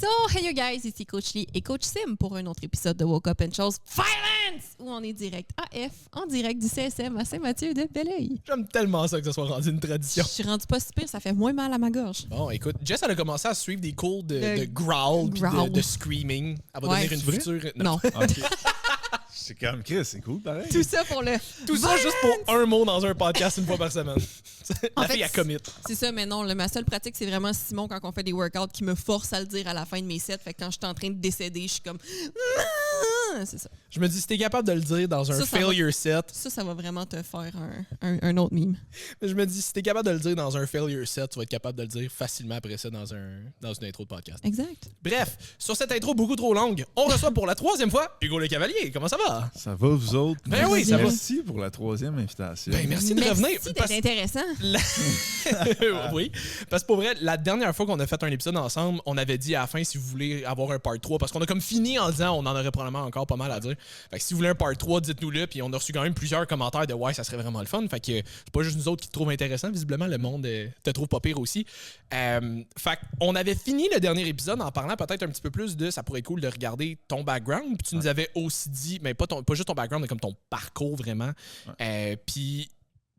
So, hey you guys, ici Coach Lee et Coach Sim pour un autre épisode de Woke Up and Chose Violence, où on est direct AF, en direct du CSM à Saint-Mathieu de Belleuil. J'aime tellement ça que ça soit rendu une tradition. Je suis rendu pas si pire, ça fait moins mal à ma gorge. Bon, écoute, Jess, elle a commencé à suivre des cours de growl puis de screaming. Elle va devenir une future... Non. Okay. C'est comme Chris, c'est cool, pareil. Tout ça pour le... Tout ça juste pour un mot dans un podcast une fois par semaine. La fille, elle commit. C'est ça, mais non, ma seule pratique, c'est vraiment Simon quand on fait des workouts qui me force à le dire à la fin de mes sets. Fait que quand je suis en train de décéder, je suis comme... C'est ça. Je me dis, si t'es capable de le dire dans un failure set... Ça va vraiment te faire un autre meme. Je me dis, si t'es capable de le dire dans un failure set, tu vas être capable de le dire facilement après ça dans une intro de podcast. Exact. Bref, sur cette intro beaucoup trop longue, on reçoit pour la 3e fois Hugo Le Cavalier. Comment ça va? Ça va, vous autres? Ben oui, ça va. Merci pour la 3e invitation. Ben merci de revenir. Merci d'être intéressant. Oui, parce que pour vrai, la dernière fois qu'on a fait un épisode ensemble, on avait dit à la fin si vous voulez avoir un part 3, parce qu'on a comme fini en disant on en aurait probablement encore pas mal à dire. Fait que si vous voulez un part 3, dites-nous-le, puis on a reçu quand même plusieurs commentaires de ouais, ça serait vraiment le fun. Fait que c'est pas juste nous autres qui te trouvent intéressant, visiblement le monde te trouve pas pire aussi. Fait qu'on avait fini le dernier épisode en parlant peut-être un petit peu plus de ça pourrait être cool de regarder ton background, puis tu nous avais aussi dit, mais pas juste ton background, mais comme ton parcours vraiment. Puis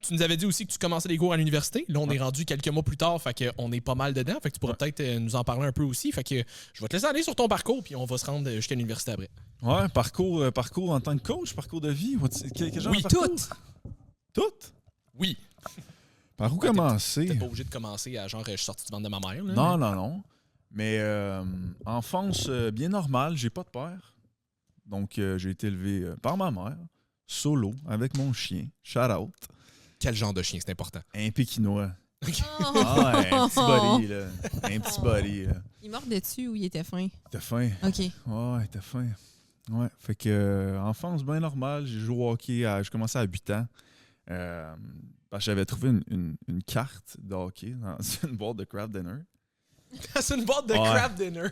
tu nous avais dit aussi que tu commençais les cours à l'université. Là, on est rendu quelques mois plus tard, fait qu'on est pas mal dedans. Fait que tu pourrais peut-être nous en parler un peu aussi. Fait que je vais te laisser aller sur ton parcours, puis on va se rendre jusqu'à l'université après. Ouais, parcours en tant que coach, parcours de vie. Quel genre Oui, de parcours? tout. Tout? Oui. Par où commencer? T'es pas obligé de commencer à genre, je suis sorti du ventre de ma mère. Là, Non. Mais enfance bien normale, j'ai pas de père. Donc, j'ai été élevé par ma mère, solo, avec mon chien, shout out. Quel genre de chien, c'est important? Un pékinois. Oh. Ah, un petit body, là. Un petit body, là. Il mordait dessus ou il était fin? T'as faim? OK. Ouais, t'as faim. Ouais, fait que enfance bien normale, j'ai joué au hockey, j'ai commencé à 8 ans. Parce que j'avais trouvé une carte de hockey dans une boîte de Kraft Dinner. C'est une boîte de Kraft Dinner.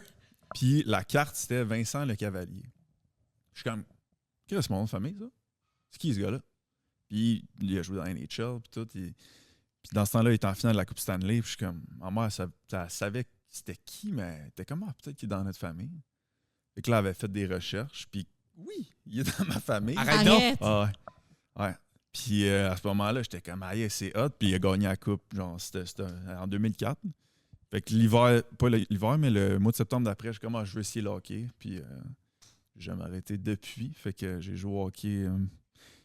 Puis la carte, c'était Vincent Le Cavalier. Je suis comme, qu'est-ce que c'est mon nom de famille, ça? C'est qui, ce gars-là? Puis il a joué dans NHL, puis tout. Puis dans ce temps-là, il était en finale de la Coupe Stanley. Puis je suis comme, ma mère, elle savait c'était qui, mais elle était comme, peut-être qu'il est dans notre famille. Fait que là, elle avait fait des recherches, puis oui, il est dans ma famille. Arrête donc! Ah, ouais. Puis à ce moment-là, j'étais comme, c'est hot. Puis il a gagné la coupe, genre, c'était en 2004. Fait que l'hiver, pas l'hiver, mais le mois de septembre d'après, je suis comme, je veux essayer le hockey. Puis j'ai jamais arrêté depuis. Fait que j'ai joué au hockey.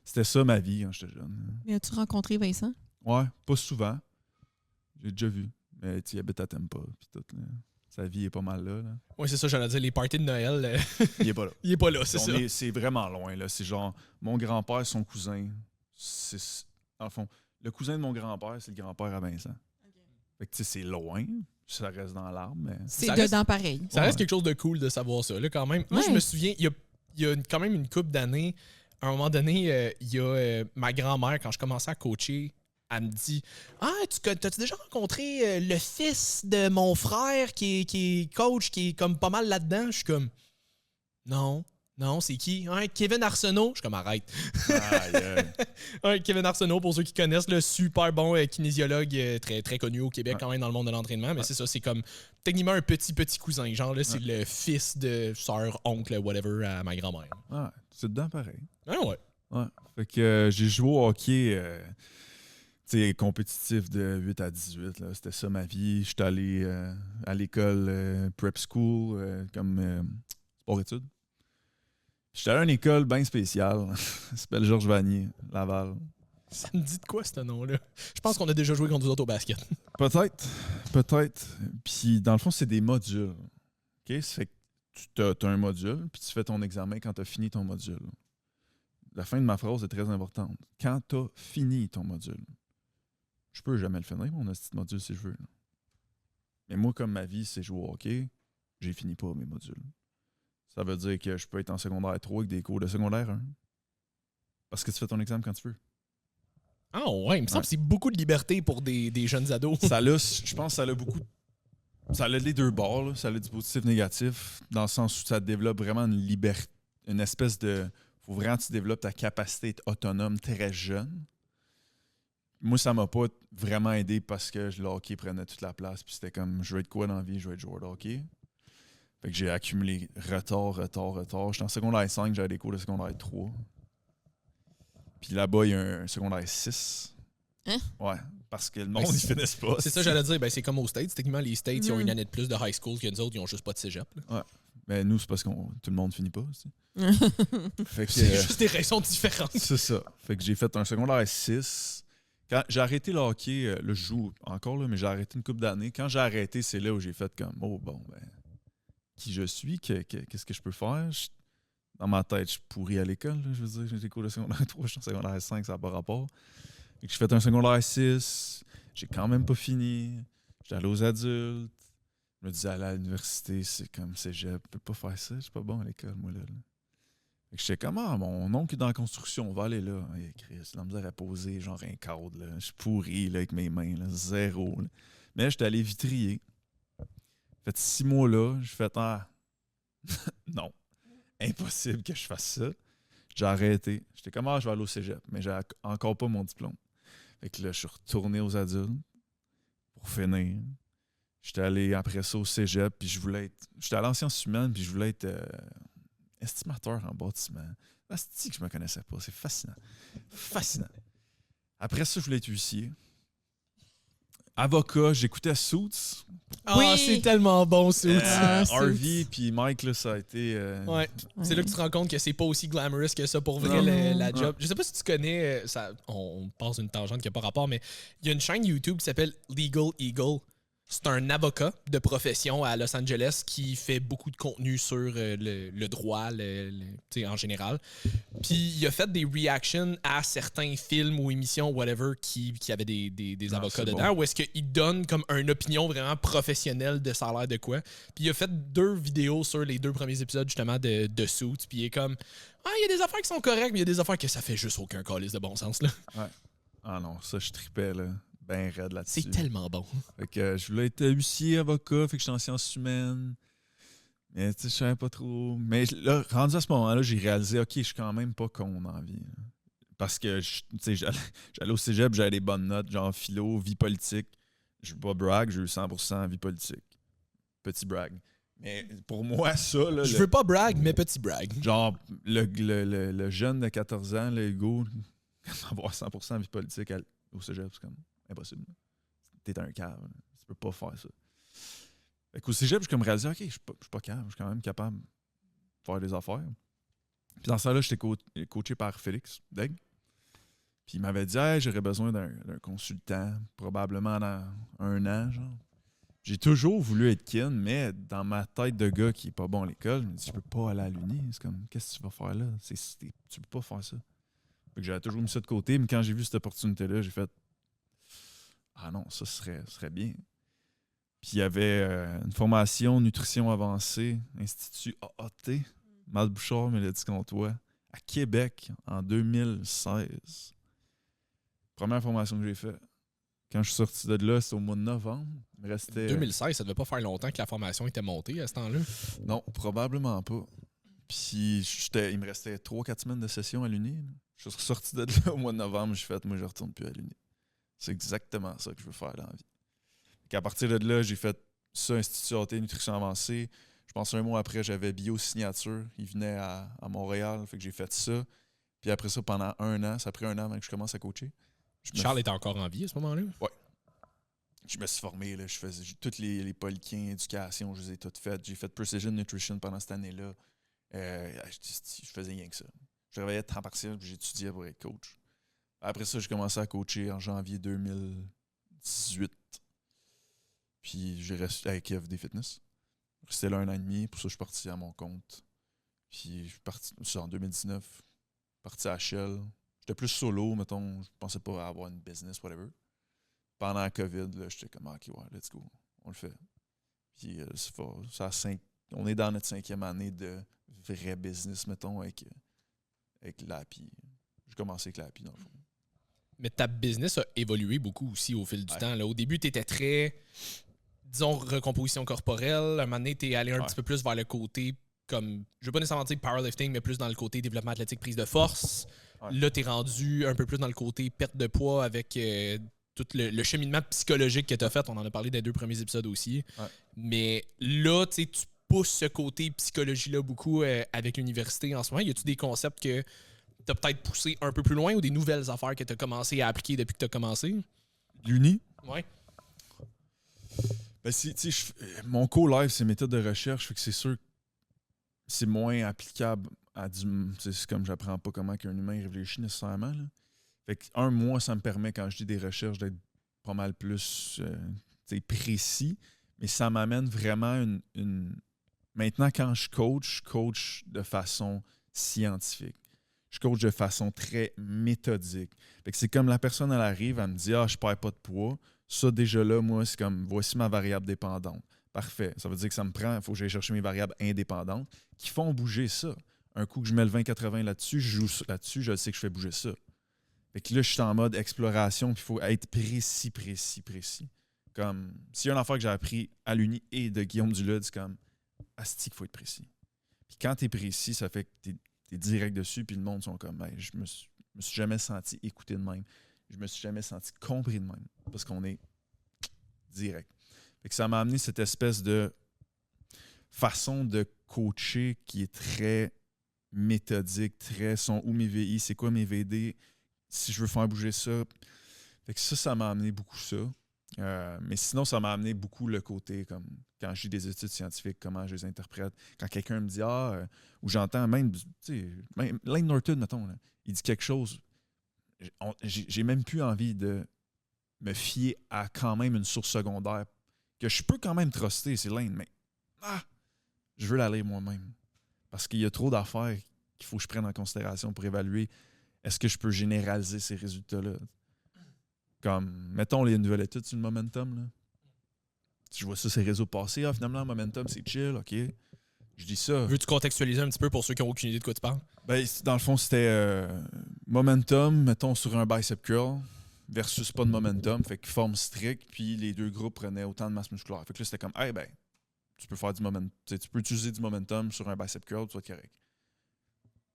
C'était ça ma vie quand j'étais jeune. Mais as-tu rencontré Vincent? Ouais, pas souvent. J'ai déjà vu. Mais il habite à Tampa. Puis tout, là. Sa vie est pas mal là. Oui, c'est ça, j'allais dire, les parties de Noël. Il est pas là. Il est pas là, c'est ça. C'est vraiment loin, là. C'est genre, mon grand-père, son cousin. En fond, le cousin de mon grand-père, c'est le grand-père à Vincent. Okay. Fait que, tu sais, c'est loin. Ça reste dans l'arbre, mais... C'est dedans pareil. Ça reste quelque chose de cool de savoir ça, là, quand même. Moi, je me souviens, il y a quand même une couple d'années, à un moment donné, il y a ma grand-mère, quand je commençais à coacher, elle me dit « Ah, t'as-tu déjà rencontré le fils de mon frère qui est coach, qui est comme pas mal là-dedans? » Je suis comme « Non, c'est qui? Ouais, Kevin Arsenault. » Je suis comme « Arrête. » Ouais, Kevin Arsenault, pour ceux qui connaissent, le super bon kinésiologue, très, très connu au Québec quand même dans le monde de l'entraînement. Mais c'est ça, c'est comme techniquement un petit cousin. Genre là, c'est le fils de soeur, oncle, whatever, à ma grand-mère. Ah, c'est dedans pareil. Ah ouais. Fait que j'ai joué au hockey... compétitif de 8 à 18. Là. C'était ça ma vie. J'étais allé à l'école prep school comme sport-études. J'étais allé à une école bien spéciale. Ça s'appelle Georges Vanier, Laval. Ça me dit de quoi, ce nom-là? Je pense qu'on a déjà joué contre nous autres au basket. Peut-être. Puis dans le fond, c'est des modules. OK? Ça fait que tu as un module, puis tu fais ton examen quand tu as fini ton module. La fin de ma phrase est très importante. Quand tu as fini ton module, je peux jamais le finir, mon petit module, si je veux. Mais moi, comme ma vie, c'est jouer au hockey, j'ai fini pas mes modules. Ça veut dire que je peux être en secondaire 3 avec des cours de secondaire 1. Parce que tu fais ton examen quand tu veux. Ah ouais, il me semble que c'est beaucoup de liberté pour des jeunes ados. Je pense que ça a beaucoup... Ça a les deux bords, là. Ça a du positif et négatif, dans le sens où ça te développe vraiment une liberté, une espèce de... Faut vraiment que tu développes ta capacité d'être autonome très jeune. Moi, ça m'a pas vraiment aidé parce que le hockey prenait toute la place. Puis c'était comme, je veux être quoi dans la vie? Je veux être joueur de hockey. Fait que j'ai accumulé retard. J'étais en secondaire 5, j'avais des cours de secondaire 3. Puis là-bas, il y a un secondaire 6. Hein? Ouais, parce que le monde, ils finissent pas. C'est ça, j'allais dire. Ben, c'est comme aux States. Techniquement, les States, ils ont une année de plus de high school que nous autres. Ils ont juste pas de cégep. Là. Ouais. Mais nous, c'est parce que tout le monde finit pas aussi. Fait que, C'est juste des raisons différentes. c'est ça. Fait que j'ai fait un secondaire 6. Quand j'ai arrêté le hockey, là, je joue encore, là, mais j'ai arrêté une couple d'années. Quand j'ai arrêté, c'est là où j'ai fait comme, oh bon, ben, qui je suis, qu'est-ce que je peux faire? Dans ma tête, je suis pourri à l'école. Là, je veux dire, j'ai des cours de secondaire 3, je suis en secondaire 5, ça n'a pas rapport. Fait que j'ai fait un secondaire 6. J'ai quand même pas fini. J'étais allé aux adultes. Je me disais, aller à l'université, c'est comme cégep. Je peux pas faire ça, je suis pas bon à l'école, moi, là. Fait que j'étais comme, mon oncle est dans la construction, on va aller là. Hey, Chris, la misère à poser, genre un cadre, là. Je suis pourri, là, avec mes mains, là, zéro, là. Mais j'étais allé vitrier. J'ai fait 6 mois là, j'ai fait, non, impossible que je fasse ça. J'ai arrêté. J'étais comme, je vais aller au cégep, mais j'ai encore pas mon diplôme. Fait que là, je suis retourné aux adultes pour finir. J'étais allé après ça au cégep, puis j'étais allé en sciences humaines, puis je voulais être estimateur en bâtiment. C'est que je me connaissais pas. C'est fascinant. Fascinant. Après ça, je voulais être huissier. Avocat, j'écoutais Suits. Ah, c'est tellement bon, Suits. Harvey puis Mike, là, ça a été... Ouais. C'est là que tu te rends compte que c'est pas aussi glamorous que ça pour vrai, la job. Je sais pas si tu connais, on passe une tangente qui n'a pas rapport, mais il y a une chaîne YouTube qui s'appelle Legal Eagle. C'est un avocat de profession à Los Angeles qui fait beaucoup de contenu sur le droit en général. Puis il a fait des reactions à certains films ou émissions, whatever, qui avaient des avocats dedans, où est-ce qu'il donne comme une opinion vraiment professionnelle de ça a l'air de quoi. Puis il a fait 2 vidéos sur les 2 premiers épisodes justement de Suits. Puis il est comme, il y a des affaires qui sont correctes, mais il y a des affaires que ça fait juste aucun calice de bon sens. Là. Ouais. Ah non, ça je tripais là. Ben raide là-dessus. C'est tellement bon. Fait que je voulais être huissier, avocat, fait que j'étais en sciences humaines. Mais tu sais, je savais pas trop. Mais là, rendu à ce moment-là, j'ai réalisé, OK, je suis quand même pas con en vie. Là. Parce que, tu sais, j'allais au cégep, j'avais des bonnes notes, genre philo, vie politique. Je veux pas brag, j'ai eu 100% vie politique. Petit brag. Mais pour moi, ça, là... Je veux pas brag, mais petit brag. Genre, le jeune de 14 ans, le Hugo, avoir 100% vie politique au cégep, c'est comme... impossible. T'es un cave. Là. Tu peux pas faire ça. Fait qu'au cégep, j'ai comme réalisé, OK, je suis pas cave. Je suis quand même capable de faire des affaires. Puis dans ça là, j'étais coaché par Félix Degg. Puis il m'avait dit, j'aurais besoin d'un consultant, probablement dans 1 an. Genre. J'ai toujours voulu être kin, mais dans ma tête de gars qui est pas bon à l'école, je me dis, je peux pas aller à l'uni. C'est comme, qu'est-ce que tu vas faire là? Tu peux pas faire ça. Fait que j'avais toujours mis ça de côté, mais quand j'ai vu cette opportunité-là, j'ai fait, non, ça serait bien. Puis il y avait une formation nutrition avancée, Institut AAT, Matt Bouchard, Mélodie Comtois, à Québec en 2016. Première formation que j'ai faite. Quand je suis sorti de là, c'était au mois de novembre. Il me restait... 2016, ça devait pas faire longtemps que la formation était montée à ce temps-là. Non, probablement pas. Puis il me restait 3-4 semaines de session à l'Uni. Je suis sorti de là au mois de novembre, j'ai fait, moi, je retourne plus à l'Uni. C'est exactement ça que je veux faire dans la vie. À partir de là, j'ai fait ça, Institut AT, Nutrition avancée. Je pense 1 mois après, j'avais Biosignature. Il venait à Montréal, fait que j'ai fait ça. Puis après ça, pendant 1 an, ça a pris 1 an avant que je commence à coacher. Charles était encore en vie à ce moment-là? Oui. Je me suis formé, là, je faisais toutes les polyquins, éducation, je les ai toutes faites. J'ai fait Precision Nutrition pendant cette année-là. Je faisais rien que ça. Je travaillais à temps partiel, puis j'étudiais pour être coach. Après ça, j'ai commencé à coacher en janvier 2018. Puis j'ai resté avec FD Fitness. Je restais là 1 an et demi. Pour ça, je suis parti à mon compte. Puis je suis parti en 2019. Parti à Shell. J'étais plus solo, mettons. Je pensais pas avoir une business, whatever. Pendant la COVID, là, j'étais comme, OK, ouais, let's go. On le fait. Puis on est dans notre 5e année de vrai business, mettons, avec l'API. J'ai commencé avec l'API, dans le fond. Mais ta business a évolué beaucoup aussi au fil du temps. Là. Au début, tu étais très, disons, recomposition corporelle. À un moment donné, tu es allé un petit peu plus vers le côté, comme, je veux pas nécessairement dire powerlifting, mais plus dans le côté développement athlétique, prise de force. Ouais. Là, tu es rendu un peu plus dans le côté perte de poids avec tout le cheminement psychologique que tu as fait. On en a parlé dans les 2 premiers épisodes aussi. Ouais. Mais là, tu pousse ce côté psychologie-là beaucoup avec l'université en ce moment? Y a-tu des concepts que tu as peut-être poussé un peu plus loin ou des nouvelles affaires que tu as commencé à appliquer depuis que tu as commencé? L'Uni? Ouais. Ben, mon cours live, c'est méthode de recherche, fait que c'est sûr que c'est moins applicable à du. C'est comme j'apprends pas comment qu'un humain réfléchit nécessairement. Là. Fait que moi, ça me permet, quand je dis des recherches, d'être pas mal plus précis. Mais ça m'amène vraiment une. Maintenant, quand je coach de façon scientifique. Je coach de façon très méthodique. Fait que c'est comme la personne, elle arrive, elle me dit « Ah, je perds pas de poids. » Ça, déjà là, moi, c'est comme « Voici ma variable dépendante. » Parfait. Ça veut dire que ça me prend, il faut que j'aille chercher mes variables indépendantes qui font bouger ça. Un coup que je mets le 20-80 là-dessus, je joue là-dessus, je sais que je fais bouger ça. Fait que là, je suis en mode exploration, puis il faut être précis. Comme, s'il y a une affaire que j'ai appris à l'Uni et de Guillaume Dulude, c'est comme « Asti qu'il faut être précis. » Puis quand t'es précis, ça fait que t'es direct dessus, puis le monde sont comme « Je me suis jamais senti écouté de même. Je me suis jamais senti compris de même. » Parce qu'on est direct. Fait que ça m'a amené cette espèce de façon de coacher qui est très méthodique, très sont où mes VI, c'est quoi mes VD, si je veux faire bouger ça. Fait que ça m'a amené beaucoup ça. Mais sinon, ça m'a amené beaucoup le côté, comme quand j'ai des études scientifiques, comment je les interprète. Quand quelqu'un me dit ou j'entends même Lane Norton, mettons, là, il dit quelque chose, j'ai même plus envie de me fier à quand même une source secondaire que je peux quand même truster, c'est Lane, mais je veux la lire moi-même. Parce qu'il y a trop d'affaires qu'il faut que je prenne en considération pour évaluer est-ce que je peux généraliser ces résultats-là. Comme, mettons, il y a une nouvelle étude sur le momentum. Là. Si je vois ça, ces réseaux passés, finalement, le momentum, c'est chill, OK. Je dis ça. Veux-tu contextualiser un petit peu pour ceux qui n'ont aucune idée de quoi tu parles? Ben, dans le fond, c'était momentum, mettons, sur un bicep curl versus pas de momentum, fait que forme stricte, puis les deux groupes prenaient autant de masse musculaire. Fait que là, c'était comme, tu peux faire du momentum, tu peux utiliser du momentum sur un bicep curl, tu vas être correct.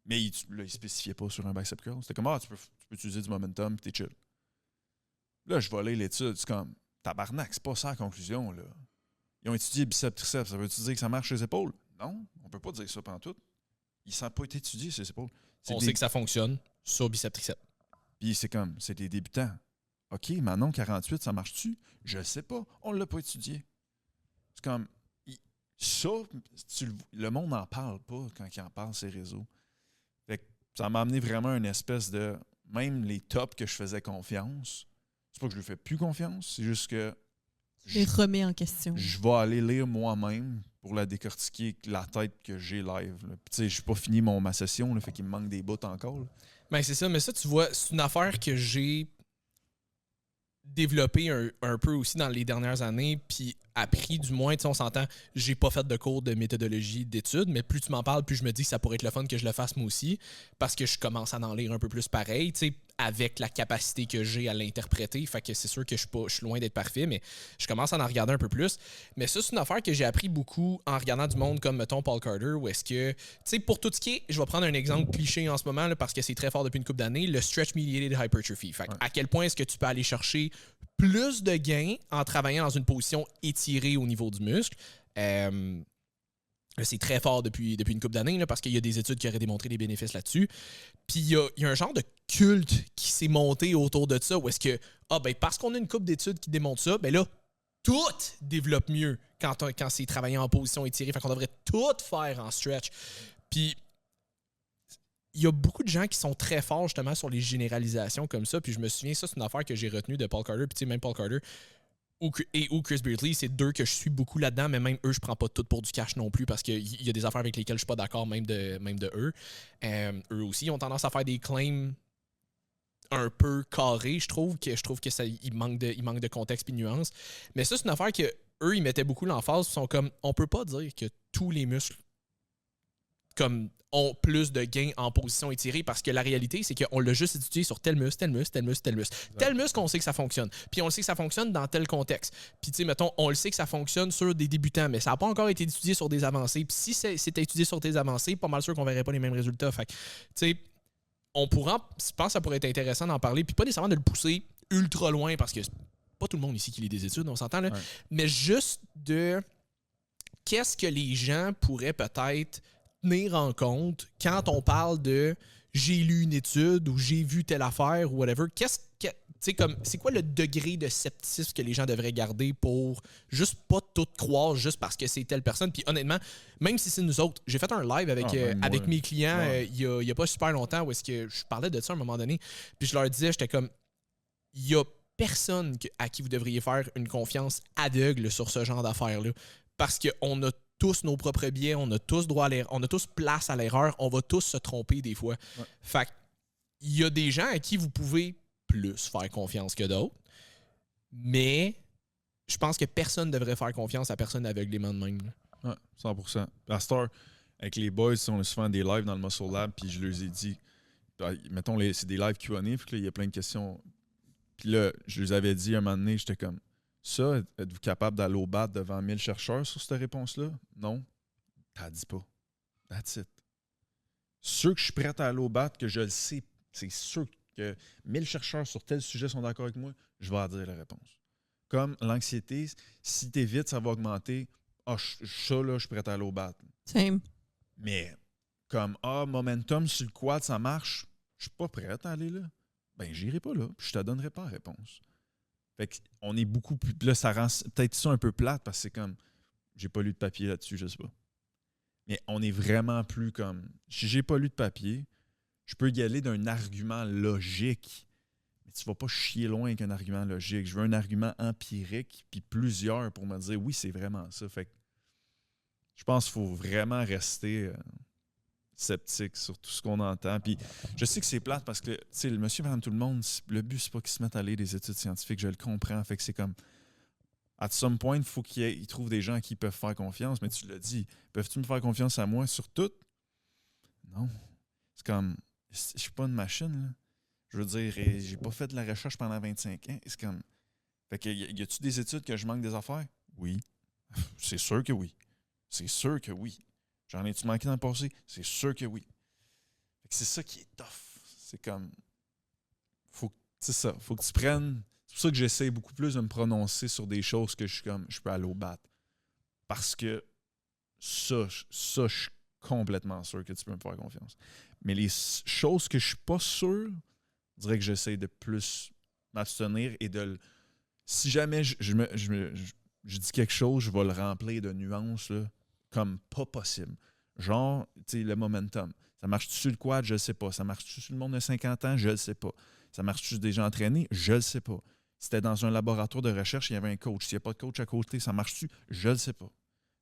Mais il spécifiait pas sur un bicep curl. C'était comme, tu peux utiliser du momentum, puis t'es chill. Là, je vais lire l'étude, c'est comme, tabarnak, c'est pas ça la conclusion, là. Ils ont étudié biceps-triceps, ça veut-tu dire que ça marche sur les épaules? Non, on peut pas dire ça pantoute. Ça n'a pas été étudié sur les épaules. Sait que ça fonctionne sur biceps-triceps. Puis c'est comme, c'est des débutants. OK, Manon 48, ça marche-tu? Je sais pas, on l'a pas étudié. C'est comme, le monde n'en parle pas quand il en parle, ces réseaux. Fait que ça m'a amené vraiment une espèce de, même les tops que je faisais confiance, c'est pas que je lui fais plus confiance, c'est juste que je remets en question. Je vais aller lire moi-même pour la décortiquer la tête que j'ai live. Tu sais, je n'ai pas fini ma session, là, fait qu'il me manque des bouts encore. Là. Ben c'est ça, mais ça, tu vois, c'est une affaire que j'ai développée un peu aussi dans les dernières années, puis appris du moins, tu sais, on s'entend, j'ai pas fait de cours de méthodologie d'études, mais plus tu m'en parles, plus je me dis que ça pourrait être le fun que je le fasse moi aussi, parce que je commence à en lire un peu plus pareil, tu sais, avec la capacité que j'ai à l'interpréter. Fait que c'est sûr que je suis loin d'être parfait, mais je commence à en regarder un peu plus. Mais ça, c'est une affaire que j'ai appris beaucoup en regardant du monde comme, mettons, Paul Carter, où est-ce que, tu sais, pour tout ce qui est, je vais prendre un exemple cliché en ce moment, là, parce que c'est très fort depuis une couple d'années, le stretch-mediated hypertrophy. Fait que à quel point est-ce que tu peux aller chercher plus de gains en travaillant dans une position étirée au niveau du muscle? C'est très fort depuis une couple d'années, là, parce qu'il y a des études qui auraient démontré des bénéfices là-dessus. Puis il y a un genre de culte qui s'est monté autour de ça, où est-ce que, parce qu'on a une couple d'études qui démontrent ça, ben là, tout développe mieux quand c'est travaillé en position étirée. Fait qu'on devrait tout faire en stretch. Puis il y a beaucoup de gens qui sont très forts justement sur les généralisations comme ça. Puis je me souviens, ça, c'est une affaire que j'ai retenue de Paul Carter. Puis tu sais, même Paul Carter ou Chris Beardley, c'est deux que je suis beaucoup là-dedans, mais même eux, je prends pas tout pour du cash non plus parce qu'il y a des affaires avec lesquelles je suis pas d'accord, même de eux. Eux aussi, ils ont tendance à faire des claims un peu carrés, je trouve que ça, il manque de contexte et de nuances. Mais ça, c'est une affaire que eux, ils mettaient beaucoup l'emphase. Ils sont comme, on peut pas dire que tous les muscles ont plus de gains en position étirée parce que la réalité, c'est qu'on l'a juste étudié sur tel muscle. Tel muscle, on sait que ça fonctionne. Puis on le sait que ça fonctionne dans tel contexte. Puis tu sais, mettons, on le sait que ça fonctionne sur des débutants, mais ça n'a pas encore été étudié sur des avancés. Puis si c'était étudié sur des avancés, pas mal sûr qu'on verrait pas les mêmes résultats. Fait que, tu sais, je pense que ça pourrait être intéressant d'en parler, puis pas nécessairement de le pousser ultra loin parce que c'est pas tout le monde ici qui lit des études, on s'entend là, mais juste de qu'est-ce que les gens pourraient peut-être tenir en compte quand on parle de j'ai lu une étude ou j'ai vu telle affaire ou whatever. C'est quoi le degré de scepticisme que les gens devraient garder pour juste pas tout croire juste parce que c'est telle personne? Puis honnêtement, même si c'est nous autres, j'ai fait un live avec mes clients il y a pas super longtemps où est-ce que je parlais de ça à un moment donné, puis je leur disais, j'étais comme, il y a personne à qui vous devriez faire une confiance aveugle sur ce genre d'affaires-là. Parce qu'on a tous nos propres biais, on a tous droit à l'erreur, on a tous place à l'erreur, on va tous se tromper des fois. Ouais. Fait qu'il y a des gens à qui vous pouvez plus faire confiance que d'autres, mais je pense que personne ne devrait faire confiance à personne aveuglément de même. Ouais, 100%. À Star, avec les boys, on a souvent des lives dans le Muscle Lab, puis je leur ai dit, mettons, c'est des lives Q&A, puis là, il y a plein de questions. Puis là, je les avais dit un moment donné, j'étais comme, ça, êtes-vous capable d'aller au bat devant 1000 chercheurs sur cette réponse-là? Non. T'as dit pas. That's it. Ceux que je suis prêt à aller au bat, que je le sais, c'est sûr que 1000 chercheurs sur tel sujet sont d'accord avec moi, je vais dire la réponse. Comme l'anxiété, si t'évites, ça va augmenter. Ça, là, je suis prêt à aller au bat. Same. Mais comme, momentum sur le quad, ça marche, je suis pas prêt à aller là. Ben, j'irai pas là, puis je te donnerai pas la réponse. Fait qu'on est beaucoup plus... Là, ça rend peut-être ça un peu plate, parce que c'est comme, j'ai pas lu de papier là-dessus, je sais pas. Mais on est vraiment plus comme, si j'ai pas lu de papier, je peux y aller d'un argument logique, mais tu vas pas chier loin avec un argument logique. Je veux un argument empirique, puis plusieurs pour me dire, oui, c'est vraiment ça. Fait que je pense qu'il faut vraiment rester sceptique sur tout ce qu'on entend. Puis je sais que c'est plate parce que, tu sais, le monsieur, madame, tout le monde, le but, c'est pas qu'ils se mettent à lire des études scientifiques, je le comprends. Fait que c'est comme, at some point, il faut qu'ils trouvent des gens à qui ils peuvent faire confiance. Mais tu l'as dit, peuvent-tu me faire confiance à moi sur tout? Non. C'est comme, je suis pas une machine, là. Je veux dire, j'ai pas fait de la recherche pendant 25 ans. C'est comme, fait que, y a-tu des études que je manque des affaires? Oui. C'est sûr que oui. C'est sûr que oui. J'en ai-tu manqué dans le passé? C'est sûr que oui. Fait que c'est ça qui est tough. C'est comme, c'est ça, faut que tu prennes... C'est pour ça que j'essaie beaucoup plus de me prononcer sur des choses que je suis comme, je peux aller au bat. Parce que ça, je suis complètement sûr que tu peux me faire confiance. Mais les choses que je suis pas sûr, je dirais que j'essaie de plus m'abstenir et de... Si jamais je dis quelque chose, je vais le remplir de nuances, là, comme pas possible. Genre, tu sais, le momentum. Ça marche-tu sur le quad? Je le sais pas. Ça marche-tu sur le monde de 50 ans? Je le sais pas. Ça marche-tu sur des gens entraînés? Je le sais pas. Si c'était dans un laboratoire de recherche, il y avait un coach. S'il n'y a pas de coach à côté, ça marche-tu? Je le sais pas.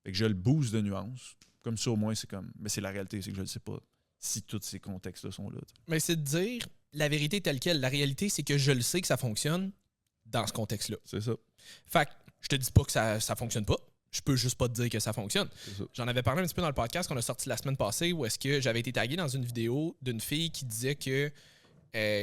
Fait que je le booste de nuances. Comme ça, au moins, c'est comme... Mais c'est la réalité, c'est que je le sais pas. Si tous ces contextes-là sont là. Mais c'est de dire la vérité telle quelle. La réalité, c'est que je le sais que ça fonctionne dans ce contexte-là. C'est ça. Fait que je te dis pas que ça fonctionne pas. Je peux juste pas te dire que ça fonctionne. J'en avais parlé un petit peu dans le podcast qu'on a sorti la semaine passée où est-ce que j'avais été tagué dans une vidéo d'une fille qui disait que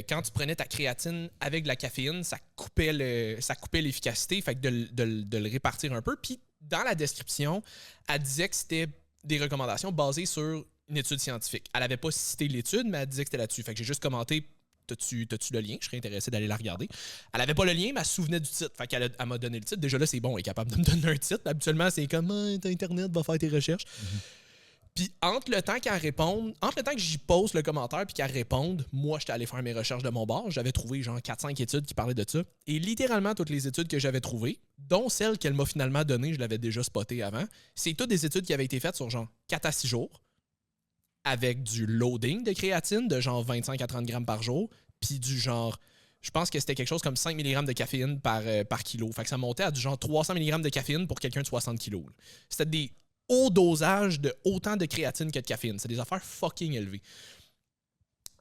quand tu prenais ta créatine avec de la caféine, ça coupait l'efficacité, fait que de le répartir un peu. Puis dans la description, elle disait que c'était des recommandations basées sur une étude scientifique. Elle n'avait pas cité l'étude, mais elle disait que c'était là-dessus. Fait que j'ai juste commenté, t'as-tu le lien? Je serais intéressé d'aller la regarder. Elle avait pas le lien, mais elle se souvenait du titre. Fait qu'elle m'a donné le titre. Déjà là, c'est bon, elle est capable de me donner un titre. Habituellement, c'est comme Internet, va faire tes recherches. Puis entre le temps qu'elle réponde, entre le temps que j'y pose le commentaire puis qu'elle réponde, moi, j'étais allé faire mes recherches de mon bord. J'avais trouvé genre 4-5 études qui parlaient de ça. Et littéralement, toutes les études que j'avais trouvées, dont celle qu'elle m'a finalement donnée, je l'avais déjà spotée avant, c'est toutes des études qui avaient été faites sur genre 4 à 6 jours, avec du loading de créatine de genre 25 à 30 grammes par jour, puis du genre, je pense que c'était quelque chose comme 5 mg de caféine par kilo. Fait que ça montait à du genre 300 mg de caféine pour quelqu'un de 60 kg. C'était des hauts dosages de autant de créatine que de caféine. C'est des affaires fucking élevées.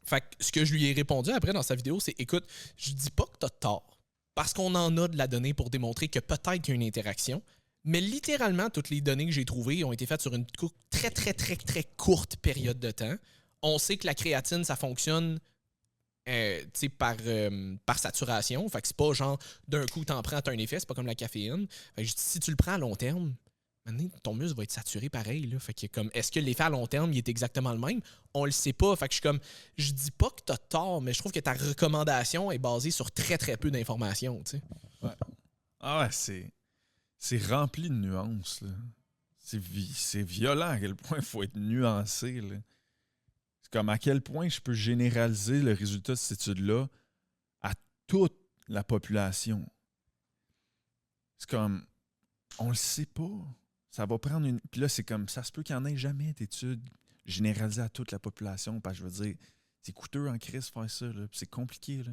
Fait que ce que je lui ai répondu après dans sa vidéo, c'est écoute, je dis pas que t'as tort, parce qu'on en a de la donnée pour démontrer que peut-être qu'il y a une interaction, mais littéralement, toutes les données que j'ai trouvées ont été faites sur une très, très, très, très courte période de temps. On sait que la créatine, ça fonctionne par saturation. Fait que c'est pas genre d'un coup, t'en prends, t'as un effet. C'est pas comme la caféine. Fait que si tu le prends à long terme, maintenant, ton muscle va être saturé pareil. Là. Fait que comme, est-ce que l'effet à long terme, il est exactement le même? On le sait pas. Fait que je dis pas que t'as tort, mais je trouve que ta recommandation est basée sur très, très peu d'informations. Tu sais. Ouais. Ah ouais, c'est rempli de nuances. Là. c'est violent à quel point il faut être nuancé. Là. C'est comme à quel point je peux généraliser le résultat de cette étude-là à toute la population. C'est comme, on le sait pas. Ça va prendre une... Puis là, c'est comme, ça se peut qu'il n'y en ait jamais d'études généralisées à toute la population. Parce que je veux dire, c'est coûteux en crise faire ça. Là. Puis c'est compliqué. Là.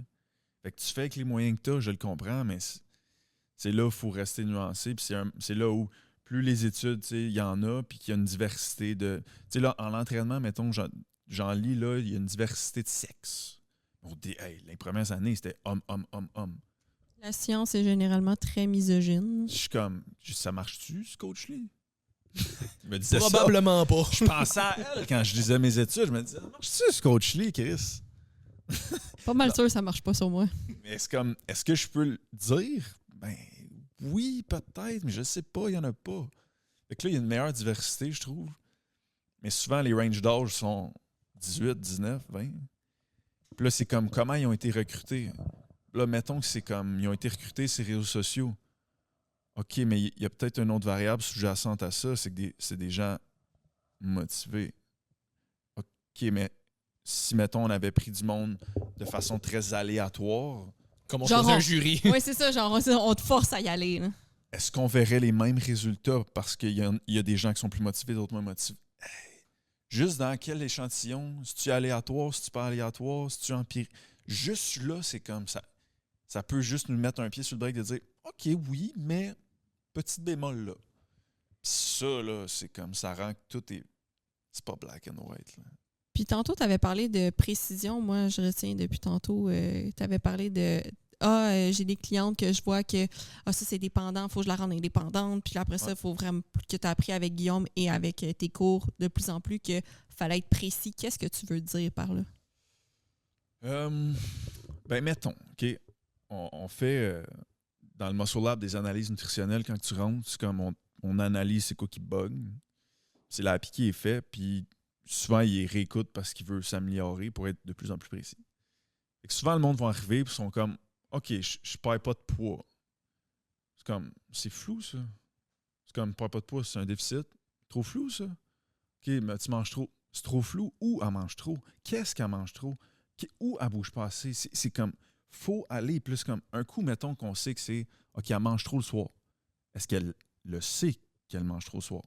Fait que tu fais avec les moyens que tu as, je le comprends, mais c'est là où il faut rester nuancé. Puis c'est là où, plus les études, il y en a, puis qu'il y a une diversité de... Tu sais, là, en entraînement, mettons, j'en lis, là, il y a une diversité de sexe. On dit, hey, les premières années, c'était homme, homme, homme, homme. La science est généralement très misogyne. Je suis comme, ça marche-tu, ce coach-là? Je me disais Probablement pas. Je pensais à elle quand je lisais mes études. Je me disais, ça marche-tu, ce coach-là, Chris? Pas mal sûr que ça marche pas sur moi. Mais c'est comme, est-ce que je peux le dire? Ben oui, peut-être, mais je sais pas, il y en a pas. Fait que là, il y a une meilleure diversité, je trouve. Mais souvent, les ranges d'âge sont 18, 19, 20. Puis là, c'est comme, comment ils ont été recrutés? Là, mettons que c'est comme, ils ont été recrutés sur les réseaux sociaux. OK, mais il y a peut-être une autre variable sous-jacente à ça, c'est que c'est des gens motivés. OK, mais si, mettons, on avait pris du monde de façon très aléatoire... Comme on choisit un jury. Oui, c'est ça, genre, on te force à y aller. Là. Est-ce qu'on verrait les mêmes résultats parce qu'il y a des gens qui sont plus motivés, d'autres moins motivés? Hey, juste dans quel échantillon? Si tu es aléatoire, si tu pas aléatoire, si tu empirique? Juste là, c'est comme ça. Ça peut juste nous mettre un pied sur le break de dire OK, oui, mais petit bémol là. Puis ça, là, c'est comme ça rend que tout est. C'est pas black and white. Là. Puis tantôt, tu avais parlé de précision. Moi, je retiens depuis tantôt, tu avais parlé de j'ai des clientes que je vois que ça, c'est dépendant, il faut que je la rende indépendante. Puis après ça, il faut vraiment que tu as appris avec Guillaume et avec tes cours de plus en plus qu'il fallait être précis. Qu'est-ce que tu veux dire par là? Ben, mettons, OK. On fait dans le Muscle Lab des analyses nutritionnelles quand tu rentres. C'est comme on analyse c'est quoi qui bug. C'est l'appli qui est fait, puis souvent, il réécoute parce qu'il veut s'améliorer pour être de plus en plus précis. Fait que souvent, le monde va arriver et ils sont comme OK, je perds pas de poids. C'est comme, c'est flou, ça. C'est comme, perds pas de poids, c'est un déficit. Trop flou, ça. OK, mais tu manges trop. C'est trop flou. Où elle mange trop? Qu'est-ce qu'elle mange trop? Où elle bouge pas assez? C'est comme, faut aller plus comme, un coup, mettons qu'on sait que c'est, OK, elle mange trop le soir. Est-ce qu'elle le sait qu'elle mange trop le soir?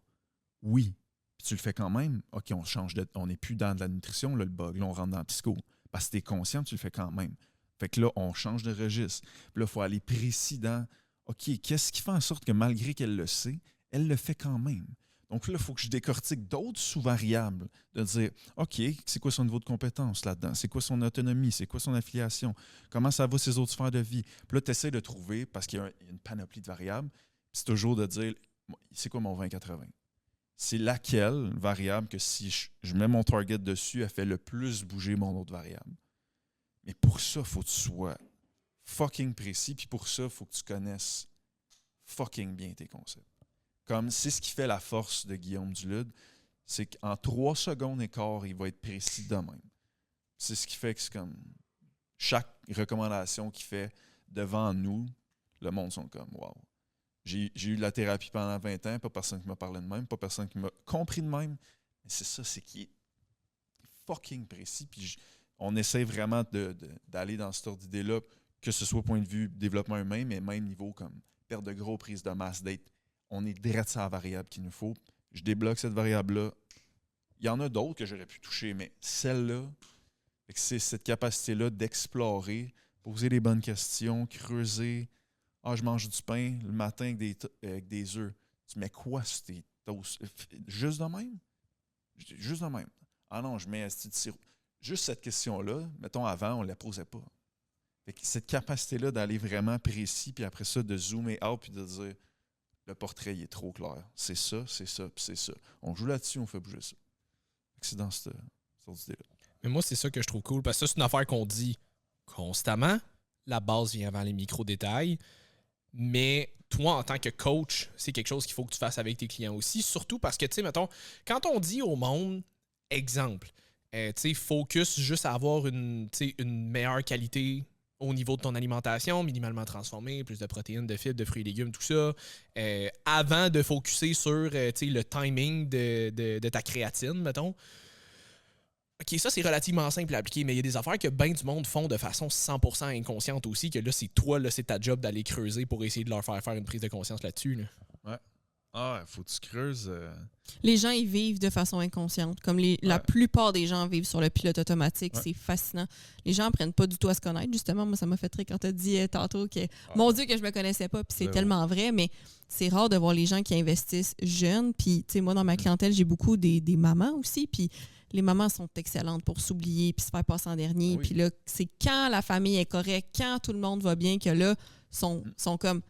Oui. Puis tu le fais quand même. OK, on n'est plus dans de la nutrition, là, le bug. Là, on rentre dans le psycho. Parce que tu es conscient, tu le fais quand même. Fait que là, on change de registre. Puis là, il faut aller précis dans OK, qu'est-ce qui fait en sorte que malgré qu'elle le sait, elle le fait quand même. Donc là, il faut que je décortique d'autres sous-variables. De dire OK, c'est quoi son niveau de compétence là-dedans? C'est quoi son autonomie? C'est quoi son affiliation? Comment ça va ses autres sphères de vie? Puis là, tu essaies de trouver, parce qu'il y a une panoplie de variables, c'est toujours de dire c'est quoi mon 20-80? C'est laquelle variable que si je mets mon target dessus, elle fait le plus bouger mon autre variable. Mais pour ça, il faut que tu sois fucking précis. Puis pour ça, il faut que tu connaisses fucking bien tes concepts. Comme c'est ce qui fait la force de Guillaume Dulude, c'est qu'en 3 secondes et quart, il va être précis de même. C'est ce qui fait que c'est comme chaque recommandation qu'il fait devant nous, le monde sont comme wow. J'ai eu de la thérapie pendant 20 ans, pas personne qui m'a parlé de même, pas personne qui m'a compris de même. Mais c'est ça, c'est qu'il est fucking précis. Puis on essaie vraiment d'aller dans cette ordre d'idée-là, que ce soit point de vue développement humain, mais même niveau comme perte de gros, prise de masse, on est direct sur la variable qu'il nous faut. Je débloque cette variable-là. Il y en a d'autres que j'aurais pu toucher, mais celle-là, c'est cette capacité-là d'explorer, poser les bonnes questions, creuser. Ah, je mange du pain le matin avec des œufs. Tu mets quoi sur tes toasts? Juste de même? Juste de même. Ah non, je mets un petit sirop. Juste cette question-là, mettons avant, on ne la posait pas. Fait que cette capacité-là d'aller vraiment précis, puis après ça, de zoomer out, puis de dire le portrait, il est trop clair. C'est ça, puis c'est ça. On joue là-dessus, on fait bouger ça. Fait que c'est dans cette idée-là. Mais moi, c'est ça que je trouve cool, parce que ça, c'est une affaire qu'on dit constamment. La base vient avant les micro-détails. Mais toi, en tant que coach, c'est quelque chose qu'il faut que tu fasses avec tes clients aussi. Surtout parce que, tu sais, mettons, quand on dit au monde, exemple, tu sais, focus juste à avoir une meilleure qualité au niveau de ton alimentation, minimalement transformée, plus de protéines, de fibres, de fruits et légumes, tout ça, avant de focusser sur le timing de ta créatine, mettons. OK, ça, c'est relativement simple à appliquer, mais il y a des affaires que bien du monde font de façon 100% inconsciente aussi, que là, c'est toi, là, c'est ta job d'aller creuser pour essayer de leur faire une prise de conscience là-dessus. Là. Ouais. Ah, faut que tu creuses. Les gens, ils vivent de façon inconsciente. Comme la plupart des gens vivent sur le pilote automatique. Ouais. C'est fascinant. Les gens apprennent pas du tout à se connaître. Justement, moi, ça m'a fait rire quand tu as dit tantôt que, mon Dieu, que je me connaissais pas. Puis c'est tellement vrai, mais c'est rare de voir les gens qui investissent jeunes. Puis, tu sais, moi, dans ma clientèle, j'ai beaucoup des mamans aussi. Puis les mamans sont excellentes pour s'oublier puis se faire passer en dernier. Puis là, c'est quand la famille est correcte, quand tout le monde va bien, que là, sont comme...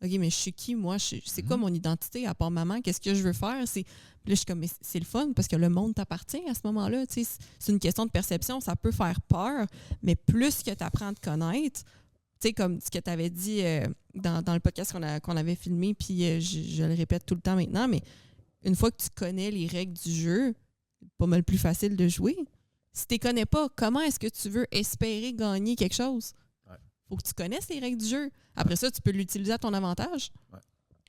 OK, mais je suis qui, moi? C'est quoi mon identité à part maman? Qu'est-ce que je veux faire? Puis là, je suis comme, mais c'est le fun parce que le monde t'appartient à ce moment-là. C'est une question de perception. Ça peut faire peur, mais plus que tu apprends à te connaître, comme ce que tu avais dit dans le podcast qu'on avait filmé, puis je le répète tout le temps maintenant, mais une fois que tu connais les règles du jeu, c'est pas mal plus facile de jouer. Si tu les connais pas, comment est-ce que tu veux espérer gagner quelque chose? Faut que tu connaisses les règles du jeu. Après ça, tu peux l'utiliser à ton avantage. Ouais.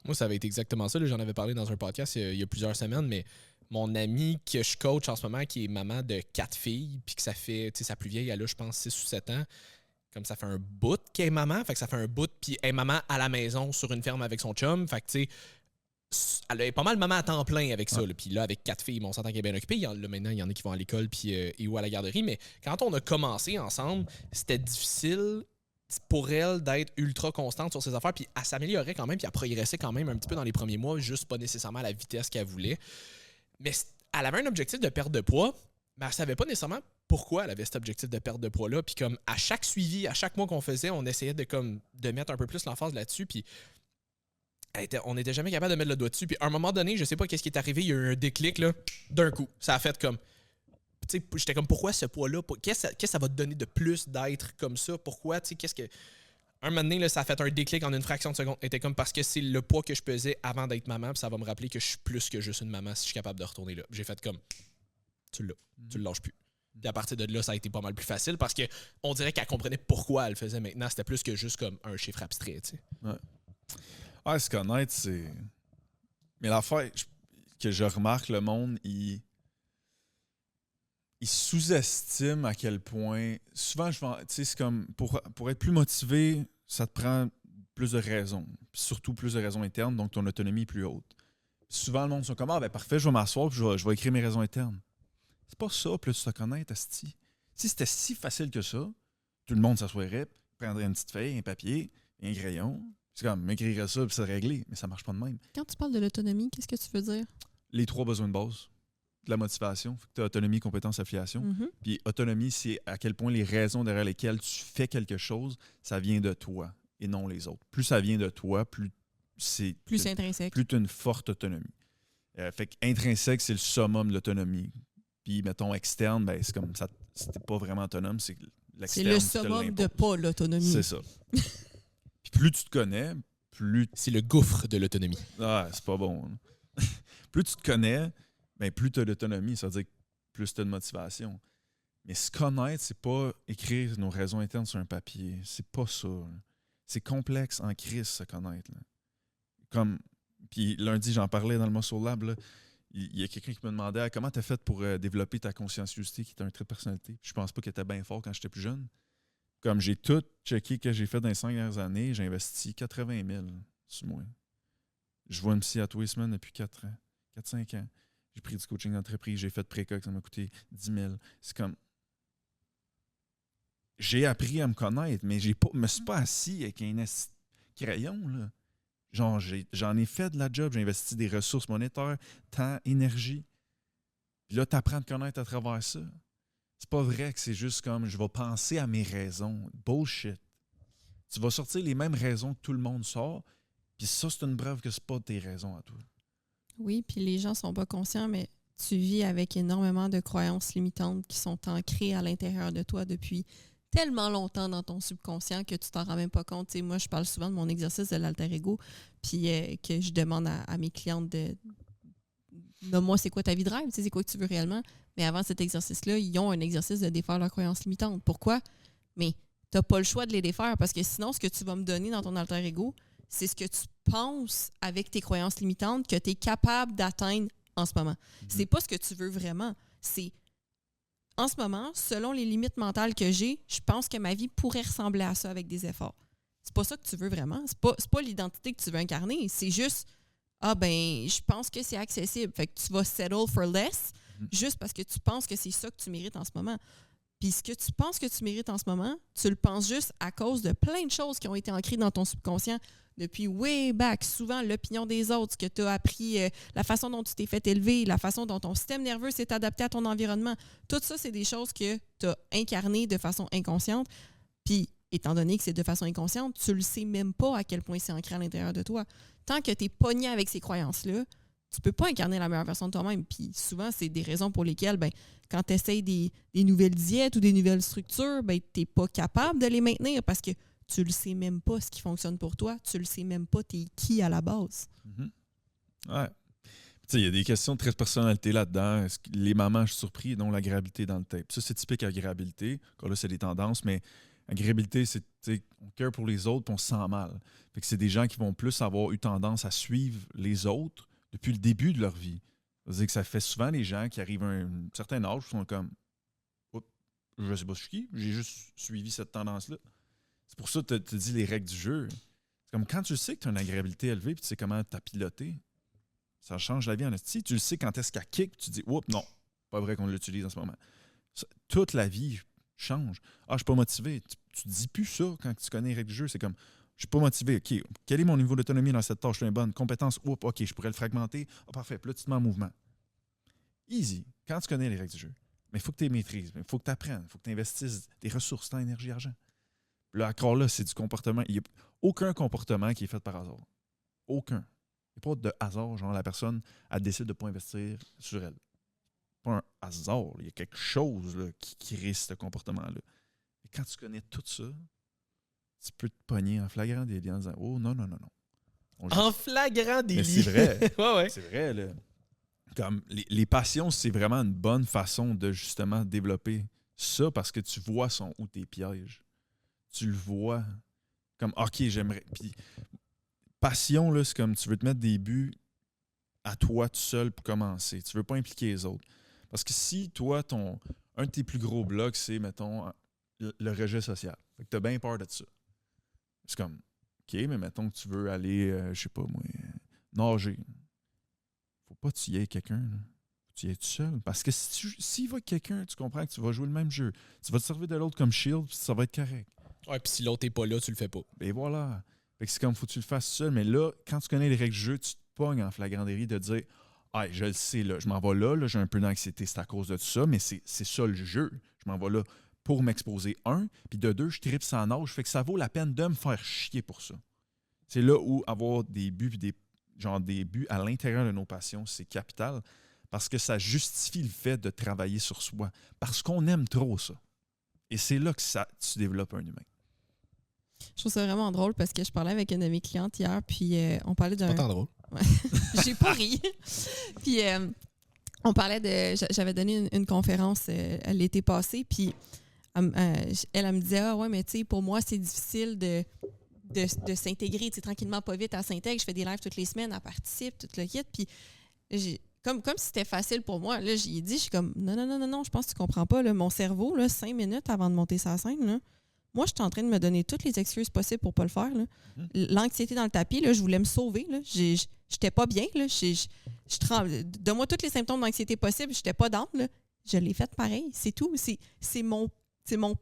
Moi, ça avait été exactement ça. Là, j'en avais parlé dans un podcast il y a plusieurs semaines, mais mon amie que je coach en ce moment, qui est maman de 4 filles, puis que ça fait, sa plus vieille, elle a, je pense, 6 ou 7 ans, comme ça fait un bout qu'elle est maman, fait que ça fait un bout, puis elle est maman à la maison sur une ferme avec son chum, fait que tu sais, elle est pas mal maman à temps plein avec ça. Puis là, avec 4 filles, on s'entend qu'elle est bien occupée. Là, maintenant, il y en a qui vont à l'école puis, et ou à la garderie, mais quand on a commencé ensemble, c'était difficile pour elle d'être ultra constante sur ses affaires, puis elle s'améliorait quand même, puis elle progressait quand même un petit peu dans les premiers mois, juste pas nécessairement à la vitesse qu'elle voulait. Mais elle avait un objectif de perte de poids, mais elle savait pas nécessairement pourquoi elle avait cet objectif de perte de poids-là. Puis comme à chaque suivi, à chaque mois qu'on faisait, on essayait de mettre un peu plus l'emphase là-dessus, puis on n'était jamais capable de mettre le doigt dessus. Puis à un moment donné, je sais pas qu'est-ce qui est arrivé, il y a eu un déclic là, d'un coup. Ça a fait comme... J'étais comme, pourquoi ce poids-là? Qu'est-ce que ça va te donner de plus d'être comme ça? Pourquoi? Qu'est-ce que... Un moment donné, là, ça a fait un déclic en une fraction de seconde. C'était comme parce que c'est le poids que je pesais avant d'être maman, puis ça va me rappeler que je suis plus que juste une maman si je suis capable de retourner là. J'ai fait comme, tu l'as, tu le lâches plus. Puis à partir de là, ça a été pas mal plus facile parce que on dirait qu'elle comprenait pourquoi elle le faisait maintenant. C'était plus que juste comme un chiffre abstrait, tu sais. Ouais, se connaître, c'est... Mais l'affaire que je remarque, le monde, il sous-estime à quel point... Souvent, c'est comme... Pour être plus motivé, ça te prend plus de raisons. Puis surtout plus de raisons internes, donc ton autonomie est plus haute. Puis souvent, le monde sont comme « Ah, ben parfait, je vais m'asseoir puis je vais écrire mes raisons internes. » C'est pas ça, plus tu te connais, asti. Si c'était si facile que ça, tout le monde s'assoirait, prendrait une petite feuille, un papier, un crayon. C'est comme, m'écrirait ça puis c'est réglé. Mais ça marche pas de même. Quand tu parles de l'autonomie, qu'est-ce que tu veux dire? Les 3 besoins de base. De la motivation. Tu as autonomie, compétence, affiliation. Puis autonomie, c'est à quel point les raisons derrière lesquelles tu fais quelque chose, ça vient de toi et non les autres. Plus ça vient de toi, plus c'est intrinsèque. Plus tu as une forte autonomie. Fait qu'intrinsèque, c'est le summum de l'autonomie. Puis, mettons, externe, ben, c'est comme ça. C'était pas vraiment autonome, c'est l'externe. C'est le summum de pas l'autonomie. C'est ça. Puis plus tu te connais, plus... C'est le gouffre de l'autonomie. Ah, c'est pas bon. Hein. Plus tu te connais, ben plus tu as l'autonomie. Ça veut dire que plus tu as de motivation. Mais se connaître, c'est pas écrire nos raisons internes sur un papier. C'est pas ça. Là. C'est complexe en crise, se connaître. Là. Comme... Puis lundi, j'en parlais dans le Muscle Lab, là. Il y a quelqu'un qui me demandait comment tu as fait pour développer ta conscienciosité, qui est un trait de personnalité. Je pense pas que tu étais bien fort quand j'étais plus jeune. Comme j'ai tout checké que j'ai fait dans les 5 dernières années, j'ai investi 80 000 sur moi. Je vois une psy à tous les semaines depuis 4-5 ans. J'ai pris du coaching d'entreprise, j'ai fait de précoc, ça m'a coûté 10 000. C'est comme... J'ai appris à me connaître, mais je me suis pas assis avec un crayon, là. Genre, j'en ai fait de la job, j'ai investi des ressources monétaires, temps, énergie. Puis là, tu apprends à te connaître à travers ça. C'est pas vrai que c'est juste comme je vais penser à mes raisons. Bullshit. Tu vas sortir les mêmes raisons que tout le monde sort, puis ça, c'est une preuve que c'est pas tes raisons à toi. Oui, puis les gens sont pas conscients, mais tu vis avec énormément de croyances limitantes qui sont ancrées à l'intérieur de toi depuis tellement longtemps dans ton subconscient que tu t'en rends même pas compte. T'sais, moi, je parle souvent de mon exercice de l'alter ego, puis que je demande à mes clientes de moi, c'est quoi ta vie de rêve? C'est quoi que tu veux réellement? Mais avant cet exercice-là, ils ont un exercice de défaire leurs croyances limitantes. Pourquoi? Mais t'as pas le choix de les défaire parce que sinon, ce que tu vas me donner dans ton alter ego, c'est ce que tu penses avec tes croyances limitantes que tu es capable d'atteindre en ce moment. C'est pas ce que tu veux vraiment. C'est en ce moment, selon les limites mentales que j'ai, je pense que ma vie pourrait ressembler à ça avec des efforts. C'est pas ça que tu veux vraiment. C'est pas l'identité que tu veux incarner. C'est juste, je pense que c'est accessible. Fait que tu vas settle for less juste parce que tu penses que c'est ça que tu mérites en ce moment. Puis ce que tu penses que tu mérites en ce moment, tu le penses juste à cause de plein de choses qui ont été ancrées dans ton subconscient depuis way back. Souvent, l'opinion des autres, ce que tu as appris, la façon dont tu t'es fait élever, la façon dont ton système nerveux s'est adapté à ton environnement. Tout ça, c'est des choses que tu as incarnées de façon inconsciente. Puis, étant donné que c'est de façon inconsciente, tu le sais même pas à quel point c'est ancré à l'intérieur de toi. Tant que tu es pogné avec ces croyances-là, tu peux pas incarner la meilleure version de toi-même. Puis souvent, c'est des raisons pour lesquelles, quand tu essaies des nouvelles diètes ou des nouvelles structures, tu n'es pas capable de les maintenir parce que tu le sais même pas ce qui fonctionne pour toi. Tu le sais même pas t'es qui à la base. Ouais. Tu sais, il y a des questions de trait de personnalité là-dedans. Est-ce que les mamans, je suis surpris, non l'agréabilité dans le tape. Ça, c'est typique agréabilité. Encore là, c'est des tendances, mais agréabilité, c'est on care pour les autres puis on se sent mal. Fait que c'est des gens qui vont plus avoir eu tendance à suivre les autres depuis le début de leur vie. C'est-à-dire que ça fait souvent les gens qui arrivent à un certain âge qui sont comme « je sais pas je suis qui, j'ai juste suivi cette tendance-là ». C'est pour ça que tu dis les règles du jeu. C'est comme quand tu sais que tu as une agréabilité élevée puis tu sais comment t'as piloté, ça change la vie en esti. Tu le sais quand est-ce qu'elle kick, tu dis « oups, non, pas vrai qu'on l'utilise en ce moment ». Toute la vie change. « Ah, je suis pas motivé ». Tu dis plus ça quand tu connais les règles du jeu. C'est comme « je suis pas motivé, OK, quel est mon niveau d'autonomie dans cette tâche? Je suis une bonne compétence, oups, OK, je pourrais le fragmenter. Ah, parfait, puis là, tu te mets en mouvement. » Easy, quand tu connais les règles du jeu. Mais il faut que tu les maîtrises, il faut que tu apprennes, il faut que tu investisses des ressources, temps, énergie, argent. Là, encore là, c'est du comportement. Il n'y a aucun comportement qui est fait par hasard. Aucun. Il n'y a pas de hasard, genre la personne, elle décide de ne pas investir sur elle. Pas un hasard. Il y a quelque chose là, qui crée ce comportement-là. Et quand tu connais tout ça, tu peux te pogner en flagrant délit en disant « oh, non. » En flagrant délit. Mais c'est vrai. Ouais. C'est vrai, là. Comme les passions, c'est vraiment une bonne façon de justement développer ça parce que tu vois où tes pièges. Tu le vois comme OK, j'aimerais. Puis passion, là, c'est comme tu veux te mettre des buts à toi tout seul pour commencer. Tu veux pas impliquer les autres. Parce que si toi, un de tes plus gros blocs, c'est, mettons, le rejet social. Fait que tu as bien peur de ça. C'est comme OK, mais mettons que tu veux aller, je sais pas moi, nager. Faut pas que tu y aies quelqu'un. Là. Faut que tu y aies tout seul. Parce que s'il va quelqu'un, tu comprends que tu vas jouer le même jeu. Tu vas te servir de l'autre comme shield, puis ça va être correct. Ouais, puis si l'autre n'est pas là, tu le fais pas. Et voilà. Fait que c'est comme faut que tu le fasses seul. Mais là, quand tu connais les règles du jeu, tu te pognes en flagrant délit de dire ah, je le sais, là, je m'en vais là, j'ai un peu d'anxiété, c'est à cause de tout ça, mais c'est ça le jeu. Je m'en vais là pour m'exposer, puis de deux, je tripe sans nage. Fait que ça vaut la peine de me faire chier pour ça. C'est là où avoir des buts des buts à l'intérieur de nos passions, c'est capital parce que ça justifie le fait de travailler sur soi. Parce qu'on aime trop ça. Et c'est là que tu développes un humain. Je trouve ça vraiment drôle parce que je parlais avec une de mes clientes hier, puis on parlait d'un... Pas tant drôle. Ouais. J'ai pas ri. Puis on parlait de... J'avais donné une conférence l'été passé, puis elle me disait « Ah ouais, mais tu sais, pour moi, c'est difficile de s'intégrer, tu sais, tranquillement, pas vite, elle s'intègre. Je fais des lives toutes les semaines, elle participe, tout le kit. Puis, comme si c'était facile pour moi, là, j'y ai dit, je suis comme, non, je pense que tu comprends pas. Là, mon cerveau, là, 5 minutes avant de monter sa scène, là, moi, je suis en train de me donner toutes les excuses possibles pour pas le faire. Là. L'anxiété dans le tapis, là, je voulais me sauver. Là. J'étais pas bien. Là. Je tremble. Donne-moi tous les symptômes d'anxiété possibles. J'étais pas down. Là. Je l'ai fait pareil. C'est tout. C'est mon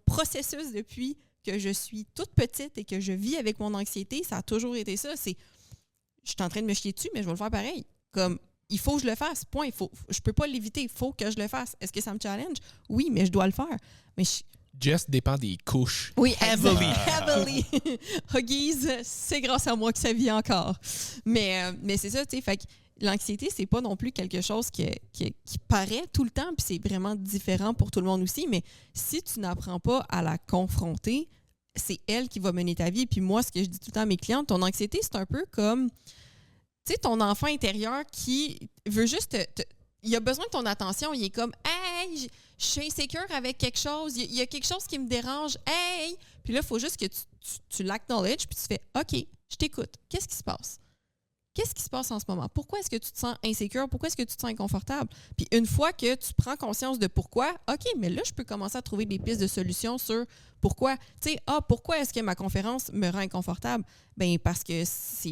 processus depuis que je suis toute petite et que je vis avec mon anxiété. Ça a toujours été ça. Je suis en train de me chier dessus, mais je vais le faire pareil. Comme, il faut que je le fasse. Point. Je peux pas l'éviter. Il faut que je le fasse. Est-ce que ça me challenge? Oui, mais je dois le faire. Mais Just dépend des couches. Oui, heavily. Huggies, c'est grâce à moi que ça vit encore. Mais c'est ça, tu sais. Fait que l'anxiété, c'est pas non plus quelque chose qui paraît tout le temps, puis c'est vraiment différent pour tout le monde aussi. Mais si tu n'apprends pas à la confronter, c'est elle qui va mener ta vie. Puis moi, ce que je dis tout le temps à mes clientes, ton anxiété, c'est un peu comme, tu sais, ton enfant intérieur qui veut juste il a besoin de ton attention. Il est comme, hey, je suis insécure avec quelque chose, il y a quelque chose qui me dérange, hey! Puis là, il faut juste que tu l'acknowledges, puis tu fais, OK, je t'écoute. Qu'est-ce qui se passe? Qu'est-ce qui se passe en ce moment? Pourquoi est-ce que tu te sens insécure? Pourquoi est-ce que tu te sens inconfortable? Puis une fois que tu prends conscience de pourquoi, OK, mais là, je peux commencer à trouver des pistes de solutions sur pourquoi. Tu sais, pourquoi est-ce que ma conférence me rend inconfortable? Bien, parce que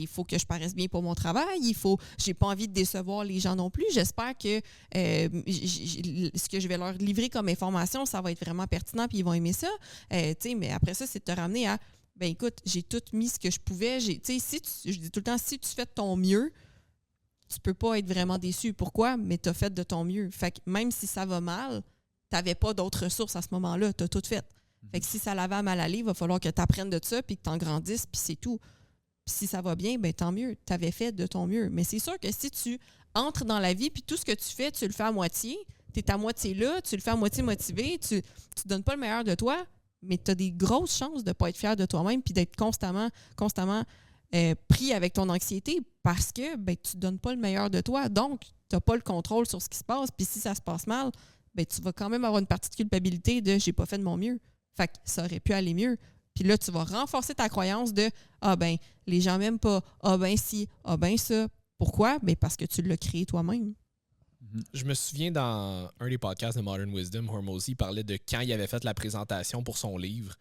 faut que je paraisse bien pour mon travail. J'ai pas envie de décevoir les gens non plus. J'espère que ce que je vais leur livrer comme information, ça va être vraiment pertinent puis ils vont aimer ça. Tu sais, mais après ça, c'est de te ramener à ben écoute, j'ai tout mis ce que je pouvais. Je dis tout le temps, si tu fais de ton mieux, tu peux pas être vraiment déçu. Pourquoi? Mais tu as fait de ton mieux. Fait que même si ça va mal, tu n'avais pas d'autres ressources à ce moment-là. Tu as tout fait. Fait que si ça va mal aller, il va falloir que tu apprennes de ça puis que tu en grandisses, puis c'est tout. Puis si ça va bien, ben tant mieux. Tu avais fait de ton mieux. Mais c'est sûr que si tu entres dans la vie puis tout ce que tu fais, tu le fais à moitié, tu es à moitié là, tu le fais à moitié motivé, tu donnes pas le meilleur de toi, mais tu as des grosses chances de ne pas être fier de toi-même puis d'être constamment pris avec ton anxiété parce que ben, tu ne donnes pas le meilleur de toi. Donc, tu n'as pas le contrôle sur ce qui se passe. Puis si ça se passe mal, ben, tu vas quand même avoir une partie de culpabilité de « j'ai pas fait de mon mieux ». Fait que ça aurait pu aller mieux. Puis là, tu vas renforcer ta croyance de « ah ben, les gens m'aiment pas, ah ben si, ah ben ça ». Pourquoi? Ben, parce que tu l'as créé toi-même. Je me souviens dans un des podcasts de Modern Wisdom, Hormozy parlait de quand il avait fait la présentation pour son livre.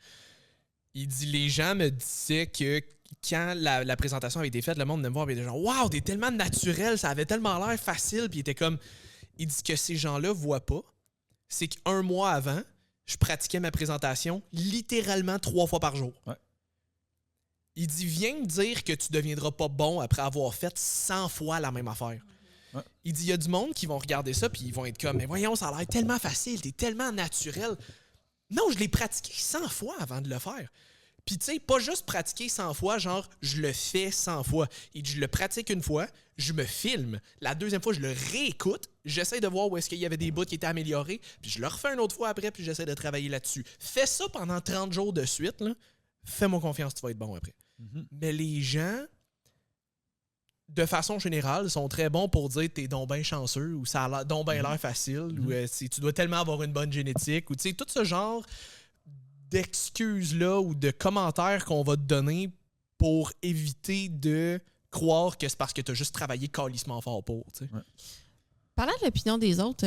Il dit, les gens me disaient que quand la présentation avait été faite, le monde venait me voir et il était genre, waouh, t'es tellement naturel, ça avait tellement l'air facile. Puis il était comme, il dit que ces gens-là voient pas, c'est qu'un mois avant, je pratiquais ma présentation littéralement 3 fois par jour. Ouais. Il dit, viens me dire que tu deviendras pas bon après avoir fait 100 fois la même affaire. Ouais. Il dit, il y a du monde qui vont regarder ça puis ils vont être comme, mais voyons, ça a l'air tellement facile, t'es tellement naturel. Non, je l'ai pratiqué 100 fois avant de le faire. Puis tu sais, pas juste pratiquer 100 fois, genre, je le fais 100 fois. Il dit, je le pratique une fois, je me filme. La deuxième fois, je le réécoute. J'essaie de voir où est-ce qu'il y avait des bouts qui étaient améliorés. Puis je le refais une autre fois après, puis j'essaie de travailler là-dessus. Fais ça pendant 30 jours de suite, là. Fais-moi confiance, tu vas être bon après. Mm-hmm. Mais les gens, de façon générale, sont très bons pour dire t'es donc bien chanceux ou ça a donc bien l'air facile ou tu dois tellement avoir une bonne génétique ou tu sais, tout ce genre d'excuses-là ou de commentaires qu'on va te donner pour éviter de croire que c'est parce que t'as juste travaillé calissement fort pour, tu sais. Ouais. Parlant de l'opinion des autres,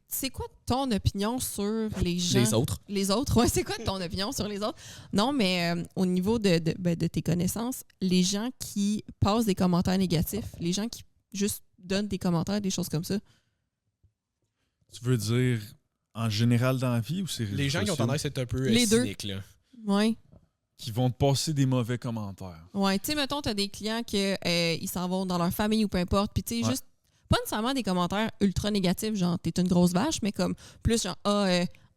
c'est quoi ton opinion sur les gens? Les autres. Les autres, ouais, c'est quoi ton opinion sur les autres? Non, mais au niveau de tes connaissances, les gens qui passent des commentaires négatifs, les gens qui juste donnent des commentaires, des choses comme ça. Tu veux dire en général dans la vie ou c'est les gens qui ont tendance à être un peu cyniques, là. Oui. Qui vont te passer des mauvais commentaires. Oui, tu sais, mettons, tu as des clients qui ils s'en vont dans leur famille ou peu importe, puis tu sais, juste pas nécessairement des commentaires ultra négatifs, genre t'es une grosse vache, mais comme plus genre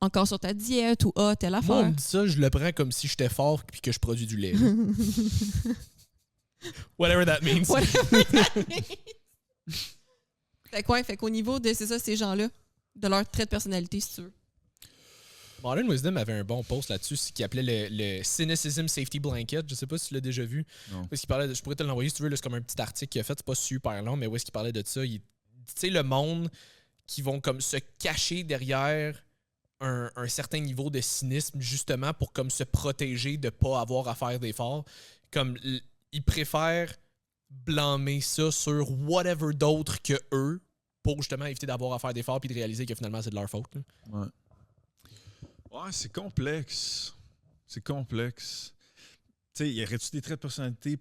encore sur ta diète ou telle affaire. Moi, on me dit ça, je le prends comme si j'étais fort et que je produis du lait. Whatever that means. Whatever that means. Fait qu'au niveau de ces gens-là, de leur trait de personnalité, si tu veux. Modern Wisdom avait un bon post là-dessus qui appelait le Cynicism Safety Blanket. Je sais pas si tu l'as déjà vu. Non. Où est-ce qu'il parlait je pourrais te l'envoyer si tu veux. C'est comme un petit article qu'il a fait. C'est pas super long, mais où est-ce qu'il parlait de ça? Tu sais, le monde qui vont comme se cacher derrière un certain niveau de cynisme justement pour comme se protéger de pas avoir à faire d'efforts. Comme ils préfèrent blâmer ça sur whatever d'autre que eux pour justement éviter d'avoir à faire d'efforts puis de réaliser que finalement c'est de leur faute. Là. Ouais. Ouais, c'est complexe. C'est complexe. Tu sais, y aurait-tu des traits de personnalité?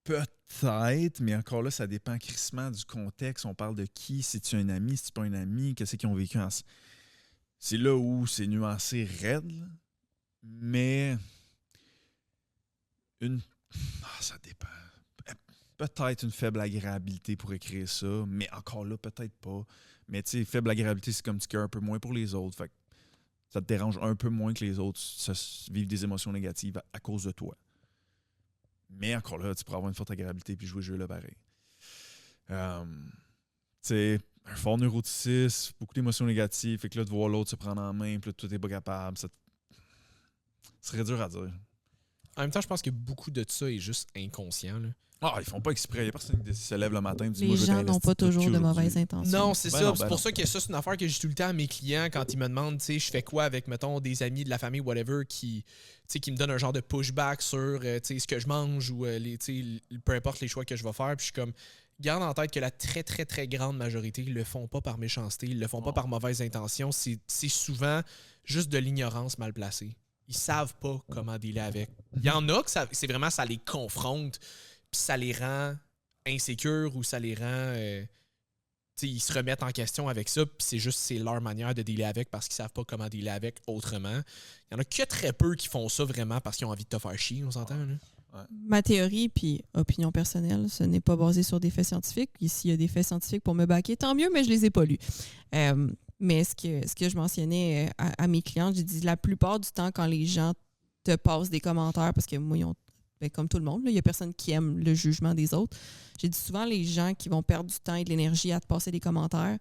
Peut-être, mais encore là, ça dépend crissement du contexte. On parle de qui? Si tu es un ami, si tu n'es pas un ami, qu'est-ce qu'ils ont vécu ensemble? C'est là où c'est nuancé raide, là. Mais ça dépend. Peut-être une faible agréabilité pour écrire ça, mais encore là, peut-être pas. Mais tu sais, faible agréabilité, c'est comme tu cœurs un peu moins pour les autres. Fait que ça te dérange un peu moins que les autres vivent des émotions négatives à cause de toi. Mais encore là, tu pourras avoir une forte agréabilité puis jouer le jeu là pareil. Tu sais, un fort neuroticisme, beaucoup d'émotions négatives, fait que là, de voir l'autre se prendre en main, puis là, toi, t'es pas capable, ça serait dur à dire. En même temps, je pense que beaucoup de ça est juste inconscient, là. Ah, ils font pas exprès. Il y a personne qui se lève le matin et dit Les moi, je veux gens t'investir n'ont pas tout toujours de aujourd'hui. mauvaises intentions. Non, c'est Ben ça. non, C'est ben pour non. ça que ça, c'est une affaire que je dis tout le temps à mes clients quand ils me demandent, tu sais, je fais quoi avec, mettons, des amis, de la famille, whatever, qui me donnent un genre de pushback sur ce que je mange ou peu importe les choix que je vais faire. Puis je suis comme, garde en tête que la très, très, très grande majorité, ils le font pas par méchanceté, ils le font pas par mauvaise intention. C'est souvent juste de l'ignorance mal placée. Ils savent pas comment dealer avec. Il y en a que c'est vraiment, ça les confronte, puis ça les rend insécures ou ça les rend. Ils se remettent en question avec ça, puis c'est leur manière de dealer avec parce qu'ils savent pas comment dealer avec autrement. Il y en a que très peu qui font ça vraiment parce qu'ils ont envie de te faire chier, on s'entend? Là? Ma théorie, puis opinion personnelle, ce n'est pas basé sur des faits scientifiques. Puis s'il y a des faits scientifiques pour me baquer, tant mieux, mais je les ai pas lus. Mais ce que je mentionnais à mes clients, j'ai dit la plupart du temps, quand les gens te passent des commentaires, parce que moi, comme tout le monde, il n'y a personne qui aime le jugement des autres. J'ai dit souvent, les gens qui vont perdre du temps et de l'énergie à te passer des commentaires,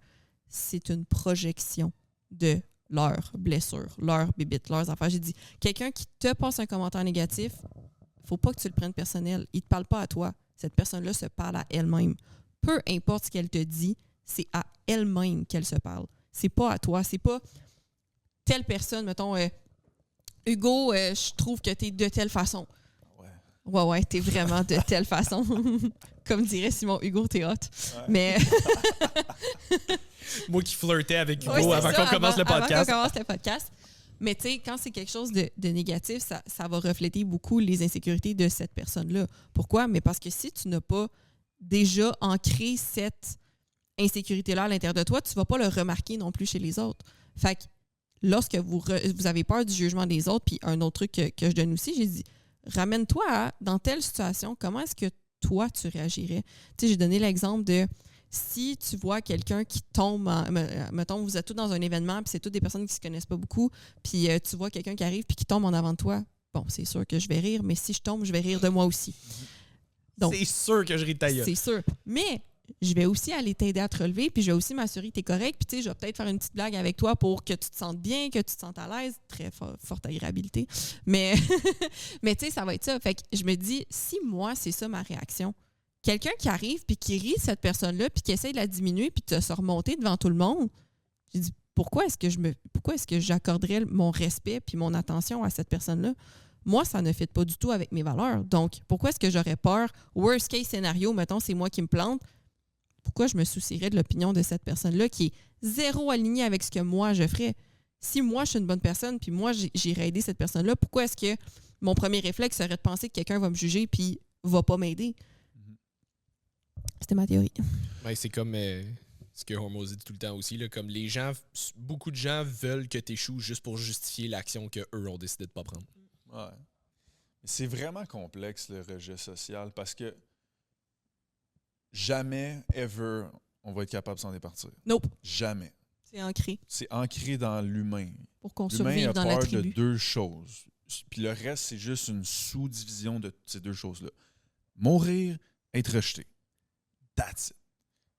c'est une projection de leurs blessures, leurs bébites, leurs affaires. J'ai dit, quelqu'un qui te passe un commentaire négatif, faut pas que tu le prennes personnel. Il te parle pas à toi. Cette personne-là se parle à elle-même. Peu importe ce qu'elle te dit, c'est à elle-même qu'elle se parle. C'est pas à toi. C'est pas telle personne, mettons, Hugo, je trouve que tu es de telle façon. Ouais, t'es vraiment de telle façon. Comme dirait Simon Hugo, t'es hot. Ouais. Mais. Moi qui flirtais avec Hugo avant qu'on commence le podcast. Avant qu'on commence le podcast. Mais tu sais, quand c'est quelque chose de négatif, ça va refléter beaucoup les insécurités de cette personne-là. Pourquoi? Mais parce que si tu n'as pas déjà ancré cette insécurité-là à l'intérieur de toi, tu ne vas pas le remarquer non plus chez les autres. Fait que lorsque vous avez peur du jugement des autres, puis un autre truc que je donne aussi, j'ai dit, ramène-toi à, dans telle situation, comment est-ce que toi, tu réagirais? Tu sais, j'ai donné l'exemple de si tu vois quelqu'un qui tombe, mettons, vous êtes tous dans un événement, puis c'est toutes des personnes qui ne se connaissent pas beaucoup, puis tu vois quelqu'un qui arrive puis qui tombe en avant de toi, bon, c'est sûr que je vais rire, mais si je tombe, je vais rire de moi aussi. Donc, c'est sûr que je ris de ta gueule. C'est sûr. Mais je vais aussi aller t'aider à te relever, puis je vais aussi m'assurer que tu es correct, puis tu sais, je vais peut-être faire une petite blague avec toi pour que tu te sentes bien, que tu te sentes à l'aise. Très forte agréabilité. Mais, mais tu sais, ça va être ça. Fait que je me dis, si moi, c'est ça ma réaction, quelqu'un qui arrive puis qui rit de cette personne-là puis qui essaie de la diminuer puis de se remonter devant tout le monde, j'ai dit, pourquoi est-ce que j'accorderais mon respect puis mon attention à cette personne-là? Moi, ça ne fit pas du tout avec mes valeurs. Donc, pourquoi est-ce que j'aurais peur? Worst case scénario, mettons, c'est moi qui me plante. Pourquoi je me soucierais de l'opinion de cette personne-là qui est zéro alignée avec ce que moi, je ferais? Si moi, je suis une bonne personne puis moi, j'irais aider cette personne-là, pourquoi est-ce que mon premier réflexe serait de penser que quelqu'un va me juger puis va pas m'aider? C'était ma théorie. Ben, c'est comme ce que Hormoz dit tout le temps aussi. Là, comme les gens, beaucoup de gens veulent que tu échoues juste pour justifier l'action qu'eux ont décidé de ne pas prendre. Ouais. C'est vraiment complexe, le rejet social, parce que jamais, ever, on va être capable de s'en départir. Nope. Jamais. C'est ancré. C'est ancré dans l'humain. Pour qu'on survive dans la tribu. L'humain a peur de deux choses. Puis le reste, c'est juste une sous-division de ces deux choses-là. Mourir, être rejeté. That's it.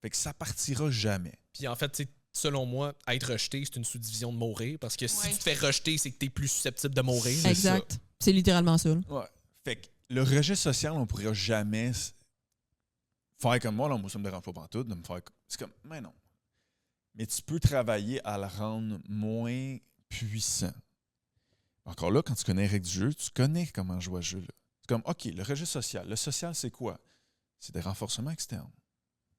Fait que ça partira jamais. Puis en fait, selon moi, être rejeté, c'est une sous-division de mourir. Parce que si tu te fais rejeter, c'est que tu es plus susceptible de mourir. Exact. C'est littéralement ça. Ouais. Fait que le rejet social, on ne pourra jamais faire comme moi. Là, moi, ça me dérange pas pantoute de me faire. C'est comme, mais non. Mais tu peux travailler à le rendre moins puissant. Encore là, quand tu connais les règles du jeu, tu connais comment jouer à ce jeu-là. C'est comme, OK, le rejet social. Le social, c'est quoi? C'est des renforcements externes.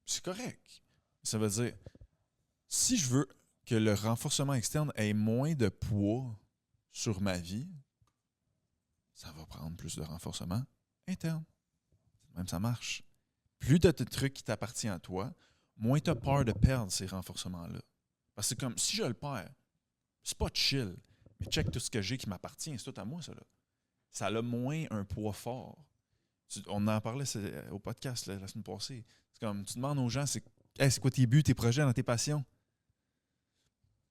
C'est correct. Ça veut dire, si je veux que le renforcement externe ait moins de poids sur ma vie, ça va prendre plus de renforcement interne. Même ça marche. Plus de trucs qui t'appartiennent à toi, moins tu as peur de perdre ces renforcements-là. Parce que c'est comme, si je le perds, c'est pas chill, mais check tout ce que j'ai qui m'appartient, c'est tout à moi, ça. Là. Ça a moins un poids fort. On en parlait au podcast la semaine passée. C'est comme, tu demandes aux gens, c'est quoi tes buts, tes projets dans tes passions?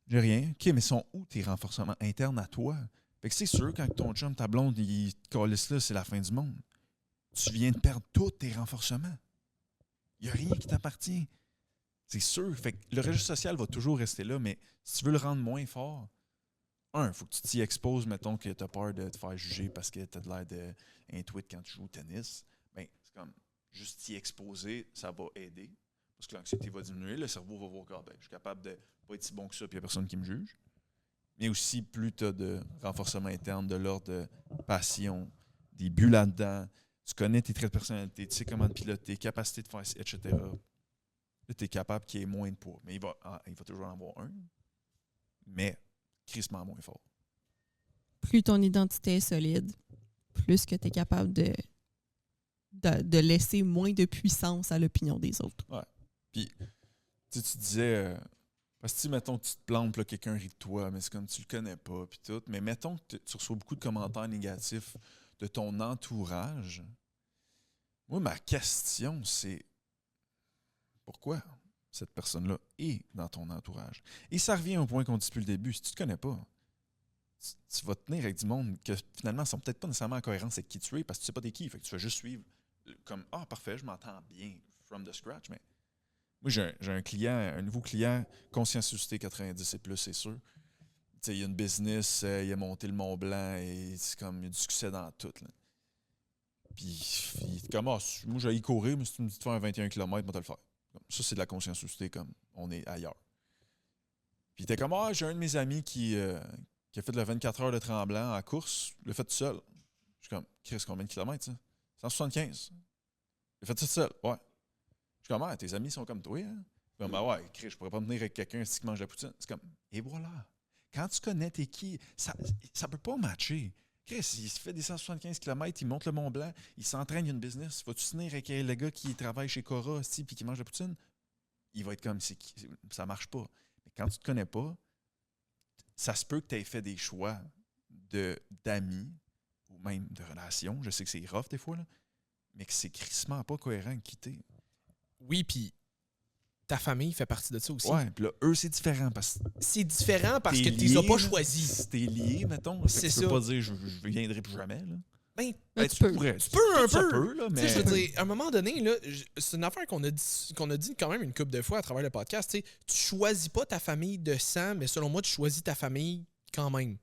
J'ai rien. OK, mais sont où tes renforcements internes à toi? Fait que c'est sûr, quand ton chum, ta blonde, il te calisse là, c'est la fin du monde. Tu viens de perdre tous tes renforcements. Il n'y a rien qui t'appartient. C'est sûr. Fait que le rejet social va toujours rester là, mais si tu veux le rendre moins fort, il faut que tu t'y exposes, mettons que tu as peur de te faire juger parce que tu as de l'air d'un tweet quand tu joues au tennis. Bien, c'est comme, juste t'y exposer, ça va aider. Parce que l'anxiété va diminuer, le cerveau va voir que je suis capable de pas être si bon que ça, puis il n'y a personne qui me juge. Mais aussi, plus tu as de renforcement interne, de l'ordre de passion, des buts là-dedans, tu connais tes traits de personnalité, tu sais comment te piloter, capacité de faire, etc. Là, tu es capable qu'il y ait moins de poids. Mais il va toujours en avoir un, mais crissement moins fort. Plus ton identité est solide, plus que tu es capable de laisser moins de puissance à l'opinion des autres. Ouais. Puis, tu disais, parce que, mettons que tu te plantes, là, quelqu'un rit de toi, mais c'est comme tu le connais pas, puis tout. Mais mettons que tu reçois beaucoup de commentaires négatifs de ton entourage. Moi, ma question, c'est pourquoi cette personne-là est dans ton entourage? Et ça revient au point qu'on dit depuis le début. Si tu te connais pas, tu vas te tenir avec du monde que finalement ne sont peut-être pas nécessairement en cohérence avec qui tu es parce que tu sais pas t'es qui. Fait que tu vas juste suivre comme « Ah, parfait, je m'entends bien from the scratch », mais moi, j'ai un client, un nouveau client, conscienciosité 90 et plus, c'est sûr. T'sais, il a une business, il a monté le Mont Blanc et c'est comme il y a du succès dans tout. Là. Puis il est comme, moi, j'ai y courir, mais si tu me dis de faire un 21 km, moi, te le faire. Ça, c'est de la conscienciosité, comme on est ailleurs. Puis il était comme, j'ai un de mes amis qui a fait le 24 heures de Tremblant en course, il l'a fait tout seul. Je suis comme, Chris, combien de kilomètres, ça? 175. Il a fait tout seul, ouais. Je suis comme, tes amis sont comme toi, hein? Comme, ouais, Chris, je pourrais pas me tenir avec quelqu'un qui mange la poutine. C'est comme, et voilà. Quand tu connais t'es qui, ça peut pas matcher. Chris, il se fait des 175 km, il monte le Mont Blanc, il s'entraîne, il a une business. Vas-tu se tenir avec le gars qui travaille chez Cora puis qui mange la poutine? Il va être comme, ça marche pas. Mais quand tu te connais pas, ça se peut que tu aies fait des choix d'amis ou même de relations. Je sais que c'est rough des fois, là, mais que c'est crissement pas cohérent de quitter. Oui, puis ta famille fait partie de ça aussi. Ouais, puis là, eux, c'est différent. C'est différent parce que tu lié, les as pas choisis. Si t'es lié, mettons, C'est tu peux pas dire je viendrai plus jamais. Là. Ben, tu peux. Pourrais. Tu peux un Ça peu. peut, là, mais... Je veux dire, à un moment donné, là, c'est une affaire qu'on a dit quand même une couple de fois à travers le podcast. Tu choisis pas ta famille de sang, mais selon moi, tu choisis ta famille quand même.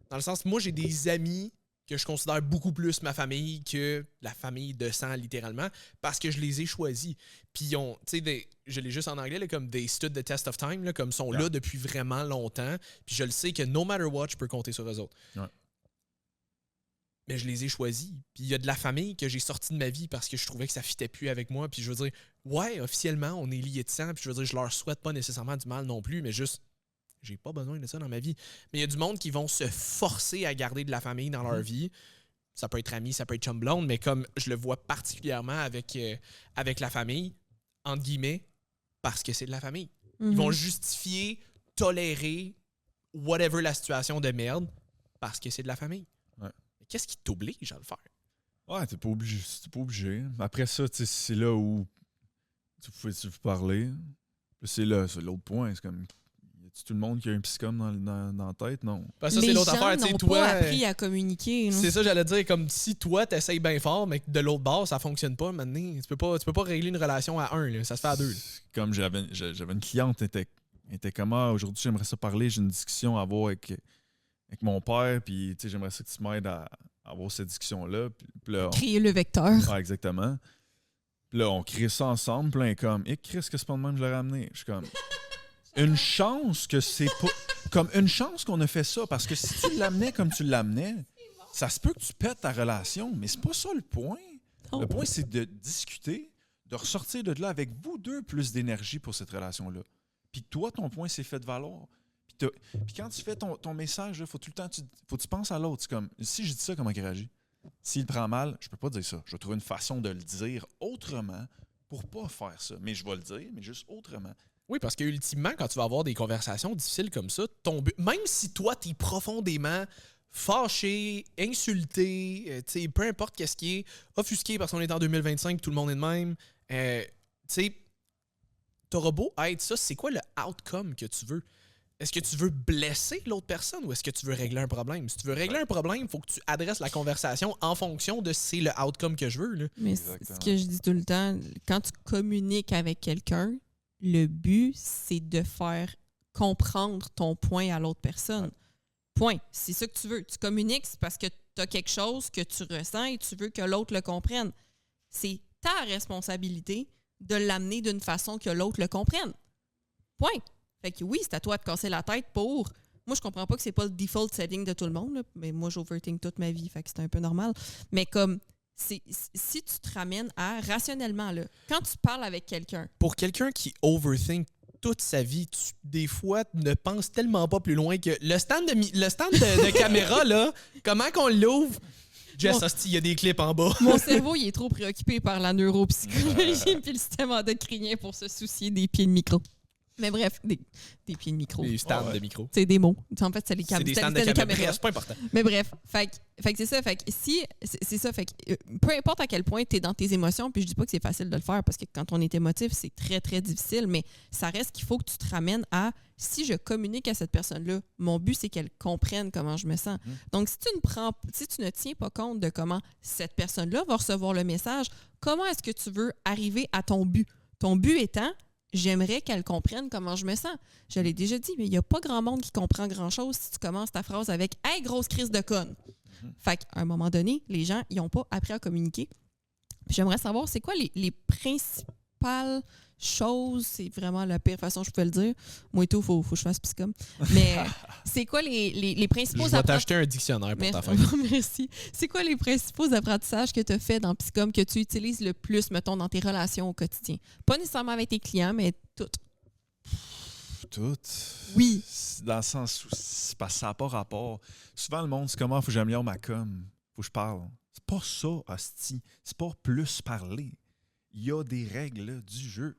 Dans le sens, moi, j'ai des amis que je considère beaucoup plus ma famille que la famille de sang, littéralement, parce que je les ai choisis. Puis, je l'ai juste en anglais, là, comme they stood the test of time, là, comme sont là depuis vraiment longtemps. Puis, je le sais que no matter what, je peux compter sur eux autres. Ouais. Mais je les ai choisis. Puis, il y a de la famille que j'ai sorti de ma vie parce que je trouvais que ça fitait plus avec moi. Puis, je veux dire, ouais, officiellement, on est liés de sang. Puis, je veux dire, je leur souhaite pas nécessairement du mal non plus, mais juste, j'ai pas besoin de ça dans ma vie. Mais il y a du monde qui vont se forcer à garder de la famille dans leur vie. Ça peut être ami, ça peut être chum blonde, mais comme je le vois particulièrement avec la famille, entre guillemets, parce que c'est de la famille. Ils vont justifier, tolérer whatever la situation de merde parce que c'est de la famille. Ouais. Mais qu'est-ce qui t'oblige à le faire? Ouais, t'es pas obligé. Après ça, c'est là où tu peux parler. C'est l'autre point. C'est comme... Tout le monde qui a un psychome dans la tête, non. Parce que ça, c'est l'autre affaire. Les gens n'ont pas appris à communiquer. C'est ça, j'allais dire, comme si toi, t'essayes bien fort, mais que de l'autre bord, ça fonctionne pas, maintenant, tu peux pas régler une relation à un, là, ça se fait à deux. Là. Comme j'avais une cliente, elle était comme, aujourd'hui, j'aimerais ça parler, j'ai une discussion à avoir avec mon père, puis j'aimerais ça que tu m'aides à avoir cette discussion-là. Puis là, créer le vecteur. Ouais, exactement. Puis là, on crée ça ensemble, plein comme, Chris, que c'est pas de même, je l'ai ramené. Je suis comme... Une chance que c'est pas. Comme une chance qu'on a fait ça, parce que si tu l'amenais comme tu l'amenais, ça se peut que tu pètes ta relation, mais c'est pas ça le point. Le point, c'est de discuter, de ressortir de là avec vous deux plus d'énergie pour cette relation-là. Puis toi, ton point s'est fait de valoir. Puis quand tu fais ton message, il faut tout le temps faut que tu penses à l'autre. C'est comme, si je dis ça, comment il réagit? S'il prend mal, je peux pas dire ça. Je vais trouver une façon de le dire autrement pour pas faire ça. Mais je vais le dire, mais juste autrement. Oui, parce que ultimement, quand tu vas avoir des conversations difficiles comme ça, ton but, même si toi, t'es profondément fâché, insulté, peu importe qu'est-ce qui est, offusqué parce qu'on est en 2025, tout le monde est de même, t'auras beau être ça, c'est quoi le outcome que tu veux? Est-ce que tu veux blesser l'autre personne ou est-ce que tu veux régler un problème? Si tu veux régler un problème, il faut que tu adresses la conversation en fonction de c'est le outcome que je veux. Là. Mais ce que je dis tout le temps, quand tu communiques avec quelqu'un, le but, c'est de faire comprendre ton point à l'autre personne. Ouais. Point. C'est ça que tu veux. Tu communiques, c'est parce que tu as quelque chose que tu ressens et tu veux que l'autre le comprenne. C'est ta responsabilité de l'amener d'une façon que l'autre le comprenne. Point. Fait que oui, c'est à toi de casser la tête pour... Moi, je comprends pas que c'est pas le default setting de tout le monde, là, mais moi, j'overthink toute ma vie, fait que c'est un peu normal. Mais comme, si tu te ramènes à, rationnellement, là, quand tu parles avec quelqu'un... Pour quelqu'un qui overthink toute sa vie, des fois, ne pense tellement pas plus loin que le stand de caméra, là, comment qu'on l'ouvre? Jess, hostie, il y a des clips en bas. Mon cerveau, il est trop préoccupé par la neuropsychologie puis le système endocrinien pour se soucier des pieds de micro. Mais bref, des pieds de micro. Des stands de micro. C'est des mots. En fait, c'est les C'est des stands de caméra. C'est pas important. Mais bref, fait que c'est ça. Fait que c'est ça. Fait que peu importe à quel point tu es dans tes émotions, puis je dis pas que c'est facile de le faire parce que quand on est émotif, c'est très, très difficile, mais ça reste qu'il faut que tu te ramènes à si je communique à cette personne-là, mon but, c'est qu'elle comprenne comment je me sens. Donc, si tu ne tiens pas compte de comment cette personne-là va recevoir le message, comment est-ce que tu veux arriver à ton but? Ton but étant, j'aimerais qu'elle comprenne comment je me sens. Je l'ai déjà dit, mais il n'y a pas grand monde qui comprend grand-chose si tu commences ta phrase avec « Hey, grosse crise de conne! » Fait qu'à un moment donné, les gens, ils n'ont pas appris à communiquer. Puis j'aimerais savoir, c'est quoi les principales choses, c'est vraiment la pire façon que je peux le dire. Moi et tout, faut que je fasse psychom. Mais c'est quoi les principaux apprentissages? Je vais t'acheter un dictionnaire pour ta fête. Merci. C'est quoi les principaux apprentissages que tu as fait dans psychom que tu utilises le plus, mettons, dans tes relations au quotidien? Pas nécessairement avec tes clients, mais toutes. Toutes? Oui. Dans le sens où parce que ça n'a pas rapport. Souvent, le monde, c'est comment faut que j'améliore ma com. Faut que je parle. C'est pas ça, hostie. C'est pas plus parler. Il y a des règles là, du jeu.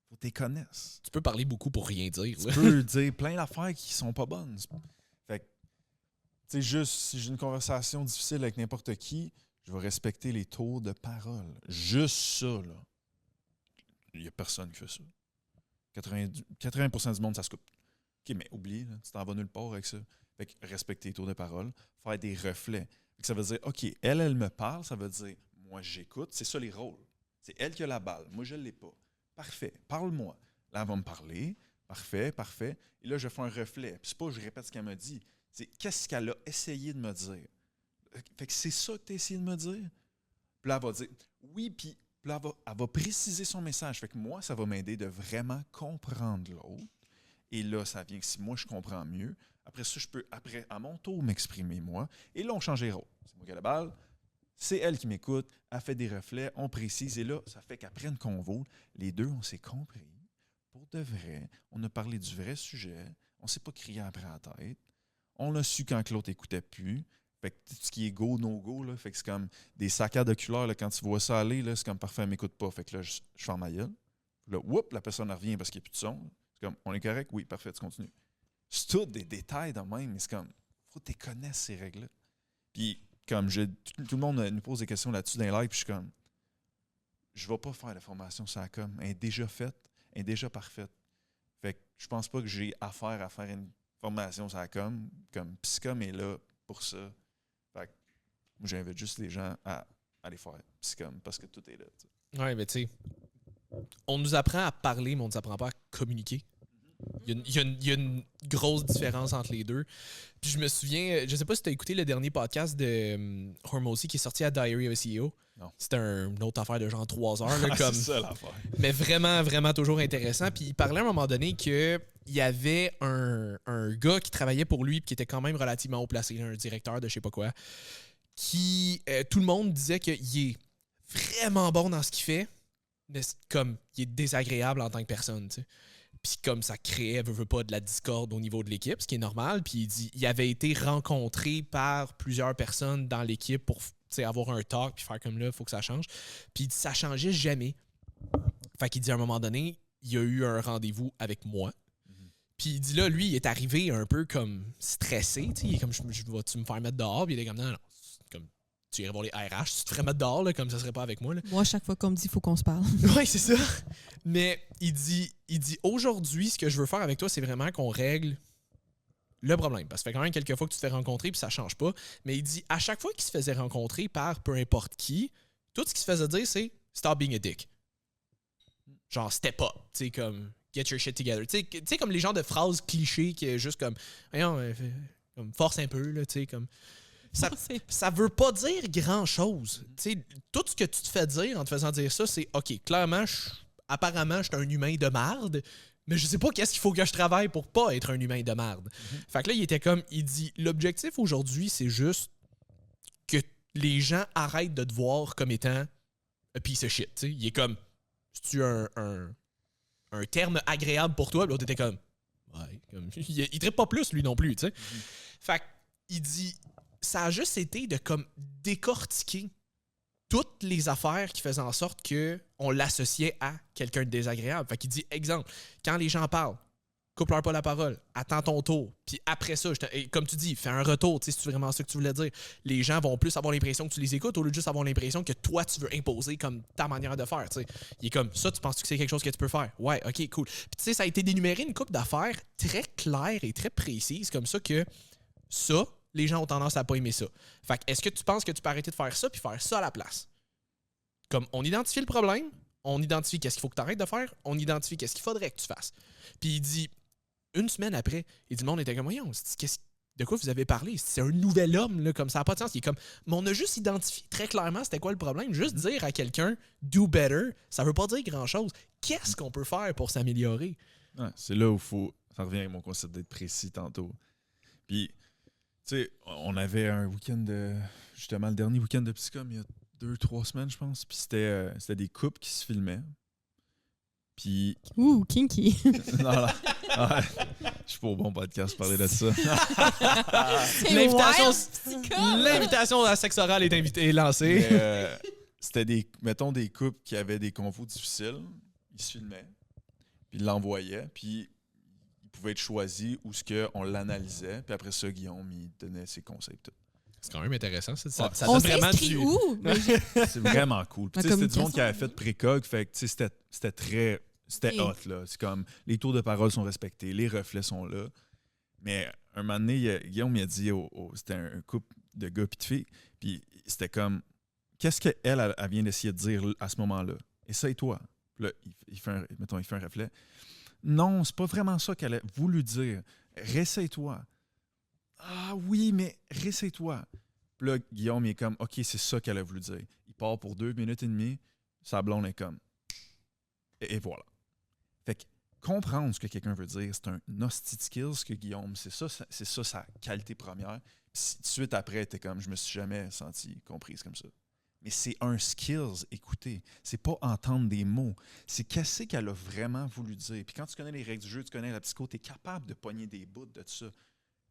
Faut que tu les connaisses. Tu peux parler beaucoup pour rien dire. Tu peux dire plein d'affaires qui sont pas bonnes. Fait que, tu sais, juste si j'ai une conversation difficile avec n'importe qui, je vais respecter les tours de parole. Juste ça, là. Il n'y a personne qui fait ça. 80% du monde, ça se coupe. OK, mais oublie, là, tu t'en vas nulle part avec ça. Fait que respecter les tours de parole, faire des reflets. Fait que ça veut dire, OK, elle me parle, ça veut dire, moi, j'écoute. C'est ça les rôles. C'est elle qui a la balle. Moi, je ne l'ai pas. Parfait. Parle-moi. Là, elle va me parler. Parfait. Et là, je fais un reflet. Puis c'est pas que je répète ce qu'elle m'a dit. C'est qu'est-ce qu'elle a essayé de me dire. Fait que c'est ça que tu as essayé de me dire. Puis là, elle va dire oui, puis là, elle va préciser son message. Fait que moi, ça va m'aider de vraiment comprendre l'autre. Et là, ça vient que si moi, je comprends mieux, après ça, je peux, à mon tour, m'exprimer, moi. Et là, on change les rôles. C'est moi qui ai la balle. C'est elle qui m'écoute, elle fait des reflets, on précise. Et là, ça fait qu'après une convo, les deux, on s'est compris. Pour de vrai, on a parlé du vrai sujet. On ne s'est pas crié après la tête. On a su quand l'autre n'écoutait plus. Fait que tout ce qui est go, no go, là, fait que c'est comme des saccades oculaires. Là, quand tu vois ça aller, là, c'est comme parfait, elle ne m'écoute pas. Fait que là, je ferme ma gueule. Là, whoop, la personne revient parce qu'il n'y a plus de son. C'est comme, on est correct? Oui, parfait, tu continues. C'est tout des détails de même, mais c'est comme, faut que tu connaisses ces règles-là. Puis, comme tout le monde nous pose des questions là-dessus dans les lives, puis je suis comme, je ne vais pas faire la formation sur la com. Elle est déjà faite, elle est déjà parfaite. Fait que je pense pas que j'ai affaire à faire une formation sur la com, comme Psychom est là pour ça. Fait que moi, j'invite juste les gens à aller faire Psychom parce que tout est là. T'sais. Ouais, mais tu sais, on nous apprend à parler, mais on ne nous apprend pas à communiquer. Il y a une grosse différence entre les deux. Puis je me souviens, je sais pas si tu as écouté le dernier podcast de Hormozy qui est sorti à Diary of a CEO. Non. C'était une autre affaire de genre 3 heures. Là, comme, c'est ça l'affaire. Mais vraiment, vraiment toujours intéressant. Puis il parlait à un moment donné qu'il y avait un gars qui travaillait pour lui puis qui était quand même relativement haut placé, un directeur de je sais pas quoi, qui, tout le monde disait qu'il est vraiment bon dans ce qu'il fait, mais comme il est désagréable en tant que personne, tu sais. Puis comme ça créait, veut pas, de la discorde au niveau de l'équipe, ce qui est normal. Puis il dit il avait été rencontré par plusieurs personnes dans l'équipe pour avoir un talk puis faire comme là, il faut que ça change. Puis il dit ça changeait jamais. Fait qu'il dit à un moment donné, il y a eu un rendez-vous avec moi. Puis il dit là, lui, il est arrivé un peu comme stressé. Il est comme, je vais-tu me faire mettre dehors? Puis il est comme, non. Comme, tu irais voir les RH, tu te ferais mettre dehors, là, comme ça serait pas avec moi. Là. Moi, chaque fois qu'on me dit, il faut qu'on se parle. Oui, c'est ça. Mais il dit aujourd'hui, ce que je veux faire avec toi, c'est vraiment qu'on règle le problème. Parce que ça fait quand même quelques fois que tu te fais rencontrer puis ça change pas. Mais il dit, à chaque fois qu'il se faisait rencontrer par peu importe qui, tout ce qu'il se faisait dire, c'est « stop being a dick ». Genre « step up », tu sais, comme « get your shit together ». Tu sais, comme les genres de phrases clichés qui est juste comme « comme force un peu », là, tu sais, comme... ça veut pas dire grand-chose. Tu sais, tout ce que tu te fais dire en te faisant dire ça, c'est OK, clairement, apparemment, je suis un humain de marde, mais je sais pas qu'est-ce qu'il faut que je travaille pour pas être un humain de marde. Fait que là, il dit, l'objectif aujourd'hui, c'est juste que les gens arrêtent de te voir comme étant a piece of shit. T'sais. Il est comme, c'est-tu un terme agréable pour toi? Puis l'autre était comme, ouais. Comme, il traite pas plus, lui non plus. T'sais. Fait qu'il dit, ça a juste été de comme décortiquer toutes les affaires qui faisaient en sorte qu'on l'associait à quelqu'un de désagréable. Fait qu'il dit, exemple, quand les gens parlent, coupe-leur pas la parole, attends ton tour, puis après ça, comme tu dis, fais un retour, si c'est vraiment ça que tu voulais dire. Les gens vont plus avoir l'impression que tu les écoutes au lieu de juste avoir l'impression que toi, tu veux imposer comme ta manière de faire. T'sais. Il est comme, ça, tu penses que c'est quelque chose que tu peux faire? Ouais, ok, cool. Puis tu sais, ça a été dénuméré une couple d'affaires très claires et très précises, comme ça que ça, les gens ont tendance à pas aimer ça. Fait que, est-ce que tu penses que tu peux arrêter de faire ça puis faire ça à la place? Comme, on identifie le problème, on identifie qu'est-ce qu'il faut que tu arrêtes de faire, on identifie qu'est-ce qu'il faudrait que tu fasses. Puis il dit, une semaine après, il dit, le monde était comme, voyons, de quoi vous avez parlé? C'est un nouvel homme, là, comme ça n'a pas de sens. Il est comme, mais on a juste identifié très clairement c'était quoi le problème. Juste dire à quelqu'un, do better, ça veut pas dire grand-chose. Qu'est-ce qu'on peut faire pour s'améliorer? Ouais, c'est là où ça revient avec mon concept d'être précis tantôt. Puis, tu sais, on avait un week-end justement, le dernier week-end de Psychom, il y a 2-3 semaines, je pense. Puis c'était des couples qui se filmaient. Puis. Ouh, kinky. Non, non. Ouais. Je suis pas au bon podcast pour parler de ça. L'invitation à la sexe orale est lancée. Mais, c'était des couples qui avaient des convos difficiles. Ils se filmaient. Puis ils l'envoyaient. Puis ils pouvaient être choisis où on l'analysait. Puis après ça, Guillaume, il donnait ses conseils. Tout. C'est quand même intéressant. Ça on donne vraiment s'inscrit où? C'est vraiment cool. C'était du monde qui avait fait précog. Fait que c'était très... C'était hot, là. C'est comme, les tours de parole sont respectés, les reflets sont là. Mais un moment donné, Guillaume il a dit, c'était un couple de gars et de filles, puis c'était comme, qu'est-ce qu'elle elle vient d'essayer de dire à ce moment-là? Essaye-toi. Puis là, il fait un reflet. Non, c'est pas vraiment ça qu'elle a voulu dire. Réessaye-toi. Ah oui, mais réessaye-toi. Puis là, Guillaume il est comme, OK, c'est ça qu'elle a voulu dire. Il part pour 2 minutes et demie, sa blonde est comme, et voilà. Fait que comprendre ce que quelqu'un veut dire, c'est un hostie de skills que Guillaume, c'est ça sa qualité première. Puis tout de suite après, t'es comme, je me suis jamais senti comprise comme ça. Mais c'est un skills, écouter. C'est pas entendre des mots. C'est qu'est-ce qu'elle a vraiment voulu dire. Puis quand tu connais les règles du jeu, tu connais la psycho, t'es capable de pogner des bouts de ça.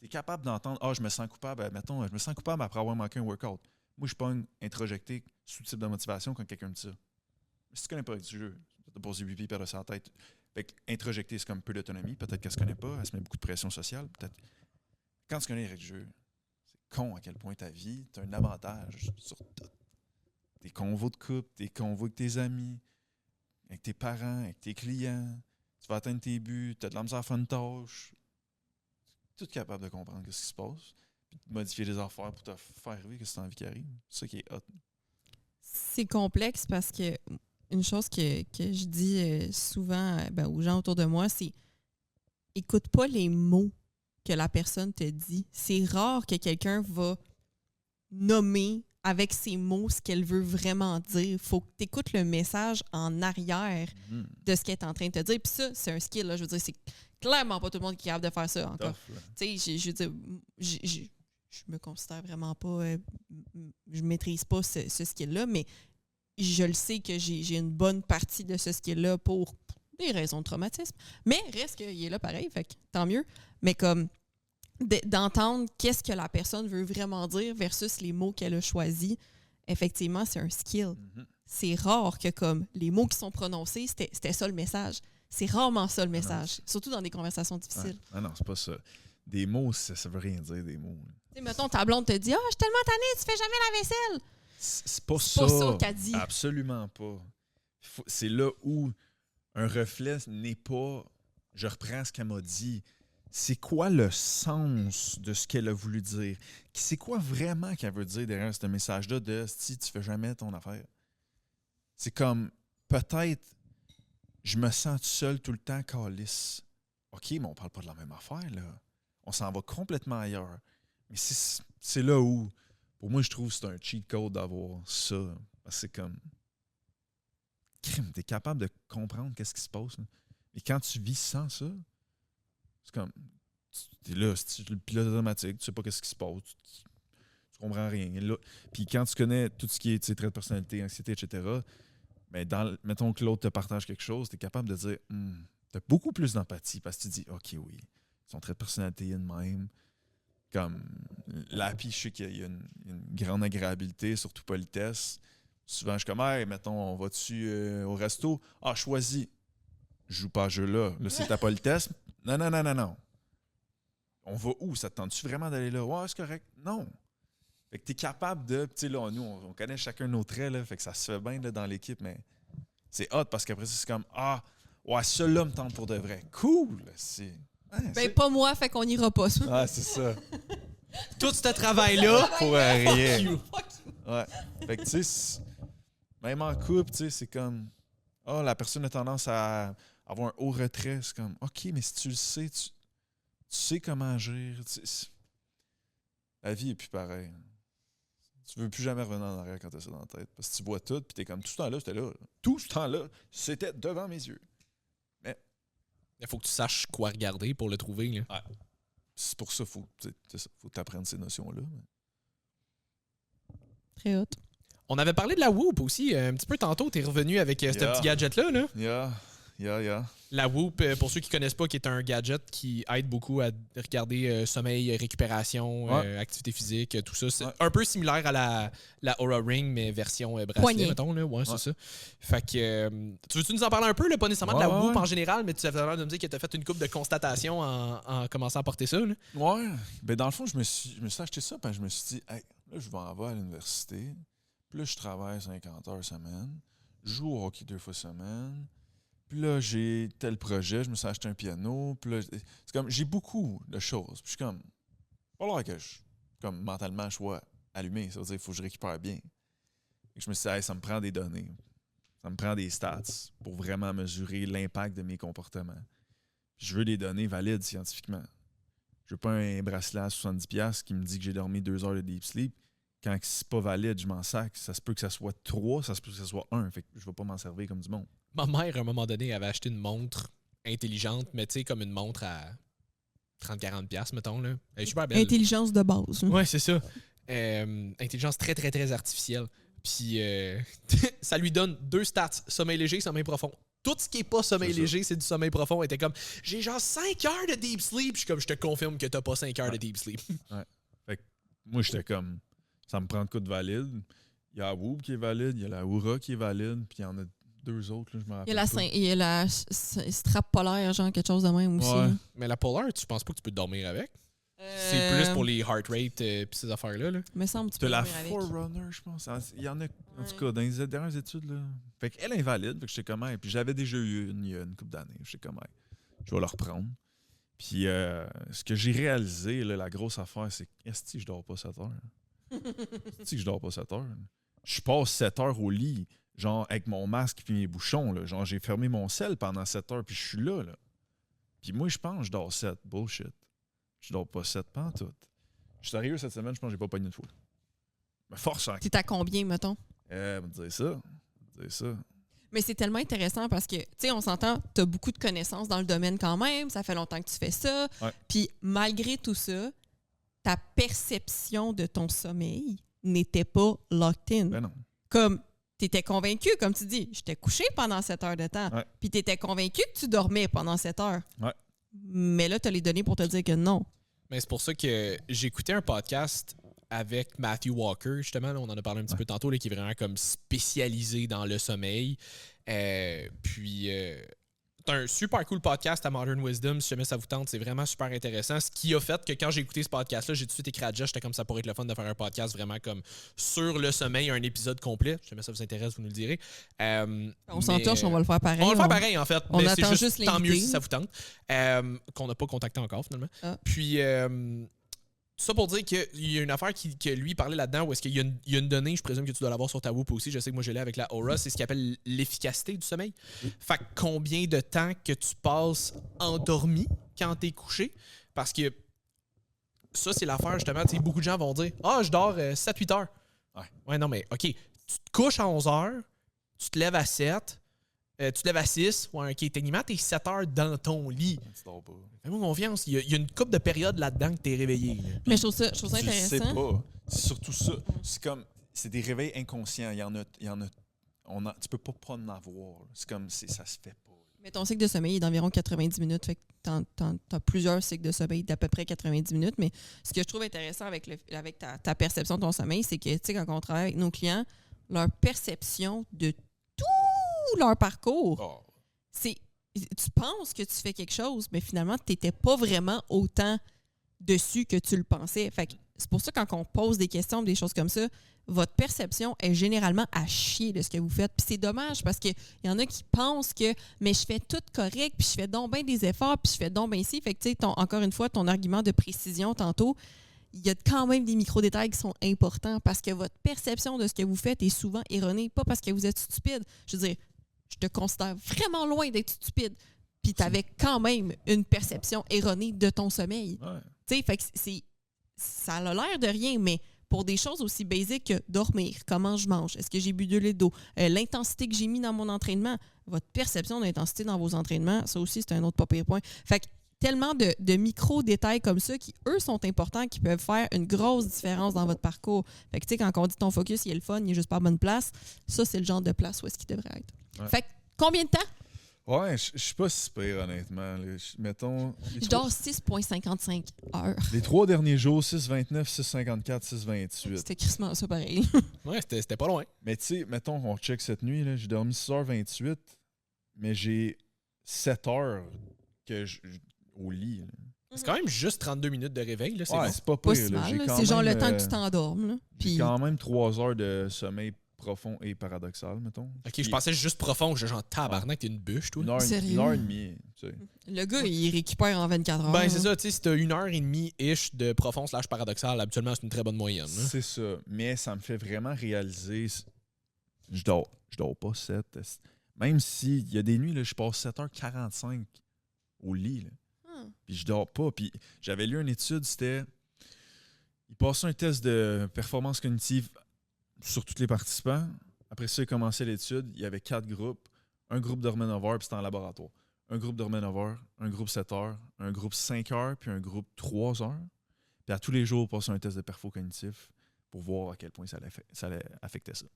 T'es capable d'entendre, je me sens coupable, mettons, je me sens coupable après avoir manqué un workout. Moi, je pogne introjecté sous type de motivation quand quelqu'un me dit ça. Mais si tu connais pas les règles du jeu, tu te poses du pipi, perdre sa tête. Fait qu'introjecter, c'est comme peu d'autonomie. Peut-être qu'elle se connaît pas, elle se met beaucoup de pression sociale. Peut-être. Quand tu connais les règles du jeu, c'est con à quel point ta vie, tu as un avantage sur tout. Tes convos de couple, tes convos avec tes amis, avec tes parents, avec tes clients. Tu vas atteindre tes buts, tu as de la misère à faire une tâche. Tu es tout capable de comprendre ce qui se passe, puis de modifier les affaires pour te faire arriver ce que tu as envie qu'il arrive. C'est ça qui est hot. C'est complexe parce que une chose que je dis souvent aux gens autour de moi, c'est écoute pas les mots que la personne te dit. C'est rare que quelqu'un va nommer avec ses mots ce qu'elle veut vraiment dire. Il faut que tu écoutes le message en arrière de ce qu'elle est en train de te dire. Puis ça, c'est un skill. Là. Je veux dire, c'est clairement pas tout le monde qui est capable de faire ça encore. Tu sais, je veux dire, je me considère vraiment pas... je maîtrise pas ce skill-là, mais je le sais que j'ai une bonne partie de ce skill-là pour des raisons de traumatisme. Mais reste qu'il est là pareil, fait que tant mieux. Mais comme d'entendre qu'est-ce que la personne veut vraiment dire versus les mots qu'elle a choisis, effectivement, c'est un skill. C'est rare que comme les mots qui sont prononcés, c'était ça le message. C'est rarement ça le message, surtout dans des conversations difficiles. Ah non, c'est pas ça. Des mots, ça veut rien dire, des mots. Tu sais, mettons, ta blonde te dit « Ah, je suis tellement tannée, tu fais jamais la vaisselle! » C'est pas ça qu'elle dit. Absolument pas. C'est là où un reflet n'est pas « je reprends ce qu'elle m'a dit ». C'est quoi le sens de ce qu'elle a voulu dire? C'est quoi vraiment qu'elle veut dire derrière ce message-là de « si tu fais jamais ton affaire ». C'est comme, peut-être, je me sens tout seul tout le temps, câlisse. OK, mais on parle pas de la même affaire, là. On s'en va complètement ailleurs. Mais c'est là où Pour moi, je trouve que c'est un cheat code d'avoir ça. Parce que c'est comme... Crime, t'es capable de comprendre qu'est-ce qui se passe. Là. Mais quand tu vis sans ça, c'est comme... T'es là, c'est le pilote automatique, tu sais pas qu'est-ce qui se passe, tu comprends rien. Là, puis quand tu connais tout ce qui est traits de personnalité, anxiété, etc., mais mettons que l'autre te partage quelque chose, t'es capable de dire t'as beaucoup plus d'empathie parce que tu dis OK, oui, son trait de personnalité est le même. Comme l'happy, je sais qu'il y a une grande agréabilité, surtout politesse. Souvent, je suis comme, hey, mettons, on va-tu au resto? Ah, choisis. Je joue pas à ce jeu-là. Là, c'est ta politesse. Non. On va où? Ça te tente-tu vraiment d'aller là? Ouais, c'est correct. Non. Fait que t'es capable de... Tu sais, là, nous, on connaît chacun nos traits, là, fait que ça se fait bien là, dans l'équipe, mais c'est hot parce qu'après ça, c'est comme, ah, ouais, celui-là me tente pour de vrai. Cool! C'est... Ben, pas moi, fait qu'on ira pas. Ah, c'est ça. Tout ce travail-là, Pour rien. Fuck you. Ouais. Fait que, tu sais, même en couple, tu sais, c'est comme, la personne a tendance à avoir un haut retrait. C'est comme, OK, mais si tu le sais, tu sais comment agir. La vie est plus pareille. Tu veux plus jamais revenir en arrière quand t'as ça dans la tête. Parce que tu vois tout, puis t'es comme, tout ce temps-là, c'était là. Tout ce temps-là, c'était devant mes yeux. Mais il faut que tu saches quoi regarder pour le trouver. Là. ouais. C'est pour ça qu'il faut t'apprendre ces notions-là. Très hot. On avait parlé de la Whoop aussi un petit peu tantôt. T'es revenu avec ce petit gadget-là. Là. Yeah. La Whoop, pour ceux qui ne connaissent pas, qui est un gadget qui aide beaucoup à regarder sommeil, récupération, activité physique, tout ça. C'est un peu similaire à la Oura Ring, mais version bracelet, mettons. Là. Ouais, c'est ça. Fait que, tu veux-tu nous en parler un peu, là? Pas nécessairement de la Whoop en général, mais tu avais l'air de me dire que tu as fait une couple de constatations en commençant à porter ça. Là. Ouais. Ben, dans le fond, je me suis acheté ça, puis je me suis dit, hey, là, je vais en aller à l'université. Puis là, je travaille 50 heures semaine. Je joue au hockey 2 fois semaine. Puis là, j'ai tel projet, je me suis acheté un piano. Puis là, c'est comme, j'ai beaucoup de choses. Puis je suis comme, pas l'air que comme mentalement, je sois allumé. Ça veut dire qu'il faut que je récupère bien. Et je me suis dit, hey, ça me prend des données. Ça me prend des stats pour vraiment mesurer l'impact de mes comportements. Puis je veux des données valides scientifiquement. Je veux pas un bracelet à 70$ qui me dit que j'ai dormi 2 heures de deep sleep. Quand c'est pas valide, je m'en sac. Ça se peut que ça soit 3, ça se peut que ça soit 1. Fait que je vais pas m'en servir comme du monde. Ma mère, à un moment donné, avait acheté une montre intelligente, mais tu sais, comme une montre à 30-40$, mettons. Là. Elle est super belle. Intelligence de base. Ouais, c'est ça. Intelligence très, très, très artificielle. Puis ça lui donne 2 stats. Sommeil léger, sommeil profond. Tout ce qui n'est pas sommeil léger, c'est du sommeil profond. Elle était comme, j'ai genre 5 heures de deep sleep. Je suis comme, je te confirme que t'as pas 5 heures de deep sleep. Ouais. Fait que moi, j'étais comme, ça me prend de quoi de valide. Il y a la Whoop qui est valide, il y a la Oura qui est valide, puis il y en a 2 autres, là, je me rappelle. Il y a la strap polaire, genre quelque chose de même aussi. Ouais. Mais la Polar, tu penses pas que tu peux dormir avec? C'est plus pour les heart rate et ces affaires-là. Là. Me semble que tu T'as peux la dormir avec. Forerunner, je pense. Il y en a, en tout cas, dans les dernières études. Là. Fait qu'elle est invalide, fait que j'étais comme, puis j'avais déjà eu une il y a une couple d'années. J'étais comme, je vais la reprendre. Puis ce que j'ai réalisé, là, la grosse affaire, c'est est-ce que je dors pas 7 heures? Est-ce que je dors pas 7 heures? Je passe 7 heures au lit, genre avec mon masque puis mes bouchons. Là. Genre, j'ai fermé mon sel pendant 7 heures, puis je suis là. Puis moi, je pense que je dors 7. Bullshit. Je dors pas 7 pantoute. Je suis sérieux cette semaine, je pense que j'ai pas pogné une fois. Mais force en... T'es à combien, mettons? me dire ça. Mais c'est tellement intéressant parce que, tu sais, on s'entend, tu as beaucoup de connaissances dans le domaine quand même, ça fait longtemps que tu fais ça. Ouais. Puis malgré tout ça, ta perception de ton sommeil n'était pas locked in. Ben non. Comme, tu étais convaincu, comme tu dis, j'étais couché pendant 7 heures de temps. Ouais. Puis tu étais convaincu que tu dormais pendant 7 heures. Ouais. Mais là, tu as les données pour te dire que non. Mais c'est pour ça que j'écoutais un podcast avec Matthew Walker, justement, là, on en a parlé un petit peu tantôt, là, qui est vraiment comme spécialisé dans le sommeil. Puis, c'est un super cool podcast à Modern Wisdom, si jamais ça vous tente, c'est vraiment super intéressant. Ce qui a fait que quand j'ai écouté ce podcast-là, j'ai tout de suite écrit à Josh, j'étais comme ça pourrait être le fun de faire un podcast vraiment comme sur le sommeil, un épisode complet. Si jamais ça vous intéresse, vous nous le direz. On s'entorche, on va le faire pareil. On va le faire pareil, en fait. On mais attend c'est juste tant mieux l'invité. si ça vous tente. Qu'on n'a pas contacté encore, finalement. Ah. Puis, tout ça pour dire qu'il y a une affaire que lui parlait là-dedans où est-ce qu'il y a une donnée, je présume que tu dois l'avoir sur ta Whoop aussi, je sais que moi je l'ai avec la Oura, c'est ce qu'il appelle l'efficacité du sommeil. Fait que combien de temps que tu passes endormi quand t'es couché? Parce que ça, c'est l'affaire, justement. Tu sais, beaucoup de gens vont dire « Ah, je dors 7-8 heures. » Ouais, non, mais OK, tu te couches à 11 heures, tu te lèves à 7, tu te lèves à 6. Ouais, OK, techniquement, t'es 7 heures dans ton lit. Tu dors pas. Fais-moi confiance, il y a une couple de périodes là-dedans que t'es réveillé. Là. Mais je trouve ça Tu intéressant. sais pas. C'est surtout ça. C'est des réveils inconscients. Il y en a tu peux pas en avoir. C'est comme, ça se fait pas. Mais ton cycle de sommeil est d'environ 90 minutes. Fait que t'as plusieurs cycles de sommeil d'à peu près 90 minutes. Mais ce que je trouve intéressant avec ta perception de ton sommeil, c'est que, tu sais, quand on travaille avec nos clients, leur perception de tout leur parcours, c'est... Tu penses que tu fais quelque chose, mais finalement, tu n'étais pas vraiment autant dessus que tu le pensais. Fait que c'est pour ça, quand on pose des questions, des choses comme ça, votre perception est généralement à chier de ce que vous faites. Puis c'est dommage parce qu'il y en a qui pensent que mais je fais tout correct, puis je fais donc bien des efforts, puis je fais donc bien ici. Fait que, tu sais, encore une fois, ton argument de précision tantôt, il y a quand même des micro-détails qui sont importants parce que votre perception de ce que vous faites est souvent erronée, pas parce que vous êtes stupide. Je veux dire, je te considère vraiment loin d'être stupide. Puis tu avais quand même une perception erronée de ton sommeil. Ouais. Tu sais, fait que ça a l'air de rien, mais pour des choses aussi basiques que dormir, comment je mange, est-ce que j'ai bu 2 litres d'eau, l'intensité que j'ai mis dans mon entraînement, votre perception d'intensité dans vos entraînements, ça aussi, c'est un autre pas pire point. Fait que tellement de micro-détails comme ça qui, eux, sont importants, qui peuvent faire une grosse différence dans votre parcours. Fait que, tu sais, quand on dit ton focus, il est le fun, il est juste pas à bonne place, ça, c'est le genre de place où est-ce qu'il devrait être. Ouais. Fait que, combien de temps? Ouais, je suis pas si pire, honnêtement. Mettons. Je dors 6,55 heures. Les 3 derniers jours, 6,29, 6,54, 6,28. C'était crissement ça pareil. Ouais, c'était pas loin. Mais tu sais, mettons, on check cette nuit, là, j'ai dormi 6h28, mais j'ai 7 heures au lit. Là. C'est quand même juste 32 minutes de réveil. Là, c'est Ouais, bon. c'est pas Pas pire. si là. mal, J'ai là. quand C'est genre même, le temps que tu t'endormes. Là. J'ai Puis, quand même 3 heures de sommeil profond et paradoxal, mettons. OK, Puis je pensais juste profond. Je genre tabarnak, t'es une bûche, toi. 1h30, tu sais. le gars, il récupère en 24 heures. Ben, c'est ça, tu sais, si t'as 1h30-ish de profond / paradoxal, habituellement, c'est une très bonne moyenne. Là. C'est ça. Mais ça me fait vraiment réaliser. Je dors pas 7. Même s'il y a des nuits, là, je passe 7h45 au lit. Là. Puis je dors pas. Puis j'avais lu une étude, c'était. Il passait un test de performance cognitive sur tous les participants. Après ça, il commençait l'étude. Il y avait 4 groupes. Un groupe dormait 9 heures, puis c'était en laboratoire. Un groupe dormait 9 heures, un groupe 7 heures, un groupe 5 heures, puis un groupe 3 heures. Puis à tous les jours, on passait un test de perfo cognitif pour voir à quel point ça allait affecter ça.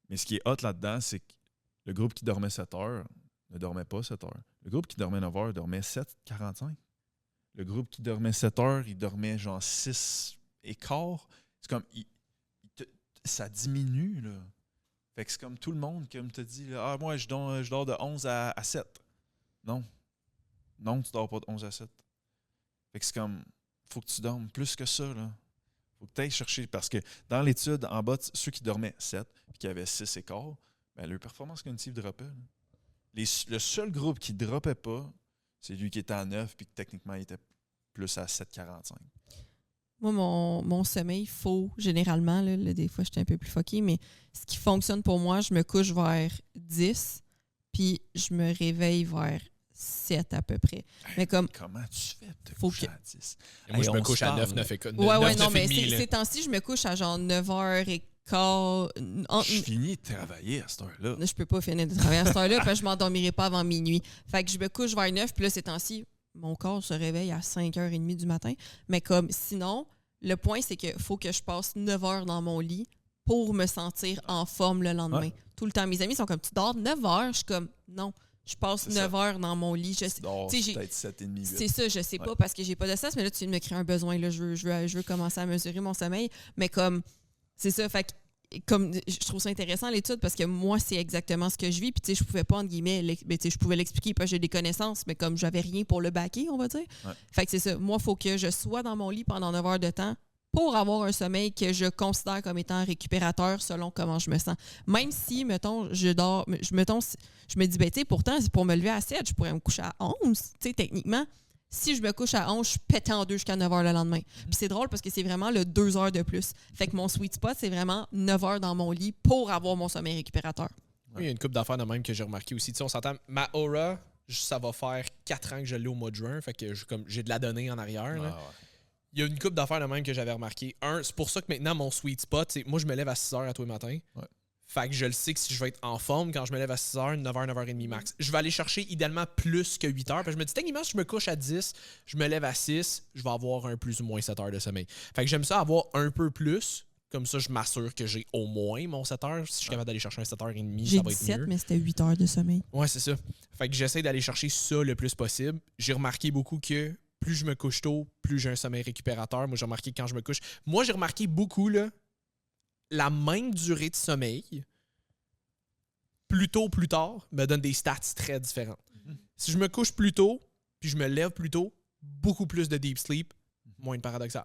Mais ce qui est hot là-dedans, c'est que le groupe qui dormait 7 heures ne dormait pas 7 heures. Le groupe qui dormait 9 heures dormait 7,45. Le groupe qui dormait 7 heures, il dormait genre 6 et quart. C'est comme... ça diminue, là. Fait que c'est comme tout le monde, comme tu dit, là, moi, je dors de 11 à 7. Non. Non, tu dors pas de 11 à 7. Fait que c'est comme... faut que tu dormes plus que ça, là. Faut que tu ailles chercher. Parce que dans l'étude, en bas, ceux qui dormaient 7 et qui avaient 6 et quart, ben, leur performance cognitive droppait. Le seul groupe qui ne droppait pas, c'est lui qui était à 9 puis que techniquement, il était plus à 7,45. Moi, mon sommeil faux, généralement, là, des fois, j'étais un peu plus fucké, mais ce qui fonctionne pour moi, je me couche vers 10, puis je me réveille vers 7 à peu près. Mais comme, comment tu fais de te faut coucher que- à 10? Moi, je me on couche se à parle, 9, là. 9 et ouais, 9, non, mais 9,5, là. ces temps-ci, je me couche à genre 9h15. Je finis de travailler à cette heure-là. Je peux pas finir de travailler à cette heure-là parce que je m'endormirai pas avant minuit. Fait que je me couche vers 9, puis là, ces temps-ci, mon corps se réveille à 5h30 du matin. Mais comme sinon, le point, c'est qu'il faut que je passe 9 heures dans mon lit pour me sentir en forme le lendemain. Ouais. Tout le temps. Mes amis sont comme, tu dors 9 heures? Je suis comme, non, je passe C'est 9 ça. heures dans mon lit. Tu dors tu sais, peut-être 7,5, 8. c'est ça, je sais pas Ouais. parce que j'ai pas de sens, mais là, tu viens de me créer un besoin. Là, je veux commencer à mesurer mon sommeil. Mais comme, c'est ça, fait que, comme je trouve ça intéressant l'étude parce que moi, c'est exactement ce que je vis. Puis, tu sais, je pouvais pas, entre guillemets, je pouvais l'expliquer parce que j'ai des connaissances, mais comme j'avais rien pour le backer, on va dire. Ouais. Fait que c'est ça. Moi, il faut que je sois dans mon lit pendant 9 heures de temps pour avoir un sommeil que je considère comme étant récupérateur selon comment je me sens. Même si, mettons, je me dis, ben, tu sais, pourtant, c'est pour me lever à 7, je pourrais me coucher à 11, tu sais, techniquement. Si je me couche à 11, je suis pété en deux jusqu'à 9 heures le lendemain. Puis c'est drôle parce que c'est vraiment le 2 heures de plus. Fait que mon sweet spot, c'est vraiment 9 heures dans mon lit pour avoir mon sommeil récupérateur. Oui, il y a une couple d'affaires de même que j'ai remarqué aussi. Tu sais, on s'entend, ma aura, ça va faire 4 ans que je l'ai au mois de juin. Fait que j'ai de la donnée en arrière. Là. Ah, ouais. Il y a une couple d'affaires de même que j'avais remarqué. C'est pour ça que maintenant, mon sweet spot, c'est moi, je me lève à 6 h à tous les matins. Ouais. Fait que je le sais que si je vais être en forme quand je me lève à 6 h, 9 h, 9 h 30 max. Je vais aller chercher idéalement plus que 8 h. Parce que je me dis, techniquement, si je me couche à 10, je me lève à 6, je vais avoir un plus ou moins 7 heures de sommeil. Fait que j'aime ça avoir un peu plus. Comme ça, je m'assure que j'ai au moins mon 7 heures. Si je suis capable d'aller chercher un 7 h 30, J'ai ça va être 17, mieux. mais c'était 8 heures de sommeil. Ouais, c'est ça. Fait que j'essaie d'aller chercher ça le plus possible. J'ai remarqué beaucoup que plus je me couche tôt, plus j'ai un sommeil récupérateur. Moi, j'ai remarqué que quand je me couche... Moi, j'ai remarqué beaucoup, là, la même durée de sommeil, plus tôt, plus tard, me donne des stats très différentes. Si je me couche plus tôt, puis je me lève plus tôt, beaucoup plus de deep sleep, moins de paradoxal.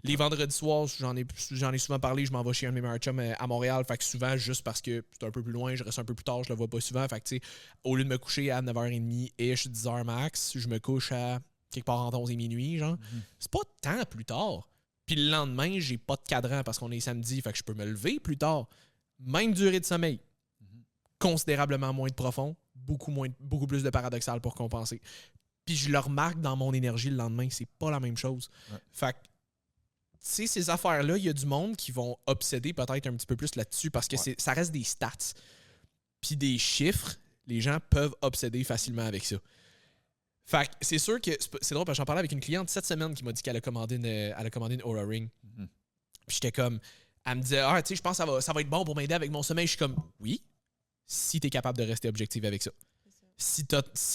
Les vendredis soirs, j'en ai souvent parlé, je m'en vais chez un de mes meilleurs chums à Montréal, fait que souvent, juste parce que c'est un peu plus loin, je reste un peu plus tard, je le vois pas souvent, fait que tu sais, au lieu de me coucher à 9h30-ish, 10h max, je me couche à quelque part entre 11 et minuit, genre. C'est pas tant plus tard. Puis le lendemain, j'ai pas de cadran parce qu'on est samedi, fait que je peux me lever plus tard. Même durée de sommeil. Considérablement moins de profond, beaucoup plus de paradoxal pour compenser. Puis je le remarque dans mon énergie le lendemain, c'est pas la même chose. Ouais. Fait que, tu sais, ces affaires-là, il y a du monde qui vont obséder peut-être un petit peu plus là-dessus parce que ça reste des stats. Puis des chiffres, les gens peuvent obséder facilement avec ça. Fait que c'est sûr que c'est drôle parce que j'en parlais avec une cliente cette semaine qui m'a dit qu'elle a commandé une Oura Ring. Puis j'étais comme, elle me disait, tu sais, je pense que ça va être bon pour m'aider avec mon sommeil. Je suis comme, oui, si t'es capable de rester objectif avec ça. Si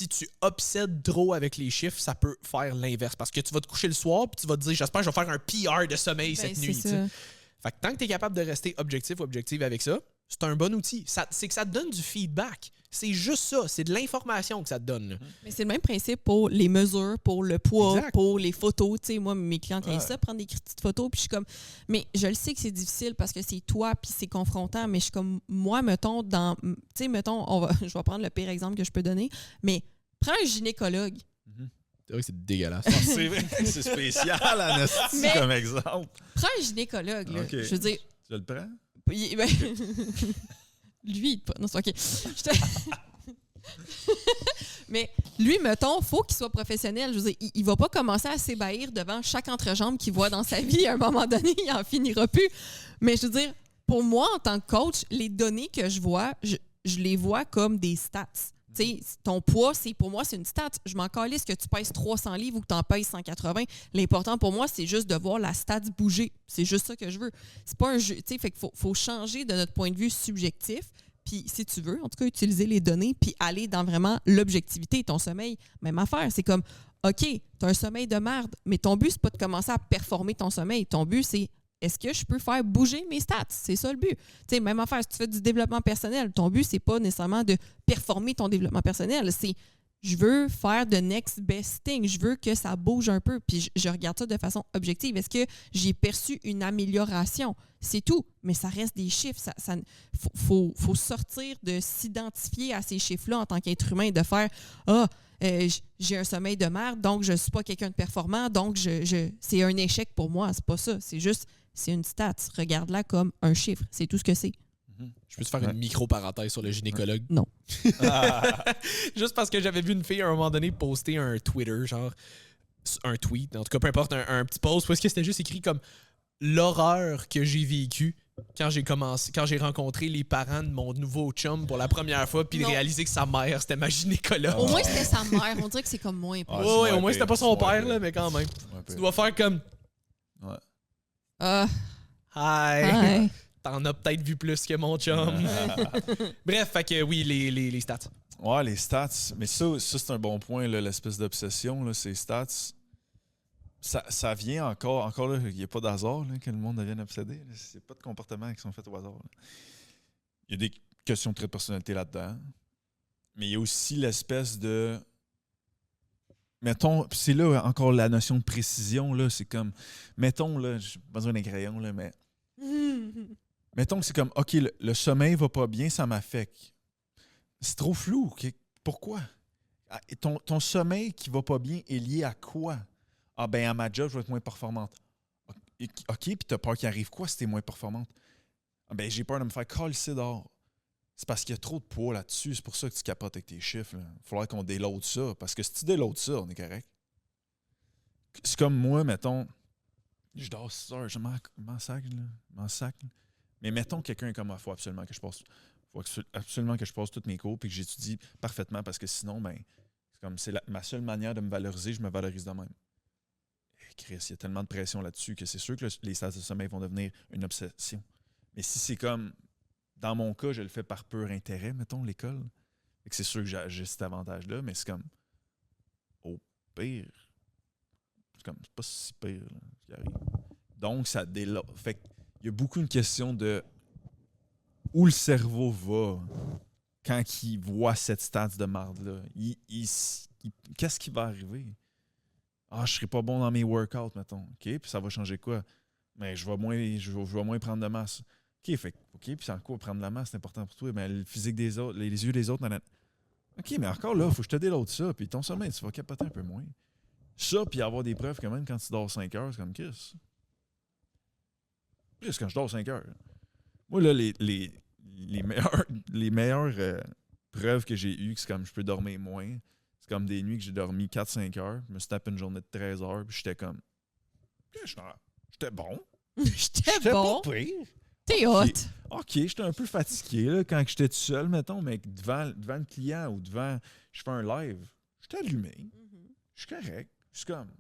tu obsèdes trop avec les chiffres, ça peut faire l'inverse. Parce que tu vas te coucher le soir puis tu vas te dire, j'espère que je vais faire un PR de sommeil cette nuit. Fait que tant que tu es capable de rester objectif ou objective avec ça, c'est un bon outil. C'est que ça te donne du feedback. C'est juste ça. C'est de l'information que ça te donne. Là. Mais c'est le même principe pour les mesures, pour le poids, Exact. pour les photos. Tu sais, moi, mes clientes aiment ça, prendre des petites photos. Puis je suis comme, mais je le sais que c'est difficile parce que c'est toi, puis c'est confrontant. Mais je suis comme, moi, mettons, tu sais, mettons, je vais prendre le pire exemple que je peux donner, mais prends un gynécologue. C'est vrai que c'est dégueulasse. C'est vrai que c'est spécial, Anastie, Mais- comme exemple. Prends un gynécologue, là. Ok. Je veux dire, Tu le prends? lui, non, c'est OK. Mais lui, mettons, faut qu'il soit professionnel. Je veux dire, il va pas commencer à s'ébahir devant chaque entrejambe qu'il voit dans sa vie. À un moment donné, il en finira plus. Mais je veux dire, pour moi, en tant que coach, les données que je vois, je les vois comme des stats. Tu sais, ton poids, pour moi, c'est une stat. Je m'en calisse que tu pèses 300 livres ou que tu en pèses 180. L'important pour moi, c'est juste de voir la stat bouger. C'est juste ça que je veux. C'est pas un jeu. Tu sais, fait qu'il faut changer de notre point de vue subjectif. Puis, si tu veux, en tout cas, utiliser les données puis aller dans vraiment l'objectivité. Ton sommeil, même affaire. C'est comme, OK, tu as un sommeil de merde, mais ton but, c'est pas de commencer à performer ton sommeil. Ton but, c'est est-ce que je peux faire bouger mes stats? C'est ça le but. Tu sais, même affaire, si tu fais du développement personnel, ton but, c'est pas nécessairement de performer ton développement personnel. C'est je veux faire the next best thing. Je veux que ça bouge un peu. Puis je regarde ça de façon objective. Est-ce que j'ai perçu une amélioration? C'est tout. Mais ça reste des chiffres. Faut sortir de s'identifier à ces chiffres-là en tant qu'être humain, de faire j'ai un sommeil de merde, donc je ne suis pas quelqu'un de performant, donc c'est un échec pour moi. C'est pas ça. C'est juste, c'est une stat. Regarde-la comme un chiffre. C'est tout ce que c'est. Je peux te faire une micro-parenthèse sur le gynécologue? Non. Juste parce que j'avais vu une fille à un moment donné poster un Twitter, genre un tweet, en tout cas, peu importe, un petit post, où est-ce que c'était juste écrit comme l'horreur que j'ai vécue quand j'ai rencontré les parents de mon nouveau chum pour la première fois, puis de Non. réaliser que sa mère, c'était ma gynécologue. Au moins, c'était sa mère. On dirait que c'est comme moins. Ah, Ouais, c'est au moins moins, c'était pire, pas son c'est moins père, pire. là, mais quand même. Ouais, Tu dois faire comme Ouais. Ah, Hi. ouais. T'en as peut-être vu plus que mon chum. Bref, fait que oui, les stats. Ouais, les stats. Mais ça c'est un bon point, là, l'espèce d'obsession, là, ces stats. Ça vient encore là, il n'y a pas d'hasard là, que le monde devienne obsédé. Là. C'est pas de comportements qui sont faits au hasard. Là. Il y a des questions de trait de personnalité là-dedans. Mais il y a aussi l'espèce de... Mettons, c'est là encore la notion de précision, là, c'est comme... Mettons, là, j'ai besoin d'un crayon, là, mais... Mettons que c'est comme, OK, le sommeil va pas bien, ça m'affecte. C'est trop flou. OK? Pourquoi? Et ton sommeil qui va pas bien est lié à quoi? Ah ben à ma job, je vais être moins performante. OK, puis t'as peur qu'il arrive quoi si t'es moins performante? Ah ben j'ai peur de me faire calisser dehors. C'est parce qu'il y a trop de poids là-dessus. C'est pour ça que tu capotes avec tes chiffres. Il faudrait qu'on déload ça. Parce que si tu déloads ça, on est correct. C'est comme moi, mettons, Je dors 6 heures, je m'en sac, là. M'en sac. Là. Mais mettons quelqu'un comme moi, il faut absolument que je passe. Absolument que je passe toutes mes cours puis que j'étudie parfaitement parce que sinon, ben, c'est ma seule manière de me valoriser, je me valorise de même. Et Chris, il y a tellement de pression là-dessus que c'est sûr que les stages de sommeil vont devenir une obsession. Mais si c'est comme, dans mon cas, je le fais par pur intérêt, mettons, l'école, et que c'est sûr que j'ai cet avantage-là, mais c'est comme, au pire, c'est pas si pire là, ce qui arrive. Donc, ça déloge. Fait qu'il y a beaucoup une question de où le cerveau va quand il voit cette stade de marde-là. Qu'est-ce qui va arriver? Ah, je serai pas bon dans mes workouts, mettons. OK, puis ça va changer quoi? Mais je vais moins prendre de masse. OK, puis c'est en quoi prendre de la masse, c'est important pour toi? Mais le physique des autres, les yeux des autres, OK, mais encore là, il faut que je te déloade ça, puis ton sommeil, tu vas capoter un peu moins. Ça, puis avoir des preuves quand même quand tu dors 5 heures, c'est comme Chris. Chris, quand je dors 5 heures. Moi, là, les meilleures preuves que j'ai eues, c'est comme je peux dormir moins. C'est comme des nuits que j'ai dormi 4-5 heures. Je me suis tapé une journée de 13 heures, puis j'étais comme. J'étais bon. J'étais bon. Pas pire. T'es hot. OK, j'étais un peu fatigué là, quand j'étais tout seul, mettons, mais devant le client ou devant. Je fais un live. J'étais allumé. Je suis correct. Je suis comme.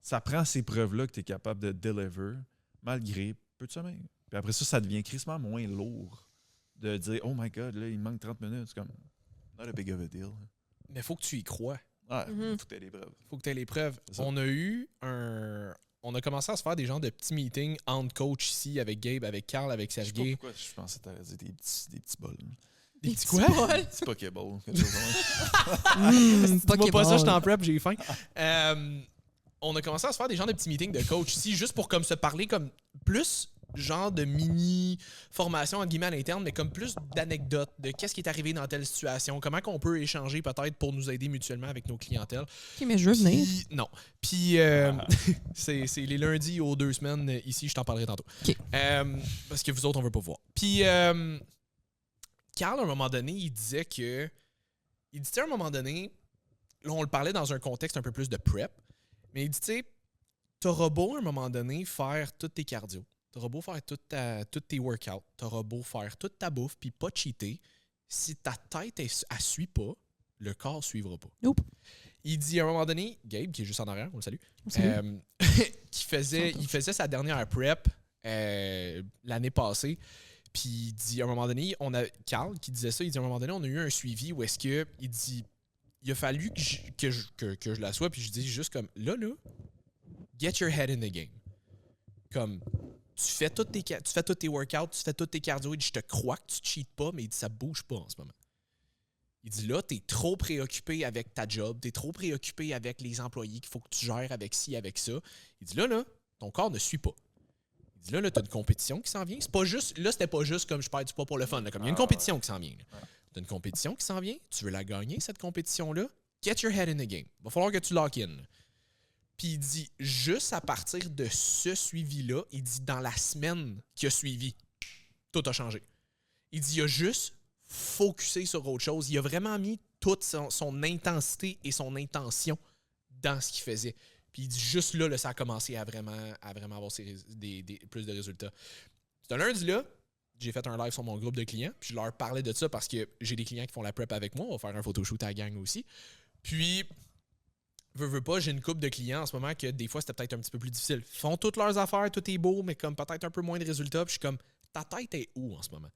Ça prend ces preuves-là que tu es capable de deliver malgré peu de sommeil. Puis après ça devient crissement moins lourd de dire oh my god, là, il me manque 30 minutes. C'est comme not a big of a deal. Mais faut que tu y crois. Ouais, faut que tu aies les preuves. Faut que tu aies les preuves. On a commencé à se faire des genres de petits meetings entre coach ici avec Gabe, avec Carl, avec Sergey. Je sais pas pourquoi je pensais que t'allais dire des petits bols. Des petits quoi? Des petits Pokéballs. Dis-moi pas ça, je t'en prep, j'ai faim. On a commencé à se faire des genres de petits meetings de coach ici, juste pour comme se parler comme plus genre de mini-formation entre guillemets à l'interne, mais comme plus d'anecdotes de qu'est-ce qui est arrivé dans telle situation, comment qu'on peut échanger peut-être pour nous aider mutuellement avec nos clientèles. OK, mais je veux venir. Non. Puis, c'est les lundis aux 2 semaines ici, je t'en parlerai tantôt. OK. Parce que vous autres, on veut pas voir. Puis, Carl, à un moment donné, il disait à un moment donné, là, on le parlait dans un contexte un peu plus de prep, mais il dit, tu sais, t'auras beau à un moment donné faire tous tes cardio. T'auras beau faire tous tes workouts, t'auras beau faire toute ta bouffe puis pas cheater, si ta tête, elle suit pas, le corps suivra pas. Nope. Il dit à un moment donné, Gabe, qui est juste en arrière, on le salue, il faisait sa dernière prep l'année passée, puis il dit à un moment donné, Carl qui disait ça, il dit à un moment donné, on a eu un suivi où est-ce que, il dit, il a fallu que je la sois, puis je dis juste comme, là, get your head in the game. Comme, tu fais tous tes workouts, tu fais tous tes cardio. Il dit, je te crois que tu cheats pas, mais il dit, ça bouge pas en ce moment. Il dit, là, t'es trop préoccupé avec ta job, t'es trop préoccupé avec les employés qu'il faut que tu gères avec ci, avec ça. Il dit, là, ton corps ne suit pas. Il dit, là, t'as une compétition qui s'en vient. C'est pas juste, là, c'était pas juste comme je perds du poids pour le fun. Là, comme il y a une compétition qui s'en vient. T'as une compétition qui s'en vient, tu veux la gagner, cette compétition-là, get your head in the game. Va falloir que tu lock in. Puis il dit, juste à partir de ce suivi-là, il dit, dans la semaine qui a suivi, tout a changé. Il dit, il a juste focusé sur autre chose. Il a vraiment mis toute son intensité et son intention dans ce qu'il faisait. Puis il dit, juste là, ça a commencé à vraiment avoir plus de résultats. C'est un lundi-là, j'ai fait un live sur mon groupe de clients, puis je leur parlais de ça parce que j'ai des clients qui font la prep avec moi. On va faire un photoshoot à la gang aussi. Puis... veux pas, j'ai une couple de clients en ce moment que des fois, c'était peut-être un petit peu plus difficile. Ils font toutes leurs affaires, tout est beau, mais comme peut-être un peu moins de résultats. Puis je suis comme, ta tête est où en ce moment?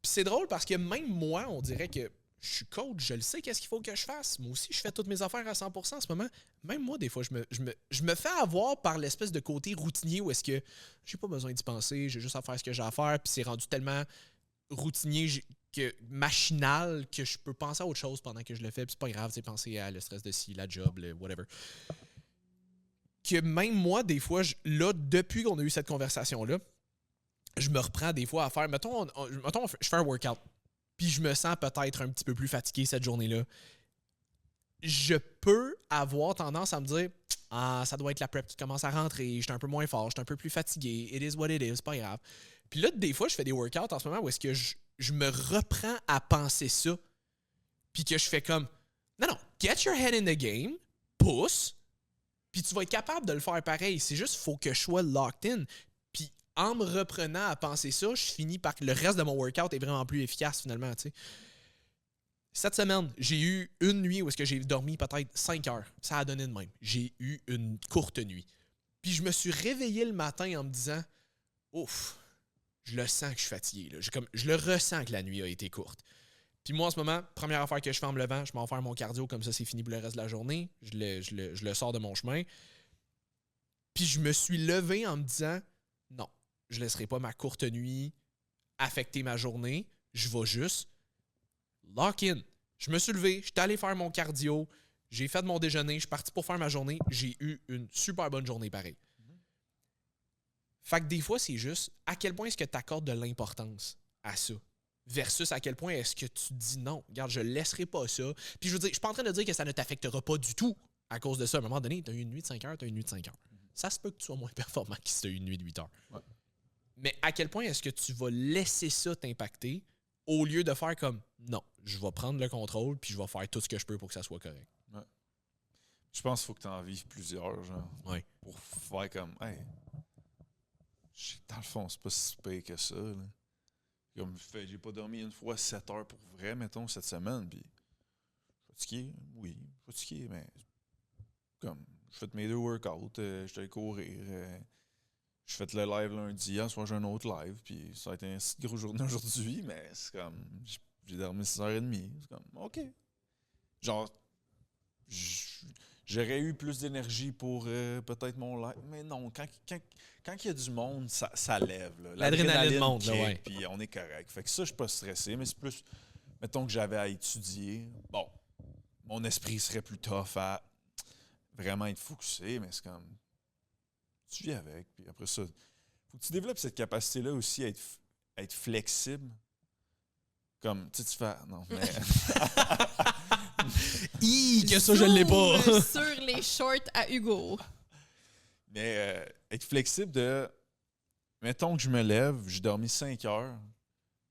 Puis c'est drôle parce que même moi, on dirait que je suis coach, je le sais qu'est-ce qu'il faut que je fasse. Moi aussi, je fais toutes mes affaires à 100% en ce moment. Même moi, des fois, je me fais avoir par l'espèce de côté routinier où est-ce que j'ai pas besoin d'y penser, j'ai juste à faire ce que j'ai à faire. Puis c'est rendu tellement routinier, machinal, que je peux penser à autre chose pendant que je le fais. Puis c'est pas grave, c'est penser à le stress de ci, la job, le whatever. Que même moi, des fois, là, depuis qu'on a eu cette conversation-là, je me reprends des fois à faire, mettons, je fais un workout, puis je me sens peut-être un petit peu plus fatigué cette journée-là. Je peux avoir tendance à me dire, ça doit être la prep qui commence à rentrer, je suis un peu moins fort, je suis un peu plus fatigué, it is what it is, c'est pas grave. Puis là, des fois, je fais des workouts en ce moment où est-ce que je me reprends à penser ça, puis que je fais comme, non, get your head in the game, pousse, Puis tu vas être capable de le faire pareil. C'est juste, faut que je sois locked in. Puis en me reprenant à penser ça, je finis par que le reste de mon workout est vraiment plus efficace finalement, tu sais. Cette semaine, j'ai eu une nuit où est-ce que j'ai dormi peut-être 5 heures. Ça a donné de même. J'ai eu une courte nuit. Puis je me suis réveillé le matin en me disant « Ouf, je le sens que je suis fatigué. Là. Je le ressens que la nuit a été courte. » Puis moi, en ce moment, première affaire que je fais en me levant, je m'en fais mon cardio, comme ça, c'est fini pour le reste de la journée. Je le sors de mon chemin. Puis je me suis levé en me disant « Non, je ne laisserai pas ma courte nuit affecter ma journée. Je vais juste lock-in. » Je me suis levé, je suis allé faire mon cardio, j'ai fait mon déjeuner, je suis parti pour faire ma journée. J'ai eu une super bonne journée pareil. Fait que des fois, c'est juste à quel point est-ce que tu accordes de l'importance à ça versus à quel point est-ce que tu dis non, regarde, je laisserai pas ça. Puis je veux dire, je suis pas en train de dire que ça ne t'affectera pas du tout à cause de ça. À un moment donné, tu as eu une nuit de 5 heures, tu as une nuit de 5 heures. Ça se peut que tu sois moins performant que si tu as eu une nuit de 8 heures. Ouais. Mais à quel point est-ce que tu vas laisser ça t'impacter au lieu de faire comme non, je vais prendre le contrôle puis je vais faire tout ce que je peux pour que ça soit correct. Ouais. Je pense qu'il faut que tu en vives plusieurs, genre. Ouais. Pour faire comme, hey, dans le fond, c'est pas si pire que ça. Là. Comme, j'ai pas dormi une fois 7 heures pour vrai, mettons, cette semaine. Puis, fatigué, oui, fatigué, mais comme, je fais mes 2 workouts, je suis allé courir. Je fais le live lundi, soit j'ai un autre live, puis ça a été une grosse journée aujourd'hui, mais c'est comme, j'ai dormi 6h30, c'est comme, OK. Genre, j'aurais eu plus d'énergie pour peut-être mon live, mais non, quand il y a du monde, ça lève. Là. L'adrénaline monte, là, ouais. Puis on est correct. Fait que ça, je suis pas stressé, mais c'est plus, mettons que j'avais à étudier, bon, mon esprit serait plus tough à vraiment être focusé, mais c'est comme, tu vis avec, puis après ça, faut que tu développes cette capacité-là aussi à être flexible. Comme, tu sais, tu fais... Non, mais... Que ça, je l'ai pas! Sur les shorts à Hugo. Mais être flexible de... Mettons que je me lève, j'ai dormi 5 heures.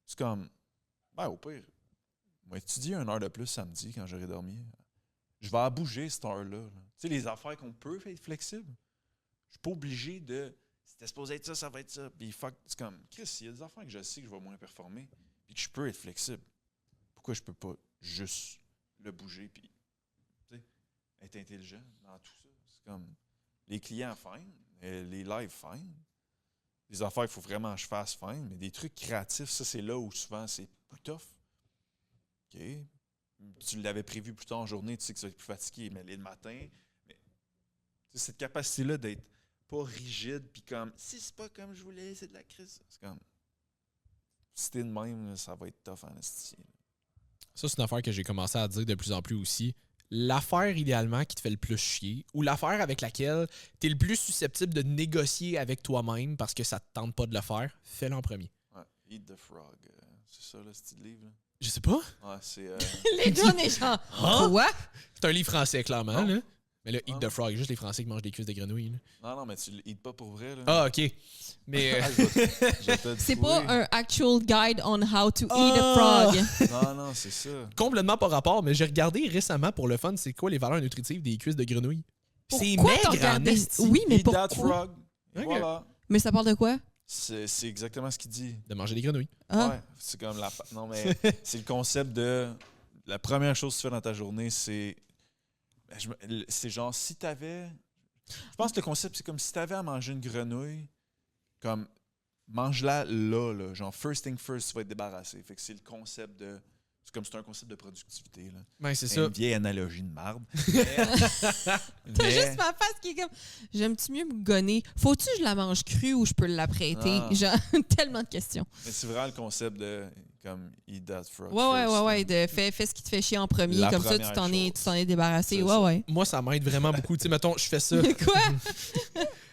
C'est comme... Ben, au pire, je vais étudier 1 heure de plus samedi quand j'aurai dormi. Je vais bouger cette heure-là. Là. Tu sais, les affaires qu'on peut être flexible. Je suis pas obligé de... Si c'était supposé être ça, ça va être ça. Puis fuck, c'est comme... Chris, il y a des affaires que je sais que je vais moins performer. Puis que je peux être flexible. Pourquoi je peux pas juste le bouger puis être intelligent dans tout ça? C'est comme les clients fine, les lives fine. Les affaires, il faut vraiment que je fasse fine, mais des trucs créatifs, ça, c'est là où souvent c'est plus tough. OK? Tu l'avais prévu plus tard en journée, tu sais que ça va être plus fatigué, mais le matin, mais, cette capacité-là d'être pas rigide, puis comme, si c'est pas comme je voulais, c'est de la crise. C'est comme, si t'es de même, ça va être tough en esti. Ça, c'est une affaire que j'ai commencé à dire de plus en plus aussi. L'affaire, idéalement, qui te fait le plus chier, ou l'affaire avec laquelle t'es le plus susceptible de négocier avec toi-même parce que ça te tente pas de le faire, fais-le en premier. Ouais, Eat the Frog. C'est ça, le style livre, là? Je sais pas. Ouais, c'est... Les deux, on est genre, Hein? quoi? C'est un livre français, clairement, Non. là. Mais là, Eat Non. the Frog, juste les Français qui mangent des cuisses de grenouilles. Là. Non, mais tu l'eats pas pour vrai, là. Ah, OK. Mais... Ah, je vais te le C'est trouver. pas un actual guide on how to eat a Ah! frog. Non, c'est ça. complètement pas rapport, mais j'ai regardé récemment pour le fun, c'est quoi les valeurs nutritives des cuisses de grenouille. C'est Pourquoi t'as maigre en regardé- esti. Oui, mais Eat that pourquoi? frog. Et Ok. voilà. Mais ça parle de quoi? C'est exactement ce qu'il dit. De manger des grenouilles. Ah. Ouais, c'est comme la... Non, mais c'est le concept de... La première chose que tu fais dans ta journée, c'est... C'est genre, si t'avais... Je pense que le concept, c'est comme si t'avais à manger une grenouille, comme, mange-la là. Genre, first thing first, tu vas être débarrassé. Fait que c'est le concept de... C'est un concept de productivité, là. Ben, c'est C'est ça. une vieille analogie de marde. T'as Mais- juste ma face qui est comme, j'aime-tu mieux me gonner? Faut-tu que je la mange crue ou je peux l'apprêter? Ah. Genre, tellement de questions. Mais c'est vraiment le concept de comme eat that frog. Ouais, first, là. fais ce qui te fait chier en premier. La Comme ça, tu première t'en es débarrassé. C'est Ouais, ça. ouais. Moi, ça m'aide vraiment beaucoup. Tu sais, mettons, je fais ça. Quoi?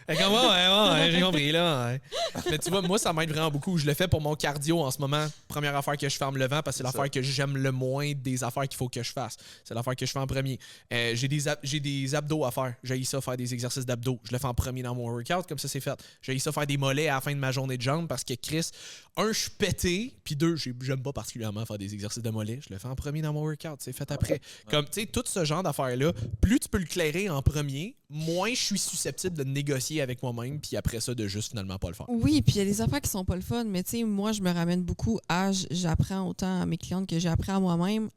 Fait comme, ouais, j'ai compris, là. Ouais. Mais tu vois, moi, ça m'aide vraiment beaucoup. Je le fais pour mon cardio en ce moment. Première affaire que je fais en me levant parce que c'est C'est l'affaire ça. que j'aime le moins des affaires qu'il faut que je fasse. C'est l'affaire que je fais en premier. J'ai des abdos à faire. J'ai ça faire des exercices d'abdos. Je le fais en premier dans mon workout, comme ça, c'est fait. J'ai ça faire des mollets à la fin de ma journée de jambes parce que Chris, un, je suis pété, puis deux, j'aime pas particulièrement faire des exercices de mollets. Je le fais en premier dans mon workout. C'est fait après. Comme, tu sais, tout ce genre d'affaires-là, plus tu peux le clairer en premier, moins je suis susceptible de négocier avec moi-même, puis après ça, de juste finalement pas le faire. Oui, puis il y a des affaires qui sont pas le fun, mais tu sais, moi, je me ramène beaucoup à, j'apprends autant à mes clientes que j'apprends à moi-même,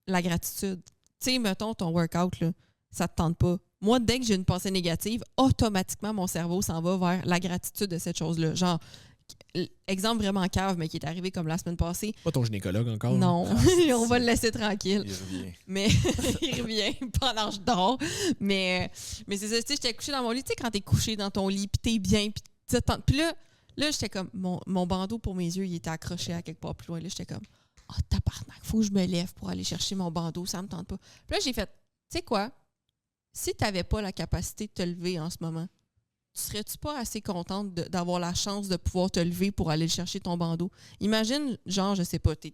la gratitude. Tu sais, mettons, ton workout, là, ça te tente pas. Moi, dès que j'ai une pensée négative, automatiquement, mon cerveau s'en va vers la gratitude de cette chose-là. Genre, exemple vraiment cave, mais qui est arrivé comme la semaine passée. Pas ton gynécologue encore? Non, on va le laisser tranquille. Il revient. Mais il revient pendant que je dors. Mais c'est ça, tu sais, j'étais couchée dans mon lit. Tu sais, quand t'es couché dans ton lit, puis t'es bien, puis là, j'étais comme, mon bandeau pour mes yeux, il était accroché à quelque part plus loin. Là, j'étais comme, oh, tabarnak, faut que je me lève pour aller chercher mon bandeau, ça me tente pas. Puis là, j'ai fait, tu sais quoi, si t'avais pas la capacité de te lever en ce moment, serais-tu pas assez contente d'avoir la chance de pouvoir te lever pour aller chercher ton bandeau? Imagine, genre, je sais pas, t'es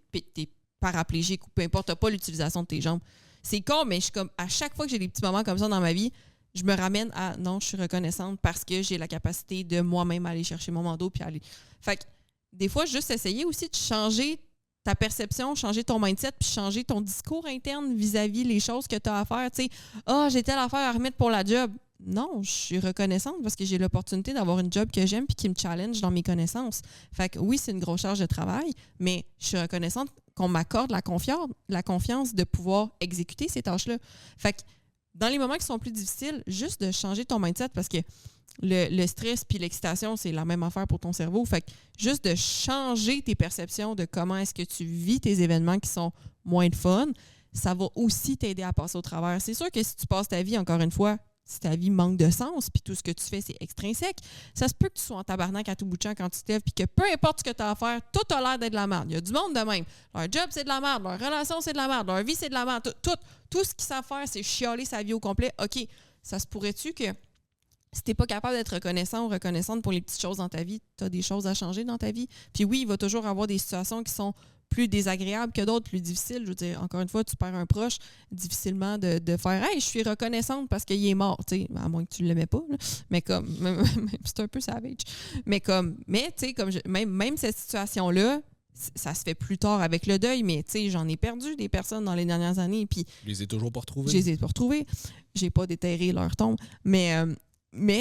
paraplégique ou peu importe, t'as pas l'utilisation de tes jambes. C'est con, mais je suis comme, à chaque fois que j'ai des petits moments comme ça dans ma vie, je me ramène à non, je suis reconnaissante parce que j'ai la capacité de moi-même aller chercher mon bandeau puis aller. Fait que des fois, juste essayer aussi de changer ta perception, changer ton mindset puis changer ton discours interne vis-à-vis les choses que tu as à faire. Tu sais, j'ai telle affaire à remettre pour la job. Non, je suis reconnaissante parce que j'ai l'opportunité d'avoir une job que j'aime puis qui me challenge dans mes connaissances. Fait que oui, c'est une grosse charge de travail, mais je suis reconnaissante qu'on m'accorde la confiance de pouvoir exécuter ces tâches-là. Fait que dans les moments qui sont plus difficiles, juste de changer ton mindset parce que le stress puis l'excitation, c'est la même affaire pour ton cerveau. Fait que juste de changer tes perceptions de comment est-ce que tu vis tes événements qui sont moins de fun, ça va aussi t'aider à passer au travers. C'est sûr que si tu passes ta vie, encore une fois, si ta vie manque de sens, puis tout ce que tu fais, c'est extrinsèque, ça se peut que tu sois en tabarnak à tout bout de champ quand tu te lèves, puis que peu importe ce que tu as à faire, tout a l'air d'être de la merde. Il y a du monde de même. Leur job, c'est de la merde. Leur relation, c'est de la merde. Leur vie, c'est de la merde. Tout ce qu'ils savent faire, c'est chialer sa vie au complet. OK, ça se pourrait-tu que si tu n'es pas capable d'être reconnaissant ou reconnaissante pour les petites choses dans ta vie, tu as des choses à changer dans ta vie? Puis oui, il va toujours avoir des situations qui sont plus désagréables que d'autres, plus difficiles. Je veux dire, encore une fois, tu perds un proche, difficilement de faire « Hey, je suis reconnaissante parce qu'il est mort », tu sais, à moins que tu ne l'aimais pas, là. Mais comme, c'est un peu savage. Mais tu sais, comme même cette situation-là, ça se fait plus tard avec le deuil, mais tu sais, j'en ai perdu des personnes dans les dernières années, puis... Je les ai toujours pas retrouvés. Je les ai pas retrouvés. J'ai pas déterré leur tombe. Mais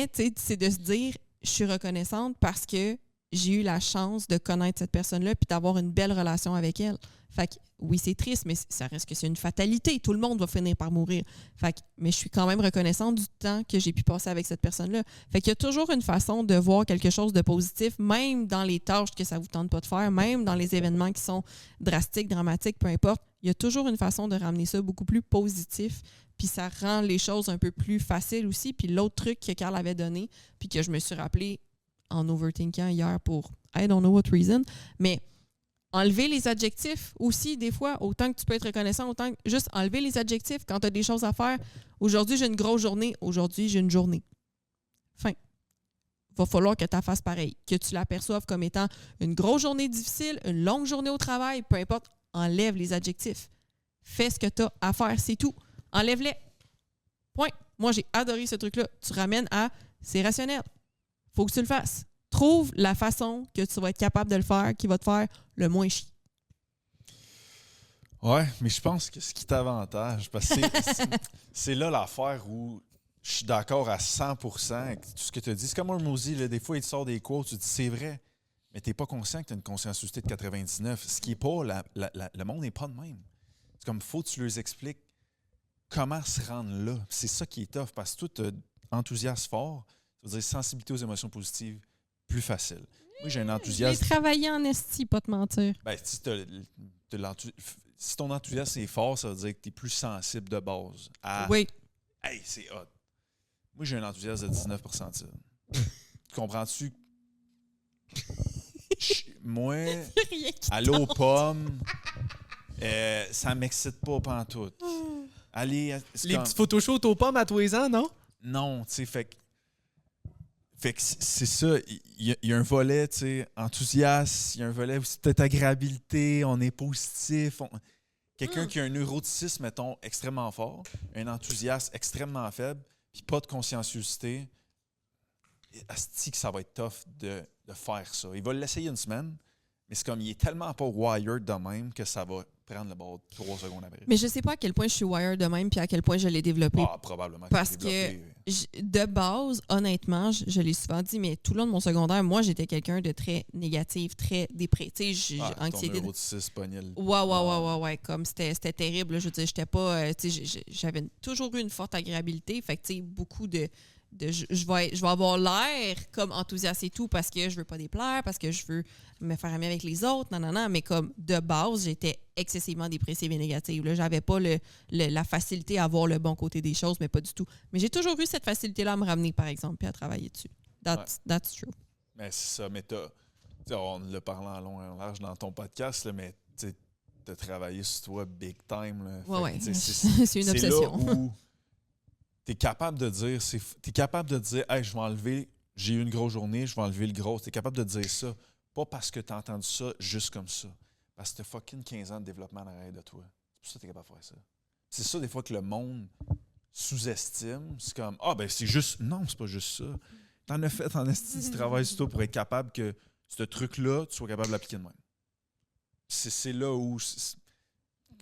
tu sais, c'est de se dire, je suis reconnaissante parce que j'ai eu la chance de connaître cette personne-là puis d'avoir une belle relation avec elle. Fait que, oui, c'est triste, mais ça reste que c'est une fatalité. Tout le monde va finir par mourir. Fait que, mais je suis quand même reconnaissante du temps que j'ai pu passer avec cette personne-là. Fait qu'il y a toujours une façon de voir quelque chose de positif, même dans les tâches que ça ne vous tente pas de faire, même dans les événements qui sont drastiques, dramatiques, peu importe. Il y a toujours une façon de ramener ça beaucoup plus positif. Puis ça rend les choses un peu plus faciles aussi. Puis l'autre truc que Carl avait donné, puis que je me suis rappelé en overthinkant hier pour I don't know what reason, mais enlever les adjectifs aussi, des fois, autant que tu peux être reconnaissant, autant que juste enlever les adjectifs quand tu as des choses à faire. Aujourd'hui, j'ai une grosse journée. Aujourd'hui, j'ai une journée. Fin. Va falloir que tu fasses pareil. Que tu l'aperçoives comme étant une grosse journée difficile, une longue journée au travail, peu importe, enlève les adjectifs. Fais ce que tu as à faire, c'est tout. Enlève-les. Point. Moi, j'ai adoré ce truc-là. Tu ramènes à c'est rationnel. Faut que tu le fasses. Trouve la façon que tu vas être capable de le faire qui va te faire le moins chier. Ouais, mais je pense que ce qui t'avantage, parce que c'est là l'affaire où je suis d'accord à 100% avec tout ce que tu as dit. C'est comme un Mozy, là, des fois, il te sort des quotes, tu te dis c'est vrai, mais tu n'es pas conscient que tu as une conscienciosité de 99. Ce qui n'est pas, le monde n'est pas de même. C'est comme, faut que tu leur expliques comment se rendre là. C'est ça qui est tough, parce que toi, tu as enthousiasme fort, ça veut dire sensibilité aux émotions positives, plus facile. Moi, j'ai un enthousiasme. J'ai travaillé en esti, pas te mentir. Ben, si ton enthousiasme est fort, ça veut dire que tu es plus sensible de base. Oui. Hey, c'est hot. Moi, j'ai un enthousiasme de 19%. Comprends-tu? Moi, à l'eau pomme, ça m'excite pas pantoute. Allez, les petits photoshoots aux pommes à tous les ans, non? Non, tu sais, fait que c'est ça, il y a un volet, tu sais, enthousiasme, il y a un volet aussi peut-être agréabilité, on est positif. Quelqu'un qui a un neuroticisme, mettons, extrêmement fort, un enthousiasme extrêmement faible, puis pas de conscienciosité, asti que ça va être tough de faire ça. Il va l'essayer une semaine, mais c'est comme, il est tellement pas wired de même que ça va reprendre le bord 3 secondes après. Mais je sais pas à quel point je suis wired de même puis à quel point je l'ai développé. Ah, probablement. Parce que de base, honnêtement, je l'ai souvent dit, mais tout le long de mon secondaire, moi, j'étais quelqu'un de très négatif, très dépressif. Tu sais, anxiété. Ton neuroticisme pognait le... Ouais. Comme c'était terrible. Là. Je veux dire, j'étais pas. Tu sais, j'avais toujours eu une forte agréabilité. Fait que, tu sais, beaucoup de je vais avoir l'air comme enthousiaste et tout parce que je veux pas déplaire, parce que je veux me faire ami avec les autres, non, mais comme de base, j'étais excessivement dépressive et négative. Là. J'avais pas la facilité à voir le bon côté des choses, mais pas du tout. Mais j'ai toujours eu cette facilité-là à me ramener, par exemple, puis à travailler dessus. That's true. Mais c'est ça, mais on l'a parlé en long et en large dans ton podcast, là, mais tu as travaillé sur toi big time. Là. Ouais. C'est une obsession. C'est là où t'es capable de dire, hey, je vais enlever, j'ai eu une grosse journée, je vais enlever le gros. T'es capable de dire ça, pas parce que t'as entendu ça juste comme ça, parce que t'as fucking 15 ans de développement en arrière de toi. C'est pour ça que t'es capable de faire ça. C'est ça, des fois, que le monde sous-estime. C'est comme, c'est juste, non, c'est pas juste ça. T'en as fait en esti du travail sur toi pour être capable que ce truc-là, tu sois capable de l'appliquer de même. C'est là où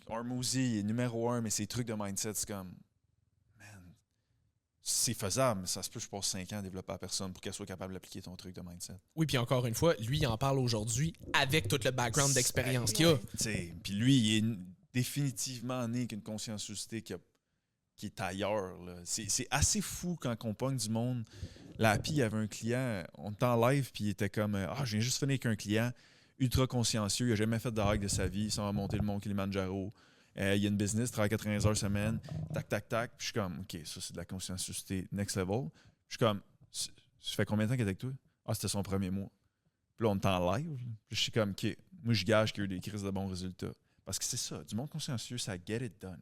Hormozy est numéro 1, mais ces trucs de mindset, c'est comme, c'est faisable, mais ça se peut que je passe 5 ans à développer la personne pour qu'elle soit capable d'appliquer ton truc de mindset. Oui, puis encore une fois, lui, il en parle aujourd'hui avec tout le background d'expérience qu'il a. Puis lui, il est définitivement né avec une conscienciosité qui est ailleurs. Là. C'est assez fou quand on pogne du monde. La Happy, il y avait un client, on était en live, puis il était comme je viens juste finir avec un client ultra consciencieux, il n'a jamais fait de hike de sa vie, il s'en va monter le mont Kilimanjaro. Il y a une business, travaille 80 heures semaine, tac. Puis je suis comme, OK, ça, c'est de la conscienciosité next level. Je suis comme, ça fait combien de temps qu'il est avec toi? Ah, c'était son premier mois. Puis là, on est en live. Puis je suis comme, OK, moi, je gage qu'il y a eu des crises de bons résultats. Parce que c'est ça, du monde consciencieux, ça get it done.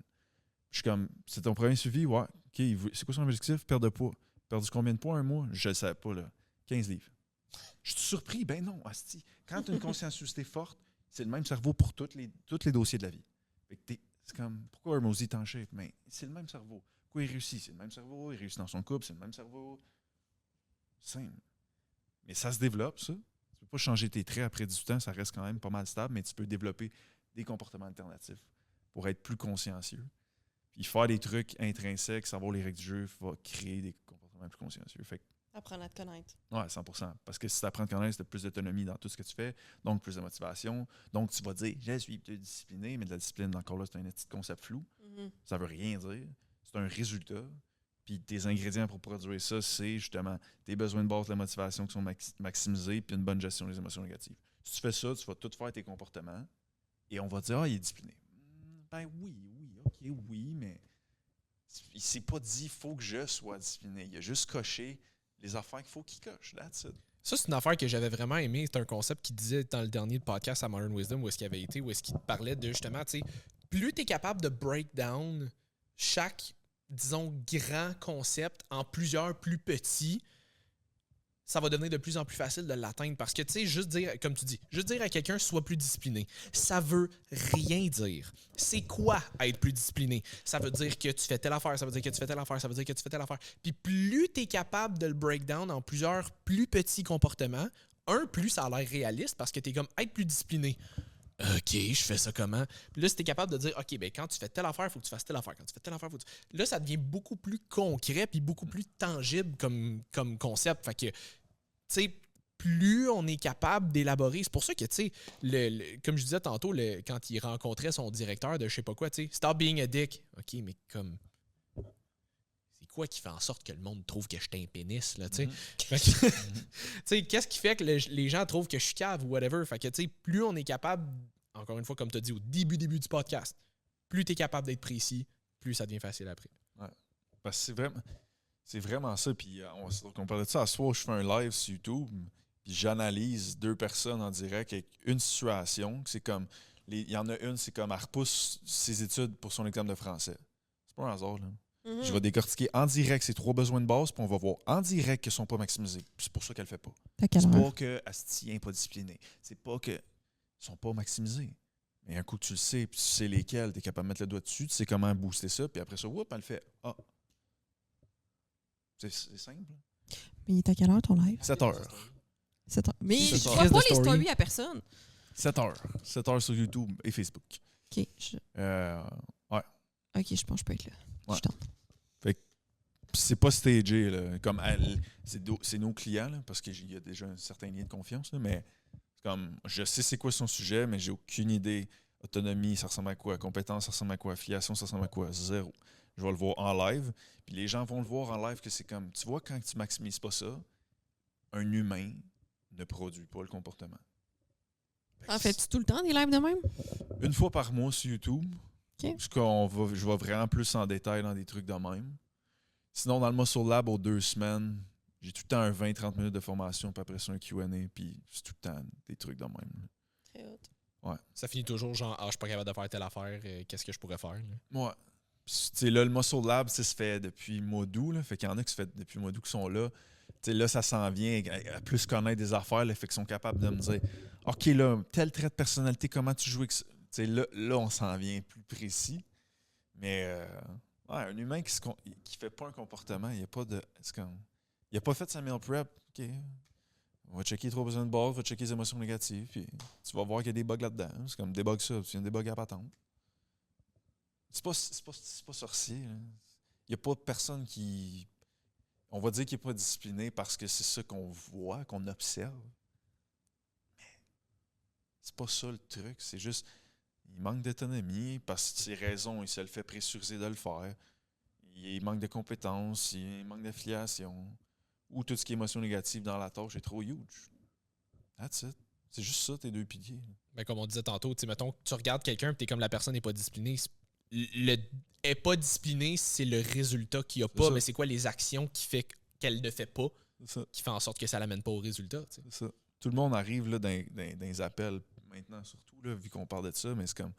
Puis je suis comme, c'est ton premier suivi? Ouais. OK, c'est quoi son objectif? Perdre de poids. Perdu combien de poids un mois? Je ne le savais pas, là. 15 livres. Je suis surpris. Ben non, asti. Quand tu as une conscienciosité forte, c'est le même cerveau pour tous les dossiers de la vie. C'est comme, pourquoi Hormozy est en shape? Mais c'est le même cerveau. Pourquoi il réussit? C'est le même cerveau. Il réussit dans son couple, c'est le même cerveau. Simple. Mais ça se développe, ça. Tu peux pas changer tes traits après 18 ans, ça reste quand même pas mal stable, mais tu peux développer des comportements alternatifs pour être plus consciencieux. Puis faire des trucs intrinsèques, savoir les règles du jeu, va créer des comportements plus consciencieux. Fait que, apprendre à te connaître. Oui, 100%. Parce que si tu apprends à te connaître, tu as plus d'autonomie dans tout ce que tu fais, donc plus de motivation. Donc, tu vas dire, je suis plus discipliné, mais de la discipline, encore là, c'est un petit concept flou. Mm-hmm. Ça veut rien dire. C'est un résultat. Puis tes ingrédients pour produire ça, c'est justement tes besoins de base de la motivation qui sont maximisés, puis une bonne gestion des émotions négatives. Si tu fais ça, tu vas tout faire tes comportements, et on va dire, il est discipliné. Ben oui, mais il s'est pas dit, il faut que je sois discipliné. Il a juste coché les affaires qu'il faut qu'il coche. That's it. Ça, c'est une affaire que j'avais vraiment aimé. C'est un concept qu'il disait dans le dernier podcast à Modern Wisdom, où est-ce qu'il avait été, où est-ce qu'il parlait de justement, tu sais, plus tu es capable de break down chaque, disons, grand concept en plusieurs plus petits, ça va devenir de plus en plus facile de l'atteindre. Parce que, tu sais, juste dire, comme tu dis, juste dire à quelqu'un sois plus discipliné, ça veut rien dire. C'est quoi être plus discipliné? Ça veut dire que tu fais telle affaire, ça veut dire que tu fais telle affaire, ça veut dire que tu fais telle affaire. Puis plus tu es capable de le break down en plusieurs plus petits comportements, plus ça a l'air réaliste parce que tu es comme être plus discipliné. OK, je fais ça comment? Puis là, si tu es capable de dire, OK, ben quand tu fais telle affaire, il faut que tu fasses telle affaire. Quand tu fais telle affaire, là, ça devient beaucoup plus concret puis beaucoup plus tangible comme concept. Fait que, tu sais, plus on est capable d'élaborer. C'est pour ça que, tu sais, comme je disais tantôt, quand il rencontrait son directeur de je sais pas quoi, tu sais, stop being a dick. OK, mais comme. C'est quoi qui fait en sorte que le monde trouve que je suis un pénis, là, tu sais? Tu sais, qu'est-ce qui fait que les gens trouvent que je suis cave ou whatever? Fait que, tu sais, plus on est capable, encore une fois, comme tu as dit au début du podcast, plus tu es capable d'être précis, plus ça devient facile après. Ouais. Parce que c'est vraiment ça. Puis on parlait de ça à soir, je fais un live sur YouTube, puis j'analyse 2 personnes en direct avec une situation. C'est comme, il y en a une, c'est comme, elle repousse ses études pour son examen de français. C'est pas un hasard, là. Mm-hmm. Je vais décortiquer en direct ses 3 besoins de base, puis on va voir en direct qu'ils ne sont pas maximisés. Puis c'est pour ça qu'elle ne le fait pas. C'est pas que Asti n'est pas discipliné. C'est pas qu'ils ne sont pas maximisés. Mais un coup que tu le sais, puis tu sais lesquels, tu es capable de mettre le doigt dessus, tu sais comment booster ça, puis après ça, elle le fait. Ah. C'est simple. Mais il est à quelle heure ton live? 7 heures. 7 heures. Mais je ne vois pas les stories à personne. 7 heures. 7 heures sur YouTube et Facebook. OK. Ouais. OK, je pense que je peux être là. Ouais. Je tente. C'est pas stagé, là. Comme c'est nos clients, là, parce qu'il y a déjà un certain lien de confiance, là, mais c'est comme je sais c'est quoi son sujet, mais j'ai aucune idée. Autonomie, ça ressemble à quoi? Compétence, ça ressemble à quoi? Affiliation, ça ressemble à quoi? Zéro. Je vais le voir en live, puis les gens vont le voir en live que c'est comme, tu vois, quand tu maximises pas ça, un humain ne produit pas le comportement. En fais-tu tout le temps des lives de même? Une fois par mois sur YouTube, OK. parce que je vais vraiment plus en détail dans des trucs de même. Sinon, dans le Muscle Lab, aux 2 semaines, j'ai tout le temps un 20-30 minutes de formation, puis après ça, un Q&A, puis c'est tout le temps des trucs de même. Très haute. Ouais. Ça finit toujours genre, je suis pas capable de faire telle affaire, qu'est-ce que je pourrais faire? Là? Ouais. Puis, là, le Muscle Lab, ça se fait depuis le mois d'août. Là, fait qu'il y en a qui se fait depuis le mois d'août qui sont là. Là, ça s'en vient à plus connaître des affaires. Là, fait qu'ils sont capables de me dire OK, là, tel trait de personnalité, comment tu joues avec ça? Là, on s'en vient plus précis. Mais un humain qui fait pas un comportement, il n'y a pas de. Il n'a pas fait sa meal prep. OK. On va checker les 3 besoins de base, on va checker les émotions négatives, puis tu vas voir qu'il y a des bugs là-dedans. C'est comme débug ça, puis il y a des bugs à patente. C'est pas sorcier. Là. Il n'y a pas de personne qui. On va dire qu'il n'est pas discipliné parce que c'est ça qu'on voit, qu'on observe. Mais c'est pas ça le truc. C'est juste. Il manque d'autonomie parce que ses raisons, il se le fait pressuriser de le faire. Il manque de compétences, il manque d'affiliation. Ou tout ce qui est émotion négative dans la tâche est trop huge. That's it. C'est juste ça, tes 2 piliers. Ben, comme on disait tantôt, mettons que tu regardes quelqu'un et t'es comme la personne n'est pas disciplinée. Le est pas disciplinée, c'est le résultat qu'il n'y a pas, mais c'est quoi les actions qui fait qu'elle ne fait pas qui fait en sorte que ça l'amène pas au résultat. T'sais. C'est ça. Tout le monde arrive là, dans les appels, maintenant surtout, là, vu qu'on parle de ça, mais c'est comme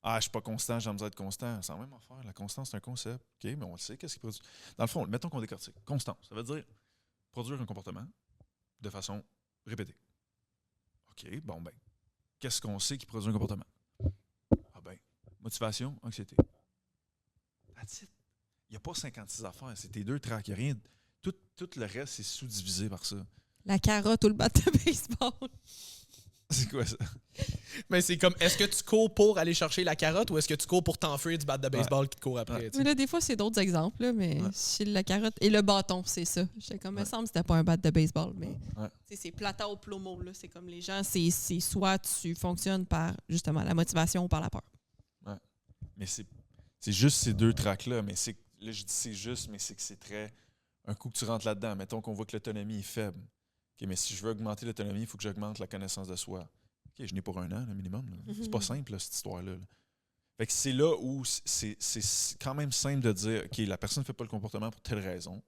je suis pas constant, j'ai besoin d'être constant. C'est la même affaire. La constance, c'est un concept. OK, mais on le sait, qu'est-ce qui produit. Dans le fond, mettons qu'on décortique. Constance, ça veut dire produire un comportement de façon répétée. OK, bon ben, qu'est-ce qu'on sait qui produit un comportement? Ah ben, motivation, anxiété. That's it. Il n'y a pas 56 affaires, c'est tes 2 tracks. Il n'y a rien. Tout le reste, c'est sous-divisé par ça. La carotte ou le bat de baseball. C'est quoi ça? Mais c'est comme, est-ce que tu cours pour aller chercher la carotte ou est-ce que tu cours pour t'enfuir du bat de baseball qui te court après? Mais là, des fois, c'est d'autres exemples, là, mais c'est la carotte et le bâton, c'est ça. J'étais comme, il me semble que c'était pas un bat de baseball, mais c'est plata au plomo. Là. C'est comme les gens, c'est soit tu fonctionnes par justement la motivation ou par la peur. Ouais. Mais c'est juste ces 2 tracks-là. Mais là, je dis c'est juste, mais c'est que c'est très. Un coup que tu rentres là-dedans, mettons qu'on voit que l'autonomie est faible. OK, mais si je veux augmenter l'autonomie, il faut que j'augmente la connaissance de soi. OK, je n'ai pour 1 an, le minimum. Là. C'est pas simple, là, cette histoire-là. Là. Fait que c'est là où c'est quand même simple de dire OK, la personne ne fait pas le comportement pour telle raison.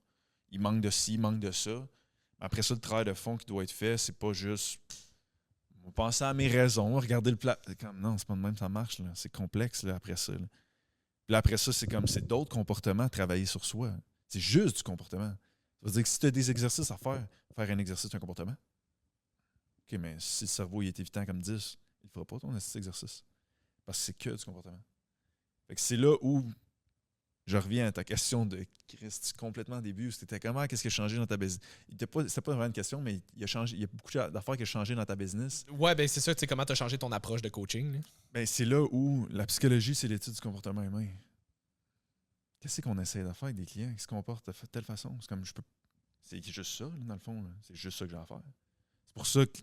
Il manque de ci, il manque de ça. Après ça, le travail de fond qui doit être fait, c'est pas juste penser à mes raisons, regarder le plat. Non, c'est pas de même, ça marche. Là. C'est complexe là, après ça. Là. Puis là, après ça, c'est d'autres comportements à travailler sur soi. C'est juste du comportement. Ça veut dire que si tu as des exercices à faire un exercice, c'est un comportement. OK, mais si le cerveau il est évitant comme 10, il ne fera pas ton exercice. Parce que c'est que du comportement. Fait que c'est là où je reviens à ta question de Christ, complètement au début, c'était comment, qu'est-ce qui a changé dans ta business? C'était pas vraiment une question, mais il y a beaucoup d'affaires qui ont changé dans ta business. Ouais, ben c'est ça, tu sais, comment tu as changé ton approche de coaching? Là? Ben, c'est là où la psychologie, c'est l'étude du comportement humain. Qu'est-ce qu'on essaie de faire avec des clients qui se comportent de telle façon? C'est comme c'est juste ça, là, dans le fond. Là. C'est juste ça que j'ai à faire. C'est pour ça que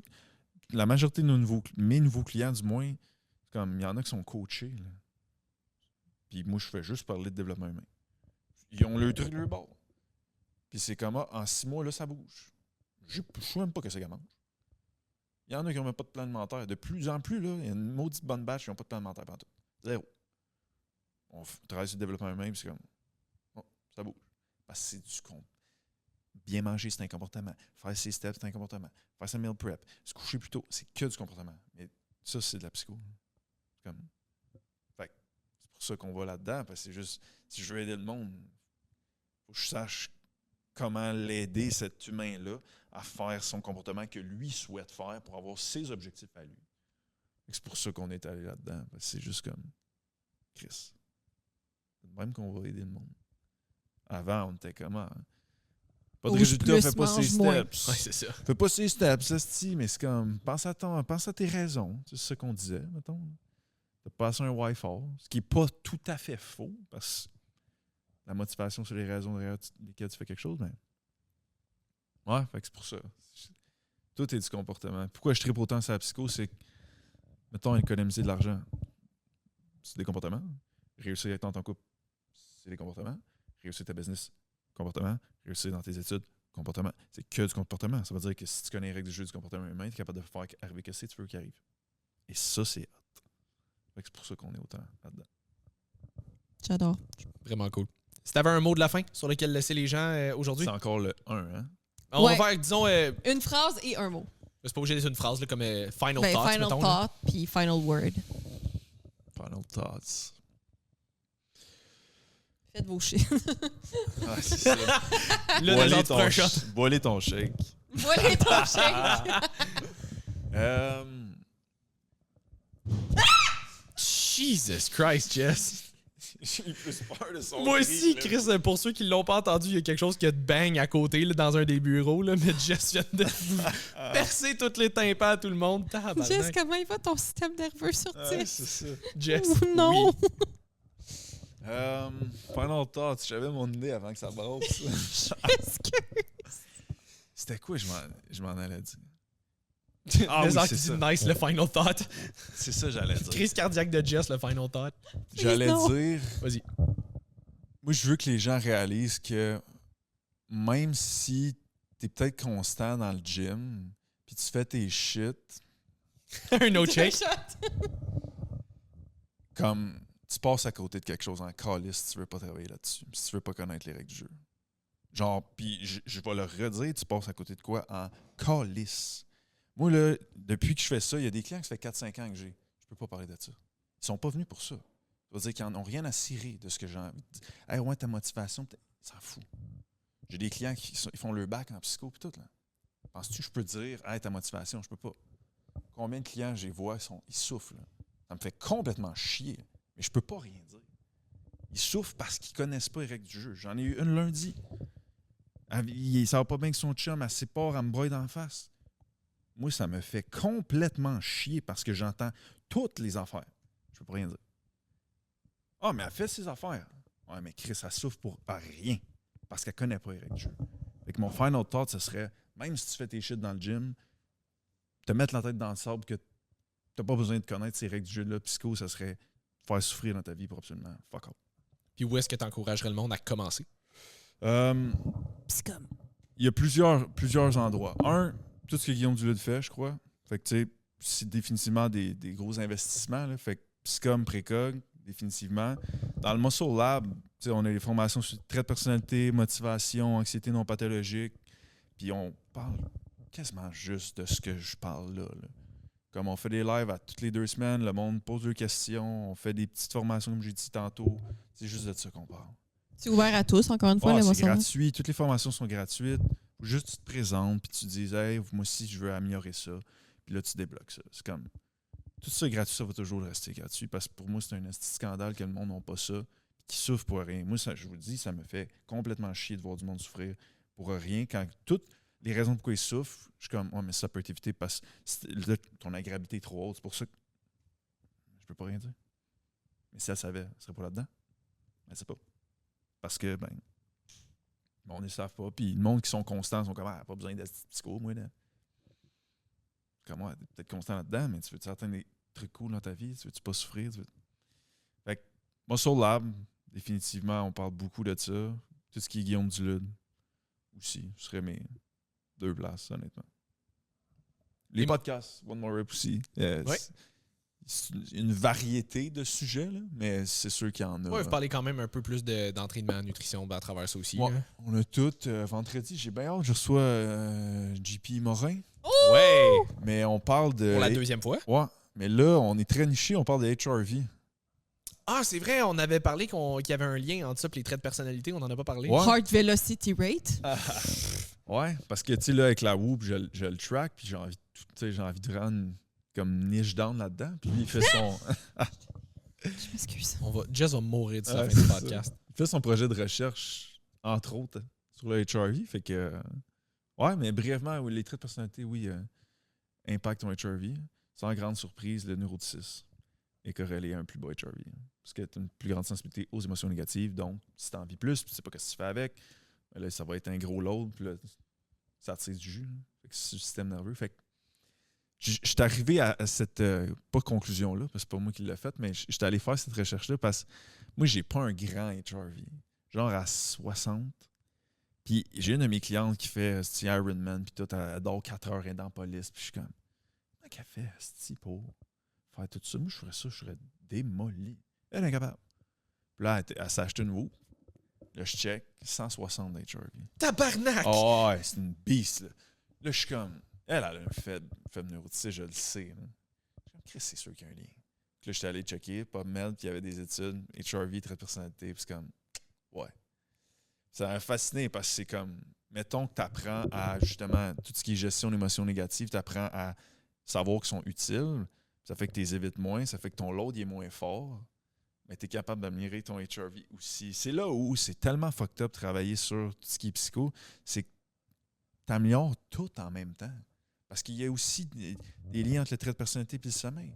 la majorité de mes nouveaux clients, du moins, comme il y en a qui sont coachés. Là. Puis moi, je fais juste parler de développement humain. Ils ont le truc, le bord. Puis c'est comme, en 6 mois, là, ça bouge. Je ne sais même pas que c'est qu'ils mangent. Il y en a qui n'ont même pas de plan alimentaire. De plus en plus, là, il y a une maudite bonne batch qui n'ont pas de plan alimentaire partout. Zéro. On travaille sur le développement humain, puis c'est comme, ça bouge. Parce que c'est du compte. Bien manger, c'est un comportement. Faire ses steps, c'est un comportement. Faire sa meal prep. Se coucher plus tôt, c'est que du comportement. Mais ça, c'est de la psycho. C'est comme... Fait c'est pour ça qu'on va là-dedans, parce que c'est juste, si je veux aider le monde, il faut que je sache comment l'aider, cet humain-là, à faire son comportement que lui souhaite faire pour avoir ses objectifs à lui. C'est pour ça qu'on est allé là-dedans. Parce que c'est juste comme Chris. C'est même qu'on va aider le monde. Avant, on était comment? Pas de résultat, fais pas ses steps. Ouais, c'est ça. Fais pas ses steps, mais c'est comme, pense à tes raisons. C'est ce qu'on disait, mettons. t'as passé un why fort, ce qui n'est pas tout à fait faux, parce que la motivation, c'est les raisons derrière lesquelles tu fais quelque chose, mais... Ouais, fait que c'est pour ça. Tout est du comportement. Pourquoi je tripe autant sur la psycho, c'est que, mettons, économiser de l'argent, c'est des comportements. Réussir dans ton couple, c'est des comportements. Réussir ta business, comportement. Réussir dans tes études, comportement. C'est que du comportement. Ça veut dire que si tu connais les règles du jeu du comportement humain, tu es capable de faire arriver ce que tu veux qu'il arrive. Et ça, c'est hot. Fait que c'est pour ça qu'on est autant là-dedans. J'adore. Vraiment cool. Si t'avais un mot de la fin sur lequel laisser les gens aujourd'hui? C'est encore le 1, hein? On va faire, disons... une phrase et un mot. c'est pas obligé d'être une phrase là, comme final thoughts, Final mettons. thought puis final word. Final thoughts. Faites vos shit. Ah, c'est ça. Là, Boiler ton shake. Voilà ton shake. Jesus Christ, Jess. J'ai eu plus peur de son Moi cri, aussi, là. Chris, pour ceux qui l'ont pas entendu, il y a quelque chose qui a de bang à côté là, dans un des bureaux, là, mais Jess vient de percer tous les tympans à tout le monde. Tabarnak. Jess, comment il va ton système nerveux sur 10? Ouais, c'est ça. Jess, Ou non? oui. Final thoughts. J'avais mon idée avant que ça brosse. Excuse. C'était quoi je m'en allais dire? Ah oui, c'est ça. nice, le final thought. C'est ça j'allais dire. Crise cardiaque de Jess, le final thought. J'allais Non. dire... Vas-y. Moi, je veux que les gens réalisent que même si t'es peut-être constant dans le gym, puis tu fais tes shit, Un autre shake. comme tu passes à côté de quelque chose en calice si tu veux pas travailler là-dessus, si tu veux pas connaître les règles du jeu. Genre, puis je vais le redire, tu passes à côté de quoi en calice. Moi, là, depuis que je fais ça, il y a des clients qui ça fait 4-5 ans que j'ai. Je peux pas parler de ça. Ils sont pas venus pour ça. Ça veut dire qu'ils n'ont rien à cirer de ce que j'ai envie de dire. Hey, ouais, ta motivation, ils s'en fout. J'ai des clients qui ils font leur bac en psycho et tout. Là. Penses-tu que je peux dire, hey, ta motivation, je peux pas. Combien de clients je les vois, ils souffrent. Là. Ça me fait complètement chier. Là. Mais je peux pas rien dire. Ils souffrent parce qu'ils connaissent pas les règles du jeu. J'en ai eu une lundi. Ça va pas bien que son chum, elle sépare, elle me broye d'en face. Moi, ça me fait complètement chier parce que j'entends toutes les affaires. Je peux pas rien dire. Ah, mais elle fait ses affaires. Ouais, mais Chris, elle souffre pour rien. Parce qu'elle connaît pas les règles du jeu. Fait que mon final thought, ce serait, même si tu fais tes shit dans le gym, te mettre la tête dans le sable que t'as pas besoin de connaître ces règles du jeu-là. Psycho, ça serait faire souffrir dans ta vie pour absolument fuck up. Puis où est-ce que tu encouragerais le monde à commencer? Psychom. Il y a plusieurs endroits. Un, tout ce que Guillaume Duluth fait, je crois. Fait que, tu sais, c'est définitivement des gros investissements. Là. Fait que Psychom, Précog, définitivement. Dans le Muscle Lab, tu sais, on a les formations sur traits de personnalité, motivation, anxiété non pathologique. Puis on parle quasiment juste de ce que je parle là. Comme on fait des lives à toutes les 2 semaines, le monde pose des questions, on fait des petites formations, comme j'ai dit tantôt. C'est juste de ça qu'on parle. C'est ouvert à tous, encore une fois, C'est l'émotion. gratuit. Toutes les formations sont gratuites. Faut juste que tu te présentes puis tu dis hey, moi aussi, je veux améliorer ça. Puis là, tu débloques ça. C'est comme. Tout ça est gratuit, ça va toujours rester gratuit. Parce que pour moi, c'est un petit scandale que le monde n'a pas ça. Qui souffre pour rien. Moi, ça, je vous le dis, ça me fait complètement chier de voir du monde souffrir pour rien. Quand toutes les raisons pourquoi ils souffrent, je suis comme mais ça peut être évité parce que ton agréabilité est trop haute. C'est pour ça que je peux pas rien dire. Mais si elle savait, elle serait pas là-dedans. Elle sait pas. Parce que, le monde ne le savent pas. Puis le monde qui sont constants sont comme, pas besoin d'être psycho, moi, là. Comme, t'es peut-être constant là-dedans, mais tu veux atteindre des trucs cool dans ta vie? Tu veux-tu pas souffrir? Fait que, moi, sur Lab, définitivement, on parle beaucoup de ça. Tout ce qui est Guillaume Duluth aussi, ce serait mes 2 places, honnêtement. Les podcasts, One More Rip aussi. Ouais. C'est une variété de sujets, là, mais c'est sûr qu'il y en a. Ouais, vous parlez quand même un peu plus d'entraînement, nutrition à travers ça aussi. Ouais, Hein. on a tout. Vendredi, j'ai bien hâte, je reçois JP Morin. Ouais! Mais on parle de... Pour la 2e fois. Ouais, mais là, on est très niché, on parle de HRV. Ah, c'est vrai, on avait parlé qu'il y avait un lien entre ça et les traits de personnalité, on n'en a pas parlé. Ouais. Heart velocity rate. Ouais, parce que, tu sais, là, avec la Whoop, je le track, puis j'ai envie de rendre comme niche down là-dedans, puis lui, il fait son... Je m'excuse. Jess va mourir de ça à la Ouais, fin du c'est podcast. Il fait son projet de recherche, entre autres, sur le HRV, fait que... ouais, mais brièvement, oui, les traits de personnalité, oui, impactent ton HRV. Sans grande surprise, le Neuro 6. est corrélé à un plus bas HRV. Parce que tu as une plus grande sensibilité aux émotions négatives. Donc, si tu en vis plus, puis tu sais pas ce que tu fais avec, ben là, ça va être un gros load, puis là, ça tire du jus. Fait que c'est le système nerveux. Fait que je suis arrivé à cette, pas conclusion-là, parce que c'est pas moi qui l'ai faite, mais j'étais allé faire cette recherche-là parce que moi, j'ai pas un grand HRV. Genre à 60. Puis j'ai une de mes clientes qui fait Ironman, puis tout, elle adore 4 heures et dans la police. Puis je suis comme, comment qu'elle fait pour faire tout ça? Moi, je ferais ça, je serais démoli. Elle est incapable. Puis là, elle s'est acheté une Whoop. Là, je check, 160 HRV. Tabarnak! Oh, ouais, c'est une beast, là. Là, je suis comme, elle a un faible neuroticide, je le sais. Là. Je suis comme, Chris, c'est sûr qu'il y a un lien. Puis là, j'étais allé checker, PubMed, puis il y avait des études, HRV, trait de personnalité, puis c'est comme, ouais. Ça m'a fasciné parce que c'est comme, mettons que tu apprends à, justement, tout ce qui est gestion d'émotions négatives, tu apprends à savoir qu'ils sont utiles, ça fait que tu les évites moins, ça fait que ton load est moins fort, mais tu es capable d'améliorer ton HRV aussi. C'est là où c'est tellement fucked up de travailler sur tout ce qui est psycho, c'est que tu améliores tout en même temps. Parce qu'il y a aussi des liens entre le trait de personnalité et le sommeil.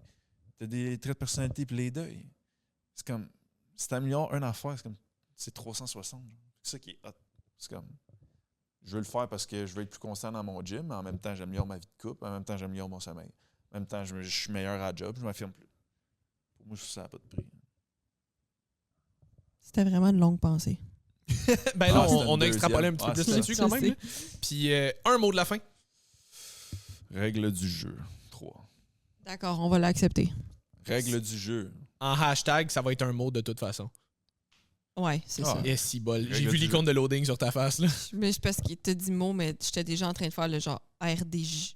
Tu as des traits de personnalité et les deuils. C'est comme, si tu améliores une affaire, c'est 360. C'est ça qui est hot. C'est comme, je veux le faire parce que je veux être plus constant dans mon gym, mais en même temps, j'améliore ma vie de couple, en même temps, j'améliore mon sommeil. En même temps, je suis meilleur à la job, je m'affirme plus. Pour moi, je trouve ça n'a pas de prix. C'était vraiment une longue pensée. Ben là, on a extrapolé un petit peu plus là-dessus quand même. Là. Puis un mot de la fin. Règle du jeu. 3. D'accord, on va l'accepter. Règle du jeu. En hashtag, ça va être un mot de toute façon. Ouais, c'est ça. Et si bol. J'ai Règle vu du l'icône de loading sur ta face. Là. Mais c'est parce qu'il t'a dit mot, mais j'étais déjà en train de faire le genre RDJ,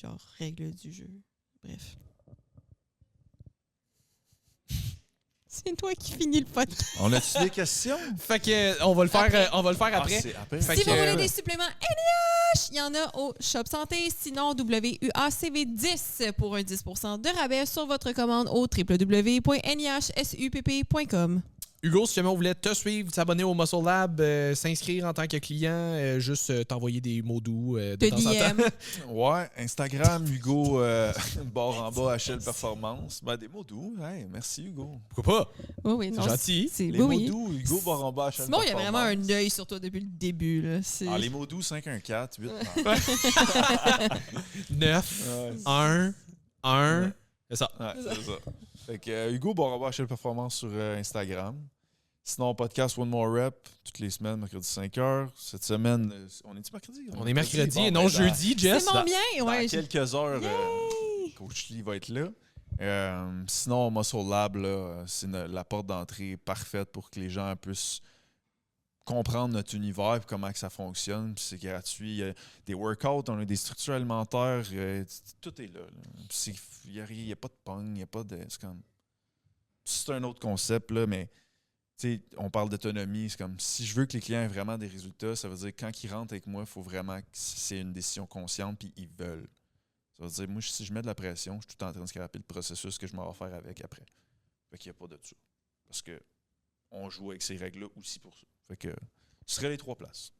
genre règle du jeu. Bref. C'est toi qui finis le podcast. On a-tu des questions? Fait que on va le faire après. C'est après. Fait Si que, vous voulez des suppléments NIH, il y en a au Shop Santé. Sinon, WUACV10 pour un 10% de rabais sur votre commande au www.nihsupp.com. Hugo, si jamais on voulait te suivre, t'abonner au Muscle Lab, s'inscrire en tant que client, juste t'envoyer des mots doux de temps en temps. Ouais, Instagram, Hugo, barre en bas, HL Performance. Ben, des mots doux. Hey, merci, Hugo. Pourquoi pas? Oui, oui, C'est non, gentil. C'est Les mots oui. doux, Hugo, barre en bas, HL Simon, Performance. il y a vraiment un œil sur toi depuis le début. Là. Ah, les mots doux, 514, 8. 9, Ouais, 1. C'est ça. ouais, c'est ça. Fait que Hugo, barre en bas, HL Performance sur Instagram. Sinon, podcast One More Rep, toutes les semaines, mercredi 5h. Cette semaine, on est-tu mercredi? On est mercredi et Bon, non ben, jeudi, Jess. C'est mon bien. Dans Ouais, quelques heures, Coach Lee va être là. Sinon, Muscle Lab, là, c'est la porte d'entrée parfaite pour que les gens puissent comprendre notre univers et comment que ça fonctionne. Puis c'est gratuit. Il y a des workouts, on a des structures alimentaires. Tout est là. Il n'y a pas de pong, il n'y a pas de... C'est un autre concept, là, mais... T'sais, on parle d'autonomie, c'est comme si je veux que les clients aient vraiment des résultats, ça veut dire que quand ils rentrent avec moi, il faut vraiment que c'est une décision consciente puis ils veulent. Ça veut dire, moi, si je mets de la pression, je suis tout en train de scraper le processus que je m'en vais faire avec après. Fait qu'il n'y a pas de ça. Parce que on joue avec ces règles-là aussi pour ça. Fait que ce serait les 3 places.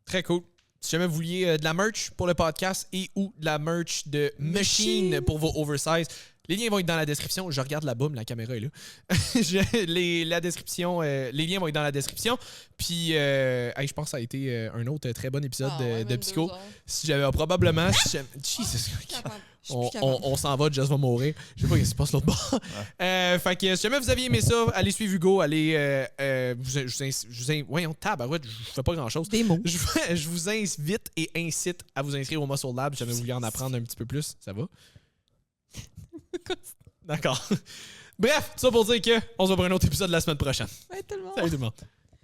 Très cool. Si jamais vous vouliez de la merch pour le podcast et ou de la merch de Machine pour vos oversize, les liens vont être dans la description. Je regarde là-bas, mais la caméra est là. les liens vont être dans la description. Puis, je pense que ça a été un autre très bon épisode de Psycho. Si j'avais probablement... Jesus, on s'en va, Jess va mourir. Je sais pas ce qui se passe l'autre bord. Fait que si jamais vous aviez aimé ça, allez suivre Hugo, allez... voyons, tabarouette, je fais pas grand-chose. Des mots. Je vous invite et incite à vous inscrire au Muscle Lab si jamais vous voulez en apprendre un petit peu plus. Ça va? D'accord. Bref, ça pour dire qu'on se voit pour un autre épisode la semaine prochaine. Ouais, tout le monde. Salut tout le monde.